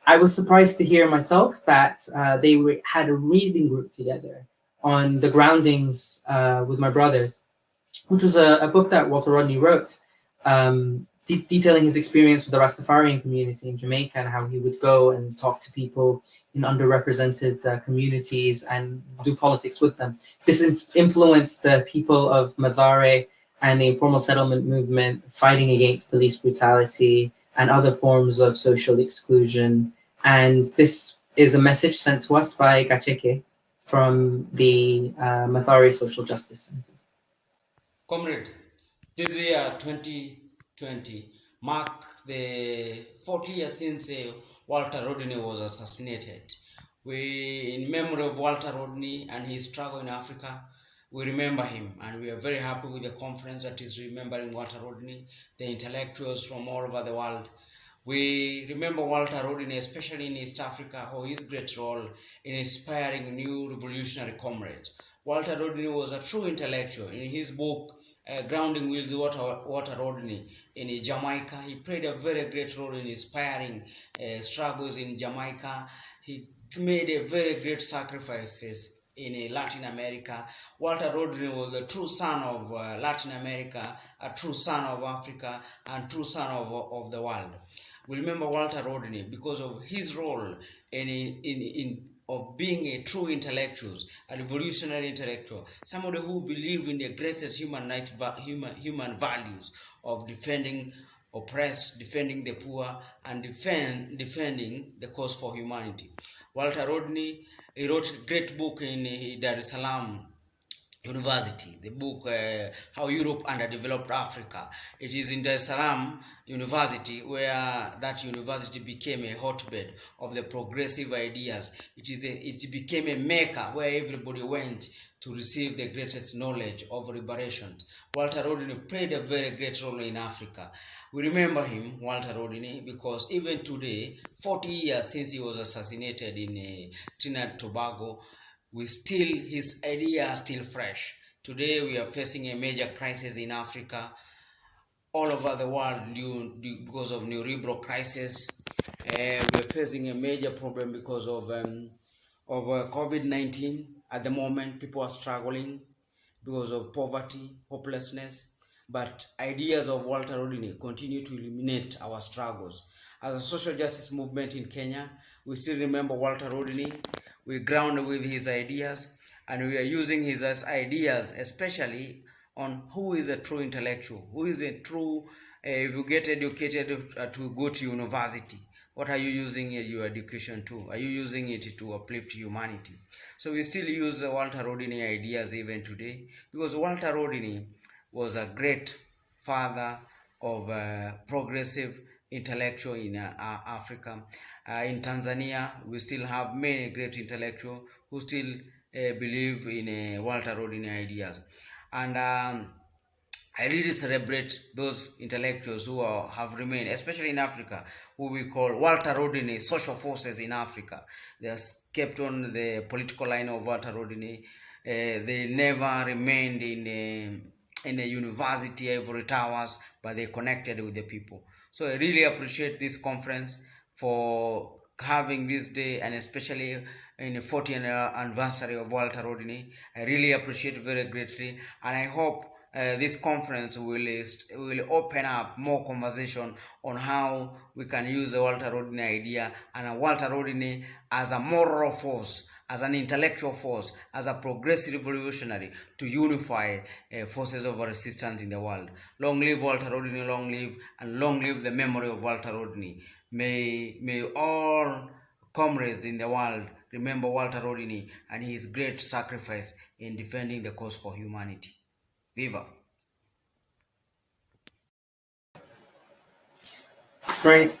I was surprised to hear myself that they had a reading group together on the groundings with my brothers, which was a book that Walter Rodney wrote, detailing his experience with the Rastafarian community in Jamaica and how he would go and talk to people in underrepresented communities and do politics with them. This influenced the people of Mathare and the informal settlement movement fighting against police brutality and other forms of social exclusion. And this is a message sent to us by Gacheke from the Mathare Social Justice Center.
Comrade, this year 2020 marked the 40 years since Walter Rodney was assassinated. We, in memory of Walter Rodney and his struggle in Africa, we remember him, and we are very happy with the conference that is remembering Walter Rodney, the intellectuals from all over the world. We remember Walter Rodney, especially in East Africa, for his great role in inspiring new revolutionary comrades. Walter Rodney was a true intellectual. In his book, Grounding with Walter Rodney in Jamaica, he played a very great role in inspiring struggles in Jamaica. He made a very great sacrifices in Latin America. Walter Rodney was a true son of Latin America, a true son of Africa, and true son of the world. We remember Walter Rodney because of his role of being a true intellectual, a revolutionary intellectual, somebody who believed in the greatest human values of defending oppressed, defending the poor, and defending the cause for humanity. Walter Rodney, he wrote a great book in Dar es Salaam University, the book How Europe Underdeveloped Africa. It is in Dar es Salaam University where that university became a hotbed of the progressive ideas. It became a mecca where everybody went to receive the greatest knowledge of reparations. Walter Rodney played a very great role in Africa. We remember him, Walter Rodney, because even today, 40 years since he was assassinated in Trinidad and Tobago, his ideas are still fresh. Today we are facing a major crisis in Africa, all over the world because of neoliberal crisis. We are facing a major problem because of COVID-19. At the moment, people are struggling because of poverty, hopelessness. But ideas of Walter Rodney continue to illuminate our struggles. As a social justice movement in Kenya, we still remember Walter Rodney. We ground with his ideas, and we are using his ideas, especially on who is a true intellectual, who is a true, if you get educated to go to university, what are you using your education to? Are you using it to uplift humanity? So we still use Walter Rodney ideas even today, because Walter Rodney was a great father of progressive intellectual in Africa. In Tanzania, we still have many great intellectuals who still believe in Walter Rodney ideas. And I really celebrate those intellectuals who have remained, especially in Africa, who we call Walter Rodney social forces in Africa. They have kept on the political line of Walter Rodney. They never remained in a university ivory towers, but they connected with the people. So I really appreciate this conference for having this day, and especially in the 40th anniversary of Walter Rodney. I really appreciate it very greatly, and I hope this conference will open up more conversation on how we can use the Walter Rodney idea and Walter Rodney as a moral force, as an intellectual force, as a progressive revolutionary to unify forces of resistance in the world. Long live Walter Rodney, long live, and long live the memory of Walter Rodney. May all comrades in the world remember Walter Rodney and his great sacrifice in defending the cause for humanity. Viva!
Right.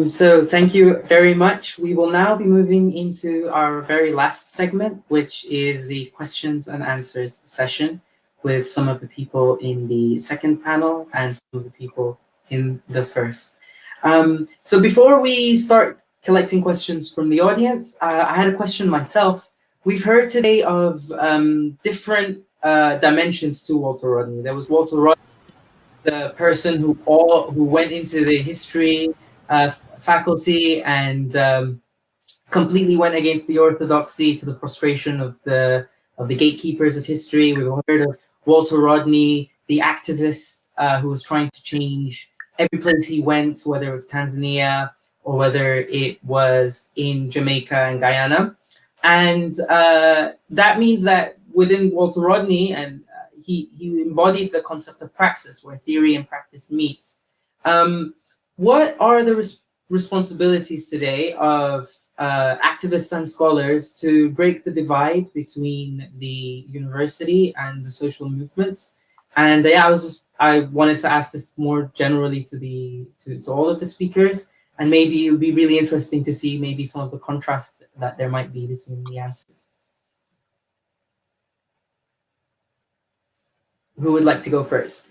So thank you very much. We will now be moving into our very last segment, which is the questions and answers session with some of the people in the second panel and some of the people in the first. So before we start collecting questions from the audience, I had a question myself. We've heard today of different dimensions to Walter Rodney. There was Walter Rodney, the person who went into the history faculty and completely went against the orthodoxy to the frustration of the gatekeepers of history. We've heard of Walter Rodney, the activist who was trying to change every place he went, whether it was Tanzania or whether it was in Jamaica and Guyana. And that means that within Walter Rodney, and he embodied the concept of praxis, where theory and practice meet. What are the responsibilities today of activists and scholars to break the divide between the university and the social movements? And I wanted to ask this more generally to all of the speakers, and maybe it would be really interesting to see maybe some of the contrast that there might be between the answers. Who would like to go first?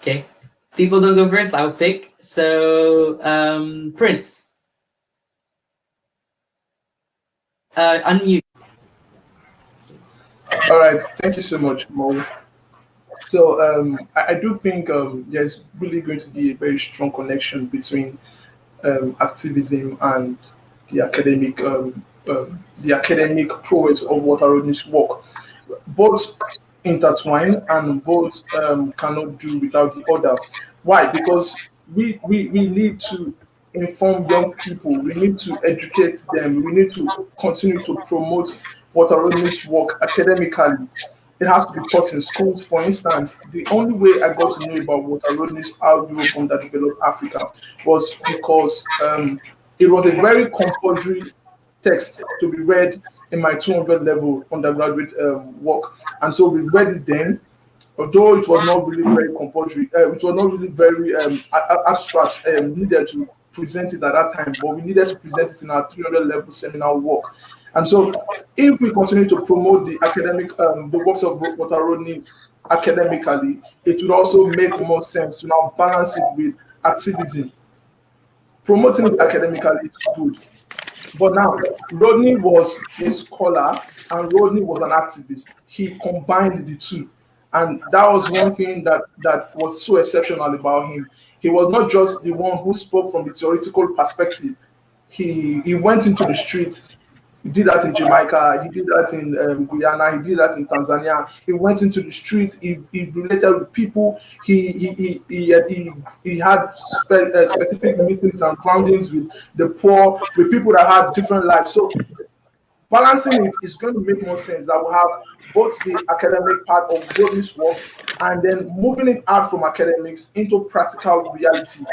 Okay, people don't go first, I'll pick. So, Prince. Unmute.
All right, thank you so much, Mo. So I do think there's really going to be a very strong connection between activism and the academic prowess of Walter Rodney's work. Both intertwine and both cannot do without the other. Why? Because we need to inform young people, we need to educate them, we need to continue to promote Walter Rodney's work academically. It has to be taught in schools. For instance, the only way I got to know about Walter Rodney's Europe Underdeveloped Africa was because it was a very compulsory text to be read in my 200 level undergraduate work. And so we read it then, although it was not really very compulsory, it was not really very abstract, needed to present it at that time, but we needed to present it in our 300 level seminar work. And so if we continue to promote the academic, the works of Walter Rodney academically, it would also make more sense to now balance it with activism. Promoting it academically is good. But now, Rodney was a scholar and Rodney was an activist. He combined the two. And that was one thing that was so exceptional about him. He was not just the one who spoke from the theoretical perspective. He went into the street. He did that in Jamaica. He did that in Guyana. He did that in Tanzania. He went into the street. He related with people. He had specific meetings and groundings with the poor, with people that had different lives. So balancing it is going to make more sense that we have both the academic part of Rodney's work and then moving it out from academics into practical reality,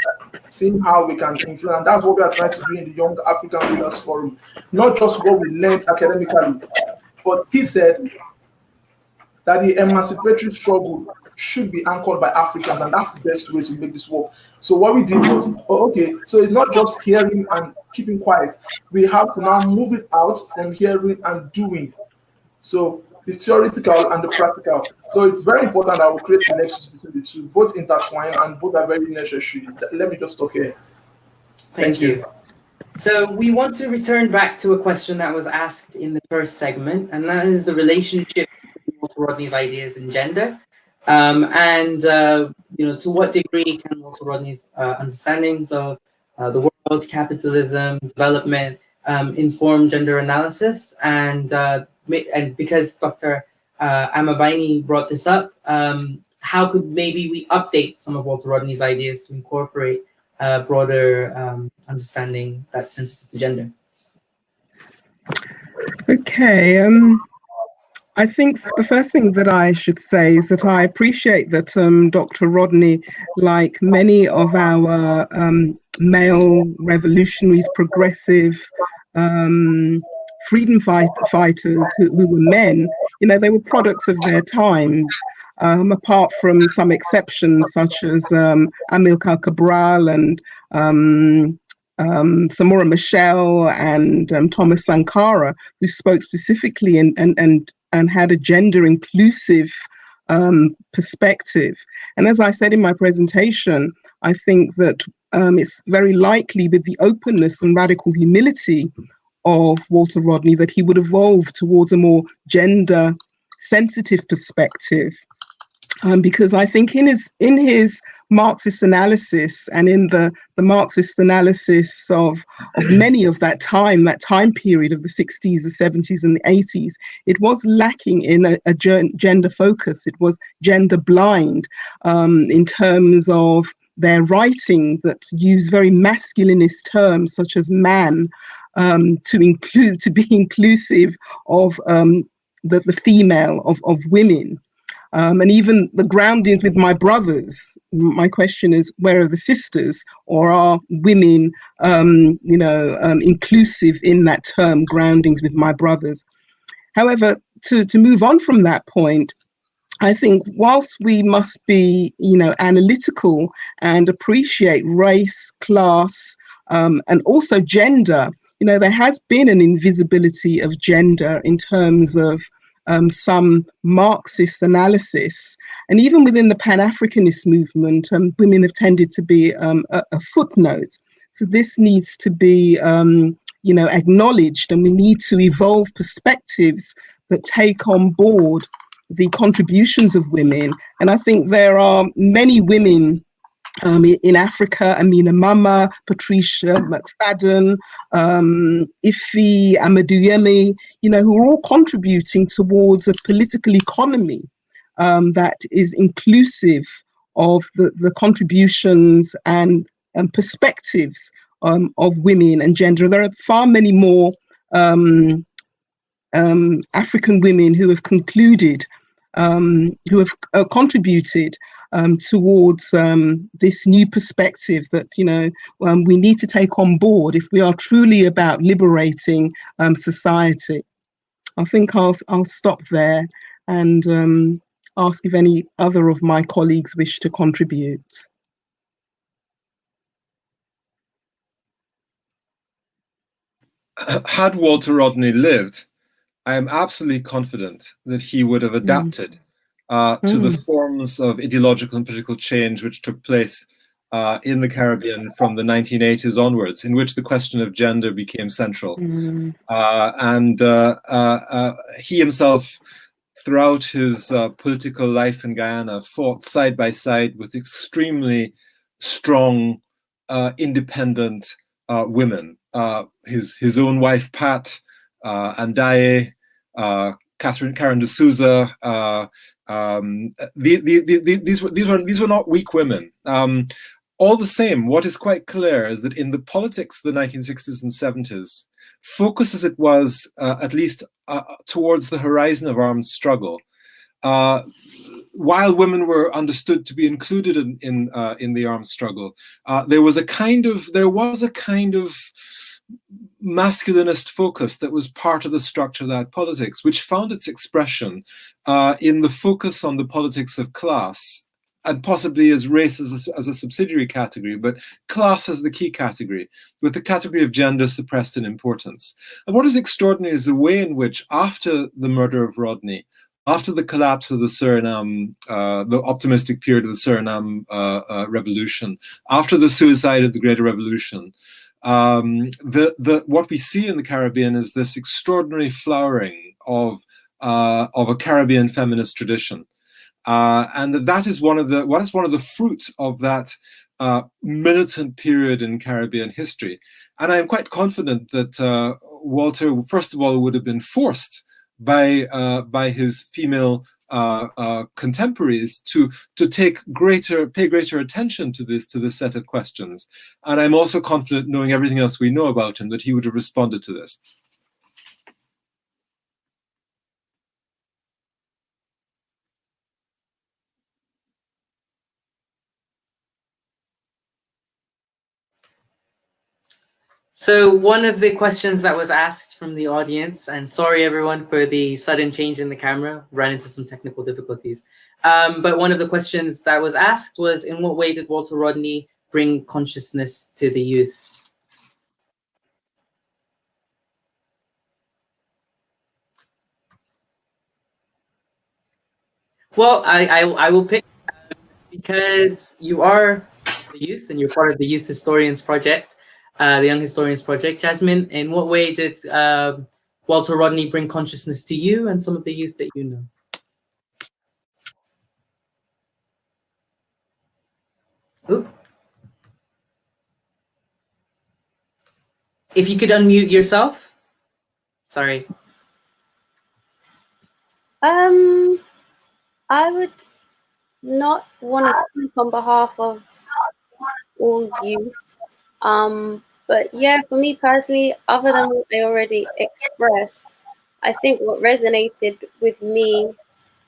seeing how we can influence. And that's what we are trying to do in the Young African Leaders Forum. Not just what we learned academically, but he said that the emancipatory struggle should be anchored by Africans, and that's the best way to make this work. So what we did was, okay, so it's not just hearing and keeping quiet. We have to now move it out from hearing and doing. So the theoretical and the practical. So it's very important that we create the nexus between the two, both intertwined and both are very necessary. Let me just stop here.
Thank you. So we want to return back to a question that was asked in the first segment, and that is the relationship between Walter Rodney's ideas and gender. To what degree can Walter Rodney's understandings of the world, capitalism, development inform gender analysis? And because Dr. Amabaini brought this up, how could maybe we update some of Walter Rodney's ideas to incorporate broader understanding that's sensitive to gender?
Okay. I think the first thing that I should say is that I appreciate that Dr. Rodney, like many of our male revolutionaries, progressive freedom fighters who were men, they were products of their times. Apart from some exceptions such as Amilcar Cabral and Samora Machel and Thomas Sankara, who spoke specifically and had a gender inclusive perspective. And as I said in my presentation, I think that it's very likely with the openness and radical humility of Walter Rodney that he would evolve towards a more gender sensitive perspective. Because I think in his Marxist analysis and in the Marxist analysis of many of that time period of the 60s, the 70s and the 80s, it was lacking in a gender focus. It was gender blind in terms of their writing that use very masculinist terms such as man to be inclusive of the female, of women. And even the groundings with my brothers. My question is, where are the sisters? Or are women, inclusive in that term, groundings with my brothers? However, to move on from that point, I think whilst we must be, analytical and appreciate race, class, and also gender, there has been an invisibility of gender in terms of some Marxist analysis. And even within the Pan-Africanist movement, women have tended to be a footnote. So this needs to be, acknowledged, and we need to evolve perspectives that take on board the contributions of women. And I think there are many women in Africa, Amina Mama, Patricia McFadden, Ife Amaduyemi, who are all contributing towards a political economy that is inclusive of the contributions and perspectives of women and gender. There are far many more African women who have concluded, who have contributed towards this new perspective that we need to take on board if we are truly about liberating society. I think I'll stop there and ask if any other of my colleagues wish to contribute.
Had Walter Rodney lived, I am absolutely confident that he would have adapted to the forms of ideological and political change which took place in the Caribbean from the 1980s onwards, in which the question of gender became central. And he himself, throughout his political life in Guyana, fought side by side with extremely strong, independent women. His own wife, Pat, Andaye, Karen de Souza, these were not weak women. All the same, what is quite clear is that in the politics of the 1960s and 70s, focused as it was, at least towards the horizon of armed struggle, while women were understood to be included in the armed struggle, there was a kind of masculinist focus that was part of the structure of that politics, which found its expression in the focus on the politics of class, and possibly as race as a subsidiary category, but class as the key category, with the category of gender suppressed in importance. And what is extraordinary is the way in which, after the murder of Rodney, after the collapse of the Suriname, the optimistic period of the Suriname revolution, after the suicide of the Greater Revolution, what we see in the Caribbean is this extraordinary flowering of a Caribbean feminist tradition. And that is one of the fruits of that militant period in Caribbean history. And I am quite confident that Walter, first of all, would have been forced by his female contemporaries to pay greater attention to this set of questions. And I'm also confident, knowing everything else we know about him, that he would have responded to this.
So one of the questions that was asked from the audience, and sorry everyone for the sudden change in the camera, ran into some technical difficulties. But one of the questions that was asked was, in what way did Walter Rodney bring consciousness to the youth? Well, I will pick, because you are the youth and you're part of the Youth Historians Project, the Young Historians Project. Jasmine, in what way did Walter Rodney bring consciousness to you and some of the youth that you know? Ooh. If you could unmute yourself. Sorry.
I would not want to speak on behalf of all youth. But yeah, for me personally, other than what I already expressed, I think what resonated with me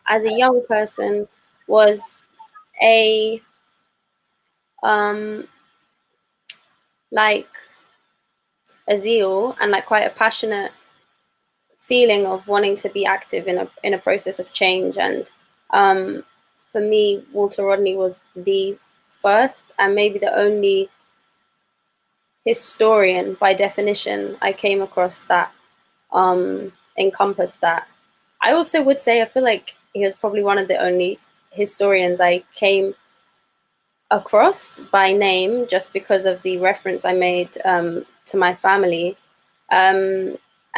as a young person was a like a zeal and like quite a passionate feeling of wanting to be active in a process of change. And for me, Walter Rodney was the first and maybe the only historian by definition I came across that encompassed that. I also would say I feel like he was probably one of the only historians I came across by name, just because of the reference I made to my family. And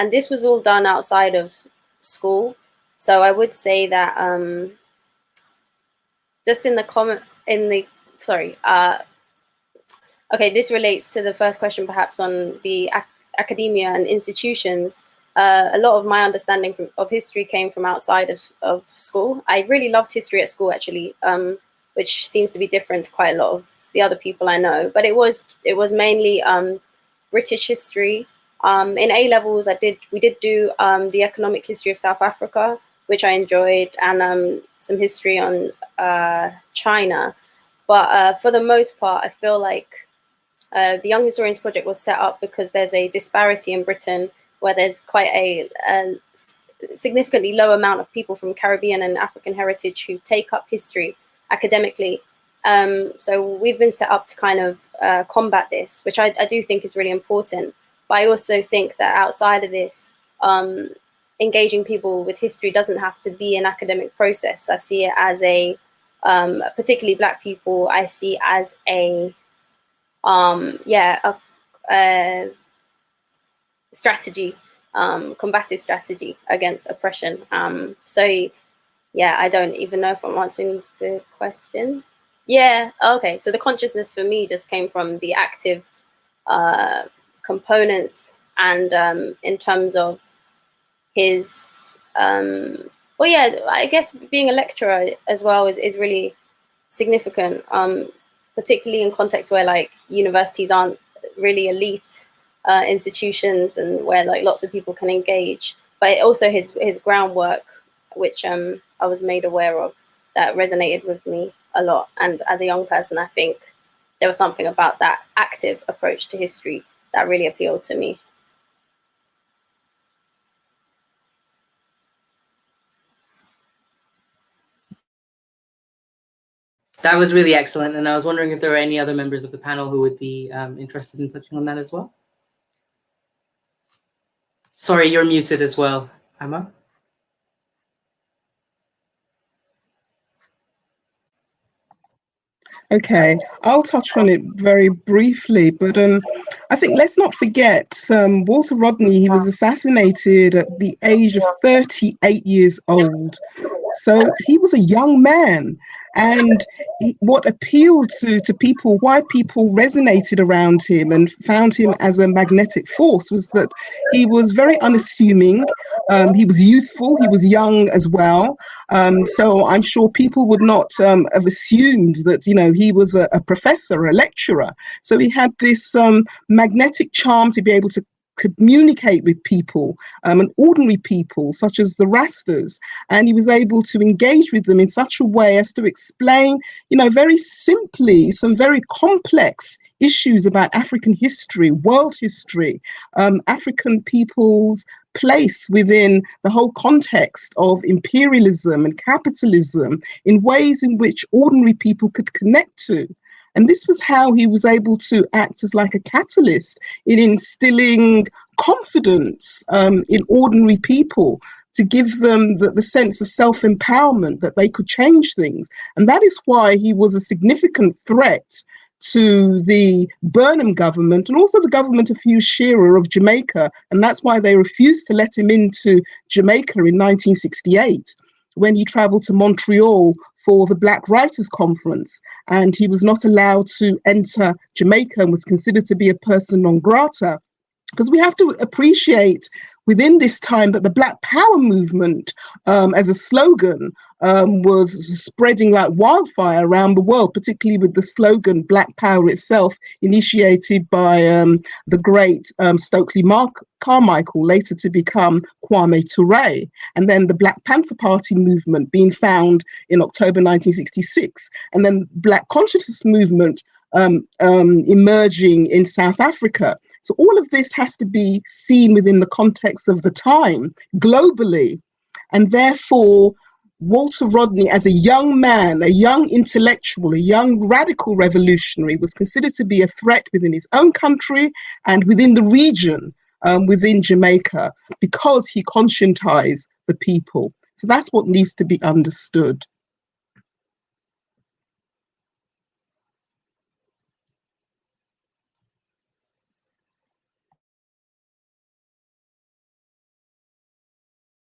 this was all done outside of school. So I would say that just in the comment, okay, this relates to the first question perhaps on the academia and institutions. A lot of my understanding of history came from outside of school. I really loved history at school, actually, which seems to be different to quite a lot of the other people I know. But it was mainly British history. In A levels, we did do the economic history of South Africa, which I enjoyed, and some history on China. But for the most part, I feel like the Young Historians Project was set up because there's a disparity in Britain where there's quite a significantly low amount of people from Caribbean and African heritage who take up history academically. So we've been set up to kind of combat this, which I do think is really important. But I also think that outside of this, engaging people with history doesn't have to be an academic process. I see it as a, particularly Black people, I see as a strategy, combative strategy against oppression. So yeah, I don't even know if I'm answering the question. Yeah, okay. So the consciousness for me just came from the active components, and in terms of his, well, yeah, I guess being a lecturer as well is really significant, particularly in contexts where like universities aren't really elite. institutions and where like lots of people can engage. But also his groundwork, which I was made aware of, that resonated with me a lot. And as a young person, I think there was something about that active approach to history that really appealed to me.
That was really excellent, and I was wondering if there were any other members of the panel who would be interested in touching on that as well. Sorry, you're muted as well, Emma.
Okay, I'll touch on it very briefly, but I think let's not forget Walter Rodney. He was assassinated at the age of 38 years old. So he was a young man, and what appealed to people, why people resonated around him and found him as a magnetic force, was that he was very unassuming. He was youthful, he was young as well. So I'm sure people would not have assumed that, you know, he was a professor, a lecturer. So he had this magnetic charm to be able to communicate with people and ordinary people such as the Rastas, and he was able to engage with them in such a way as to explain, you know, very simply some very complex issues about African history, world history, African people's place within the whole context of imperialism and capitalism in ways in which ordinary people could connect to. And this was how he was able to act as like a catalyst in instilling confidence in ordinary people, to give them the sense of self-empowerment that they could change things. And that is why he was a significant threat to the Burnham government and also the government of Hugh Shearer of Jamaica. And that's why they refused to let him into Jamaica in 1968, when he traveled to Montreal for the Black Writers Conference, and he was not allowed to enter Jamaica and was considered to be a person non grata. Because we have to appreciate within this time that the Black Power movement as a slogan was spreading like wildfire around the world, particularly with the slogan Black Power itself, initiated by the great Stokely Carmichael, later to become Kwame Ture, and then the Black Panther Party movement being found in October 1966, and then Black Consciousness movement emerging in South Africa. So all of this has to be seen within the context of the time, globally. And therefore, Walter Rodney, as a young man, a young intellectual, a young radical revolutionary, was considered to be a threat within his own country and within the region, within Jamaica, because he conscientized the people. So that's what needs to be understood.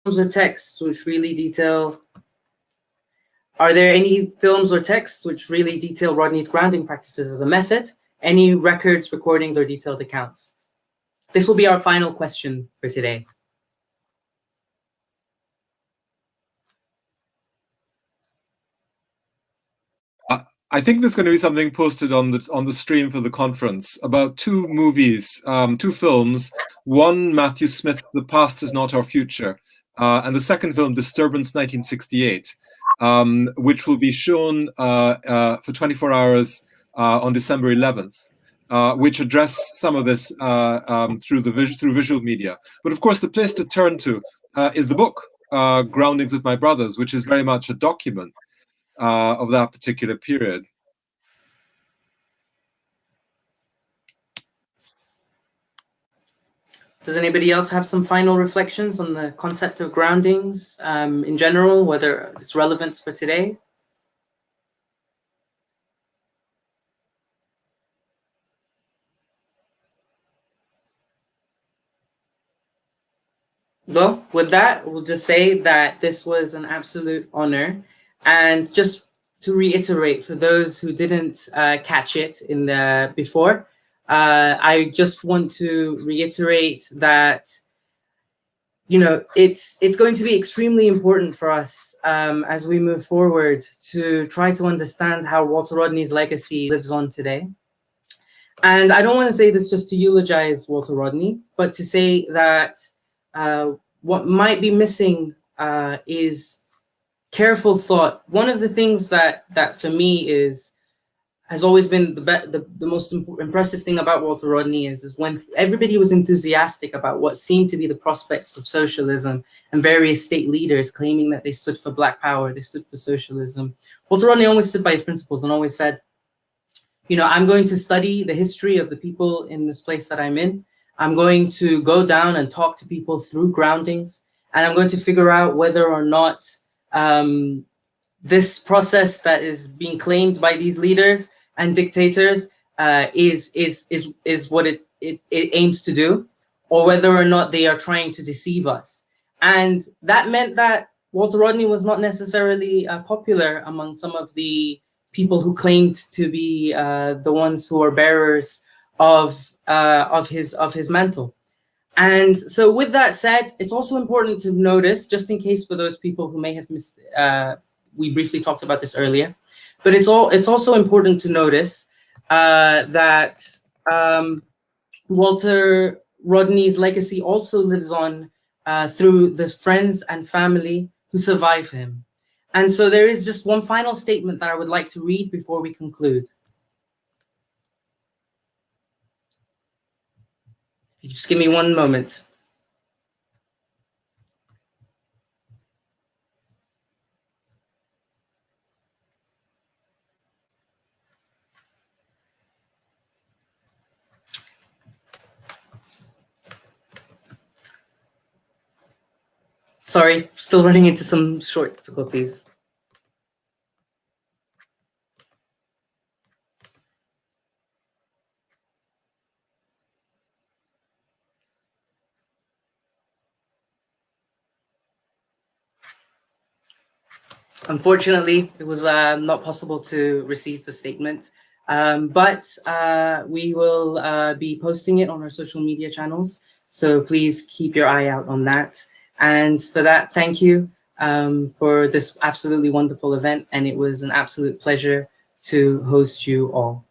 Or texts which really detail, are there any films or texts which really detail Rodney's grounding practices as a method? Any records, recordings, or detailed accounts? This will be our final question for today.
I think there's going to be something posted on the stream for the conference about two movies, two films. One, Matthew Smith's The Past Is Not Our Future, and the second film, Disturbance 1968, which will be shown for 24 hours on December 11th, which address some of this through visual media. But of course, the place to turn to is the book, Groundings with My Brothers, which is very much a document of that particular period.
Does anybody else have some final reflections on the concept of groundings in general, whether its relevance for today? Well, with that, we'll just say that this was an absolute honor. And just to reiterate, for those who didn't catch it in the before, I just want to reiterate that, you know, it's going to be extremely important for us as we move forward to try to understand how Walter Rodney's legacy lives on today. And I don't want to say this just to eulogize Walter Rodney, but to say that what might be missing is careful thought. One of the things that to me has always been the most impressive thing about Walter Rodney is when everybody was enthusiastic about what seemed to be the prospects of socialism and various state leaders claiming that they stood for Black power, they stood for socialism. Walter Rodney always stood by his principles and always said, you know, I'm going to study the history of the people in this place that I'm in. I'm going to go down and talk to people through groundings, and I'm going to figure out whether or not this process that is being claimed by these leaders and dictators is what it aims to do, or whether or not they are trying to deceive us. And that meant that Walter Rodney was not necessarily popular among some of the people who claimed to be the ones who are bearers of his mantle. And so with that said, it's also important to notice, just in case for those people who may have missed, we briefly talked about this earlier, but it's also important to notice that Walter Rodney's legacy also lives on through the friends and family who survive him. And so there is just one final statement that I would like to read before we conclude. If you just give me one moment. Sorry, still running into some short difficulties. Unfortunately, it was not possible to receive the statement, but we will be posting it on our social media channels. So please keep your eye out on that. And for that, thank you for this absolutely wonderful event. And it was an absolute pleasure to host you all.